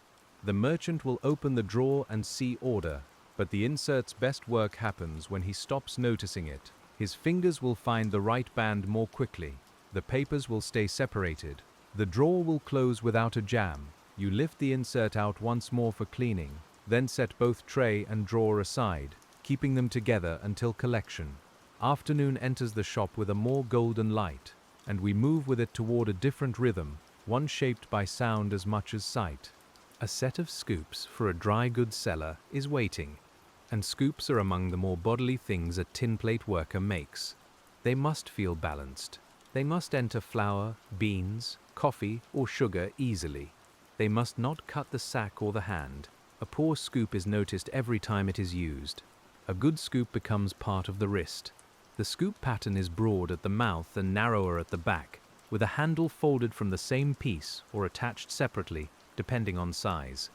The merchant will open the drawer and see order, but the insert's best work happens when he stops noticing it. His fingers will find the right band more quickly. The papers will stay separated. The drawer will close without a jam. You lift the insert out once more for cleaning, then set both tray and drawer aside, keeping them together until collection. Afternoon enters the shop with a more golden light, and we move with it toward a different rhythm, one shaped by sound as much as sight. A set of scoops for a dry goods seller is waiting, and scoops are among the more bodily things a tinplate worker makes. They must feel balanced. They must enter flour, beans, coffee, or sugar easily. They must not cut the sack or the hand. A poor scoop is noticed every time it is used. A good scoop becomes part of the wrist. The scoop pattern is broad at the mouth and narrower at the back, with a handle folded from the same piece or attached separately, depending on size.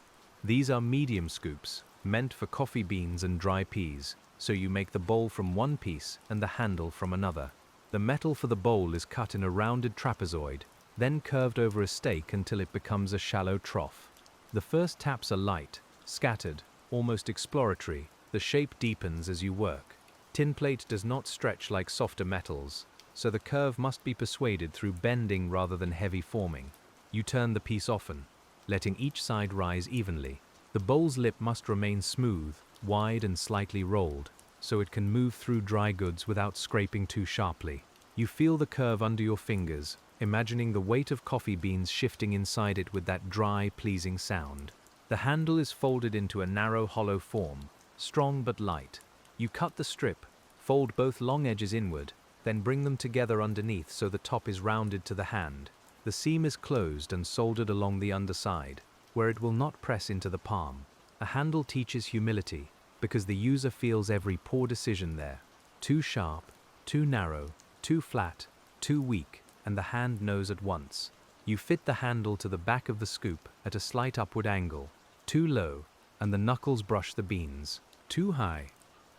These are medium scoops, meant for coffee beans and dry peas, so you make the bowl from one piece and the handle from another. The metal for the bowl is cut in a rounded trapezoid, then curved over a stake until it becomes a shallow trough. The first taps are light, scattered, almost exploratory. The shape deepens as you work. Tinplate does not stretch like softer metals, so the curve must be persuaded through bending rather than heavy forming. You turn the piece often, letting each side rise evenly. The bowl's lip must remain smooth, wide and slightly rolled, so it can move through dry goods without scraping too sharply. You feel the curve under your fingers, imagining the weight of coffee beans shifting inside it with that dry, pleasing sound. The handle is folded into a narrow, hollow form, strong but light. You cut the strip, fold both long edges inward, then bring them together underneath so the top is rounded to the hand. The seam is closed and soldered along the underside, where it will not press into the palm. A handle teaches humility, because the user feels every poor decision there. Too sharp, too narrow, too flat, too weak, and the hand knows at once. You fit the handle to the back of the scoop at a slight upward angle. Too low, and the knuckles brush the beans. Too high,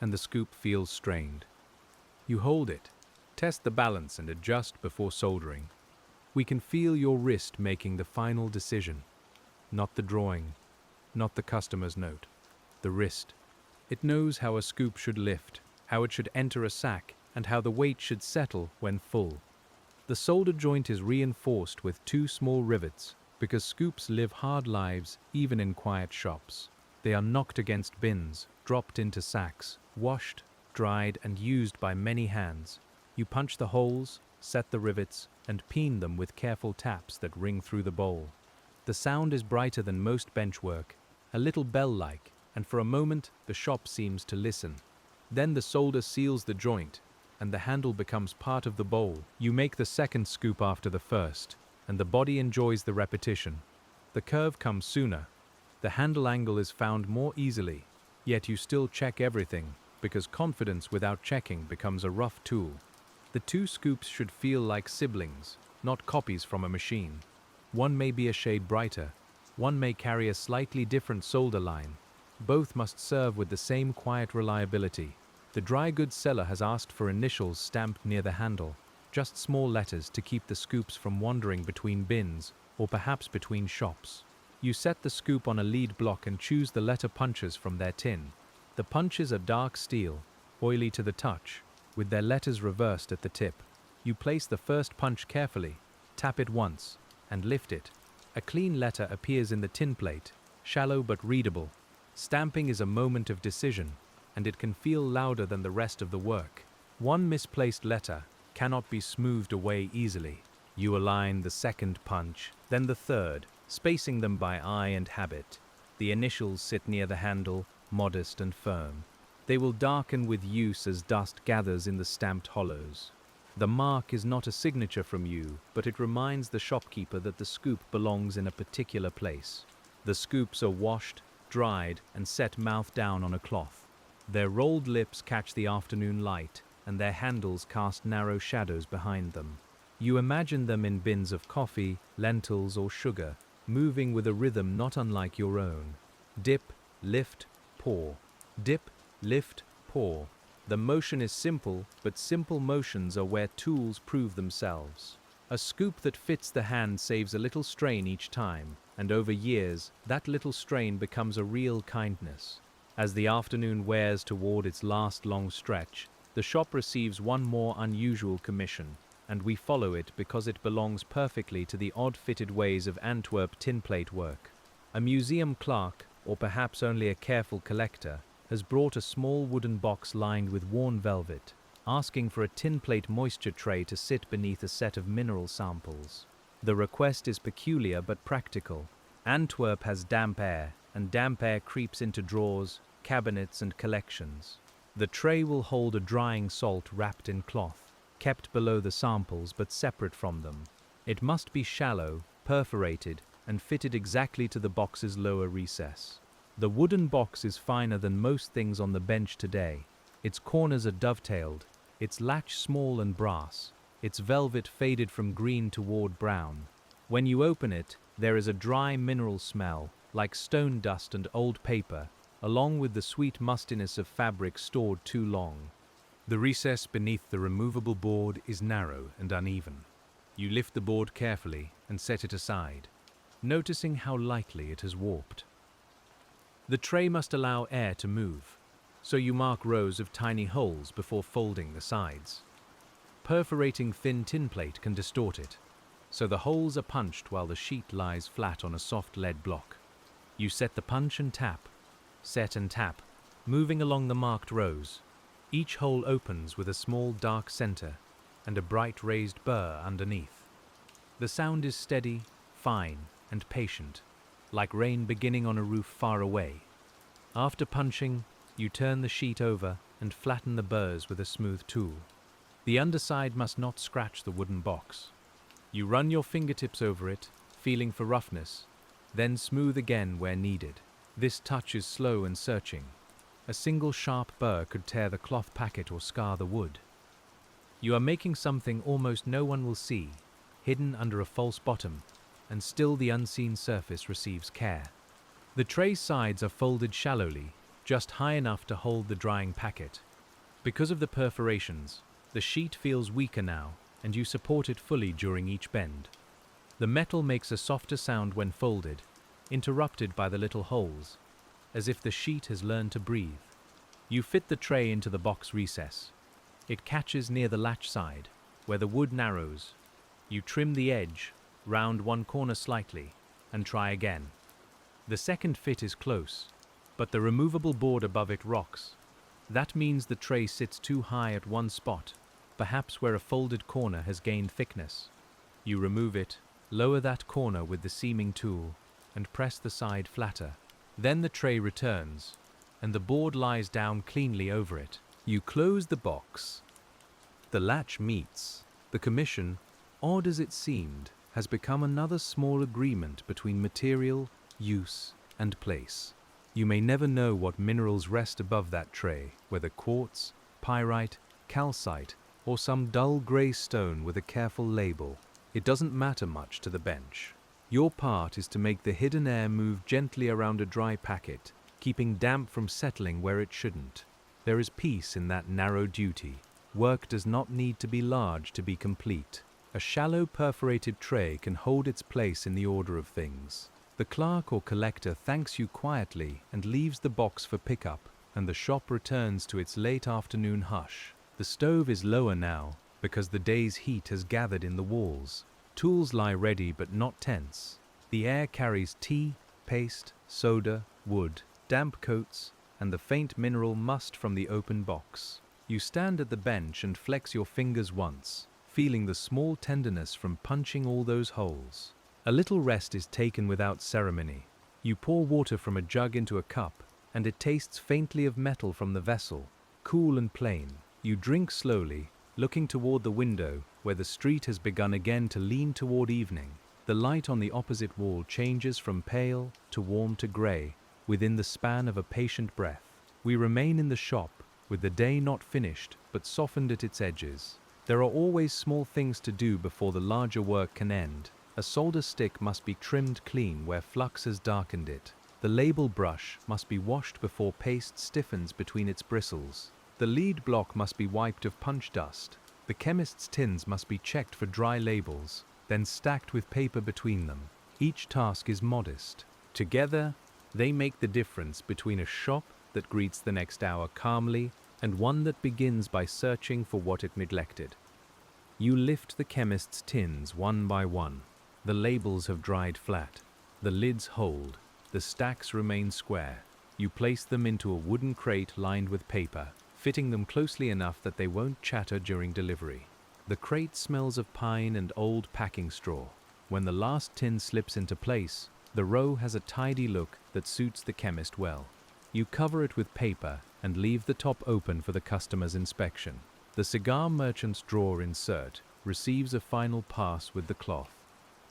and the scoop feels strained. You hold it, test the balance and adjust before soldering. We can feel your wrist making the final decision. Not the drawing, not the customer's note. The wrist. It knows how a scoop should lift, how it should enter a sack, and how the weight should settle when full. The solder joint is reinforced with 2 small rivets, because scoops live hard lives even in quiet shops. They are knocked against bins, dropped into sacks, washed, dried, and used by many hands. You punch the holes, set the rivets, and peen them with careful taps that ring through the bowl. The sound is brighter than most bench work, a little bell-like, and for a moment the shop seems to listen. Then the solder seals the joint, and the handle becomes part of the bowl. You make the second scoop after the first, and the body enjoys the repetition. The curve comes sooner. The handle angle is found more easily, yet you still check everything, because confidence without checking becomes a rough tool. The two scoops should feel like siblings, not copies from a machine. One may be a shade brighter, one may carry a slightly different solder line. Both must serve with the same quiet reliability. The dry goods seller has asked for initials stamped near the handle, just small letters to keep the scoops from wandering between bins or perhaps between shops. You set the scoop on a lead block and choose the letter punches from their tin. The punches are dark steel, oily to the touch, with their letters reversed at the tip. You place the first punch carefully, tap it once, and lift it. A clean letter appears in the tin plate, shallow but readable. Stamping is a moment of decision, and it can feel louder than the rest of the work. One misplaced letter cannot be smoothed away easily. You align the second punch, then the third, spacing them by eye and habit. The initials sit near the handle, modest and firm. They will darken with use as dust gathers in the stamped hollows. The mark is not a signature from you, but it reminds the shopkeeper that the scoop belongs in a particular place. The scoops are washed, dried, and set mouth down on a cloth. Their rolled lips catch the afternoon light, and their handles cast narrow shadows behind them. You imagine them in bins of coffee, lentils, or sugar, moving with a rhythm not unlike your own. Dip, lift, pour. Dip, lift, pour. The motion is simple, but simple motions are where tools prove themselves. A scoop that fits the hand saves a little strain each time, and over years, that little strain becomes a real kindness. As the afternoon wears toward its last long stretch, the shop receives one more unusual commission, and we follow it because it belongs perfectly to the odd-fitted ways of Antwerp tinplate work. A museum clerk, or perhaps only a careful collector, has brought a small wooden box lined with worn velvet, asking for a tinplate moisture tray to sit beneath a set of mineral samples. The request is peculiar but practical. Antwerp has damp air, and damp air creeps into drawers, cabinets, and collections. The tray will hold a drying salt wrapped in cloth, kept below the samples but separate from them. It must be shallow, perforated, and fitted exactly to the box's lower recess. The wooden box is finer than most things on the bench today. Its corners are dovetailed, its latch small and brass, its velvet faded from green toward brown. When you open it, there is a dry mineral smell, like stone dust and old paper, along with the sweet mustiness of fabric stored too long. The recess beneath the removable board is narrow and uneven. You lift the board carefully and set it aside, noticing how lightly it has warped. The tray must allow air to move, so you mark rows of tiny holes before folding the sides. Perforating thin tin plate can distort it, so the holes are punched while the sheet lies flat on a soft lead block. You set the punch and tap, set and tap, moving along the marked rows. Each hole opens with a small dark center and a bright raised burr underneath. The sound is steady, fine, and patient, like rain beginning on a roof far away. After punching, you turn the sheet over and flatten the burrs with a smooth tool. The underside must not scratch the wooden box. You run your fingertips over it, feeling for roughness, then smooth again where needed. This touch is slow and searching. A single sharp burr could tear the cloth packet or scar the wood. You are making something almost no one will see, hidden under a false bottom, and still the unseen surface receives care. The tray's sides are folded shallowly, just high enough to hold the drying packet. Because of the perforations, the sheet feels weaker now, and you support it fully during each bend. The metal makes a softer sound when folded, interrupted by the little holes, as if the sheet has learned to breathe. You fit the tray into the box recess. It catches near the latch side, where the wood narrows. You trim the edge, round one corner slightly, and try again. The second fit is close, but the removable board above it rocks. That means the tray sits too high at one spot, perhaps where a folded corner has gained thickness. You remove it, lower that corner with the seaming tool, and press the side flatter. Then the tray returns, and the board lies down cleanly over it. You close the box. The latch meets. The commission, odd as it seemed, has become another small agreement between material, use, and place. You may never know what minerals rest above that tray, whether quartz, pyrite, calcite, or some dull grey stone with a careful label. It doesn't matter much to the bench. Your part is to make the hidden air move gently around a dry packet, keeping damp from settling where it shouldn't. There is peace in that narrow duty. Work does not need to be large to be complete. A shallow perforated tray can hold its place in the order of things. The clerk or collector thanks you quietly and leaves the box for pickup, and the shop returns to its late afternoon hush. The stove is lower now, because the day's heat has gathered in the walls. Tools lie ready but not tense. The air carries tea, paste, soda, wood, damp coats, and the faint mineral must from the open box. You stand at the bench and flex your fingers once, feeling the small tenderness from punching all those holes. A little rest is taken without ceremony. You pour water from a jug into a cup, and it tastes faintly of metal from the vessel, cool and plain. You drink slowly, looking toward the window, where the street has begun again to lean toward evening. The light on the opposite wall changes from pale to warm to grey, within the span of a patient breath. We remain in the shop, with the day not finished, but softened at its edges. There are always small things to do before the larger work can end. A solder stick must be trimmed clean where flux has darkened it. The label brush must be washed before paste stiffens between its bristles. The lead block must be wiped of punch dust. The chemist's tins must be checked for dry labels, then stacked with paper between them. Each task is modest. Together, they make the difference between a shop that greets the next hour calmly and one that begins by searching for what it neglected. You lift the chemist's tins one by one. The labels have dried flat. The lids hold. The stacks remain square. You place them into a wooden crate lined with paper, fitting them closely enough that they won't chatter during delivery. The crate smells of pine and old packing straw. When the last tin slips into place, the row has a tidy look that suits the chemist well. You cover it with paper and leave the top open for the customer's inspection. The cigar merchant's drawer insert receives a final pass with the cloth.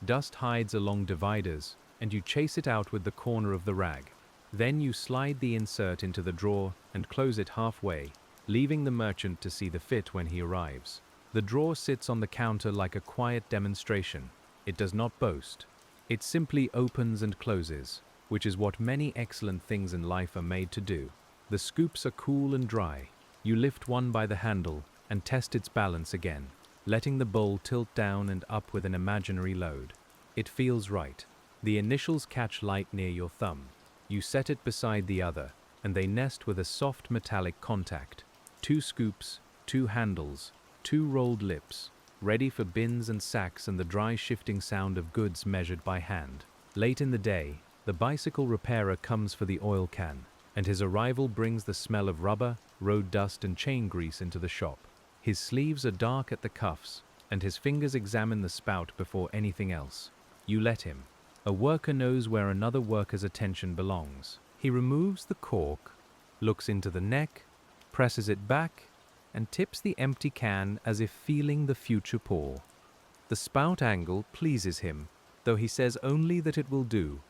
Dust hides along dividers, and you chase it out with the corner of the rag. Then you slide the insert into the drawer and close it halfway, leaving the merchant to see the fit when he arrives. The drawer sits on the counter like a quiet demonstration. It does not boast. It simply opens and closes, which is what many excellent things in life are made to do. The scoops are cool and dry. You lift one by the handle and test its balance again, letting the bowl tilt down and up with an imaginary load. It feels right. The initials catch light near your thumb. You set it beside the other, and they nest with a soft metallic contact. 2 scoops, 2 handles, 2 rolled lips, ready for bins and sacks and the dry shifting sound of goods measured by hand. Late in the day, the bicycle repairer comes for the oil can, and his arrival brings the smell of rubber, road dust and chain grease into the shop. His sleeves are dark at the cuffs, and his fingers examine the spout before anything else. You let him. A worker knows where another worker's attention belongs. He removes the cork, looks into the neck, presses it back, and tips the empty can as if feeling the future pour. The spout angle pleases him, though he says only that it will do.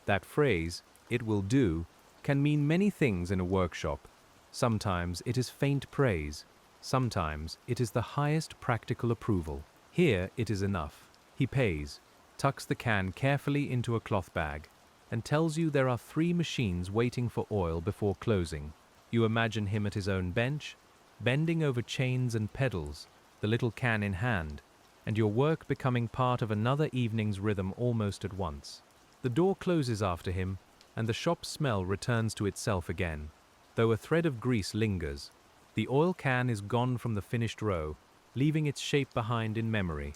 That phrase, "it will do," can mean many things in a workshop. Sometimes it is faint praise. Sometimes it is the highest practical approval. Here it is enough. He pays, tucks the can carefully into a cloth bag, and tells you there are 3 machines waiting for oil before closing. You imagine him at his own bench, bending over chains and pedals, the little can in hand, and your work becoming part of another evening's rhythm almost at once. The door closes after him, and the shop's smell returns to itself again, though a thread of grease lingers. The oil can is gone from the finished row, leaving its shape behind in memory.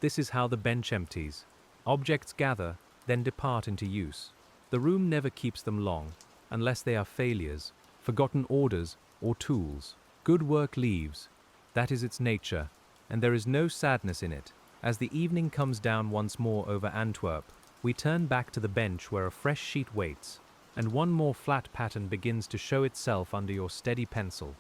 This is how the bench empties. Objects gather, then depart into use. The room never keeps them long, unless they are failures, forgotten orders, or tools. Good work leaves. That is its nature, and there is no sadness in it. As the evening comes down once more over Antwerp, we turn back to the bench where a fresh sheet waits, and one more flat pattern begins to show itself under your steady pencil.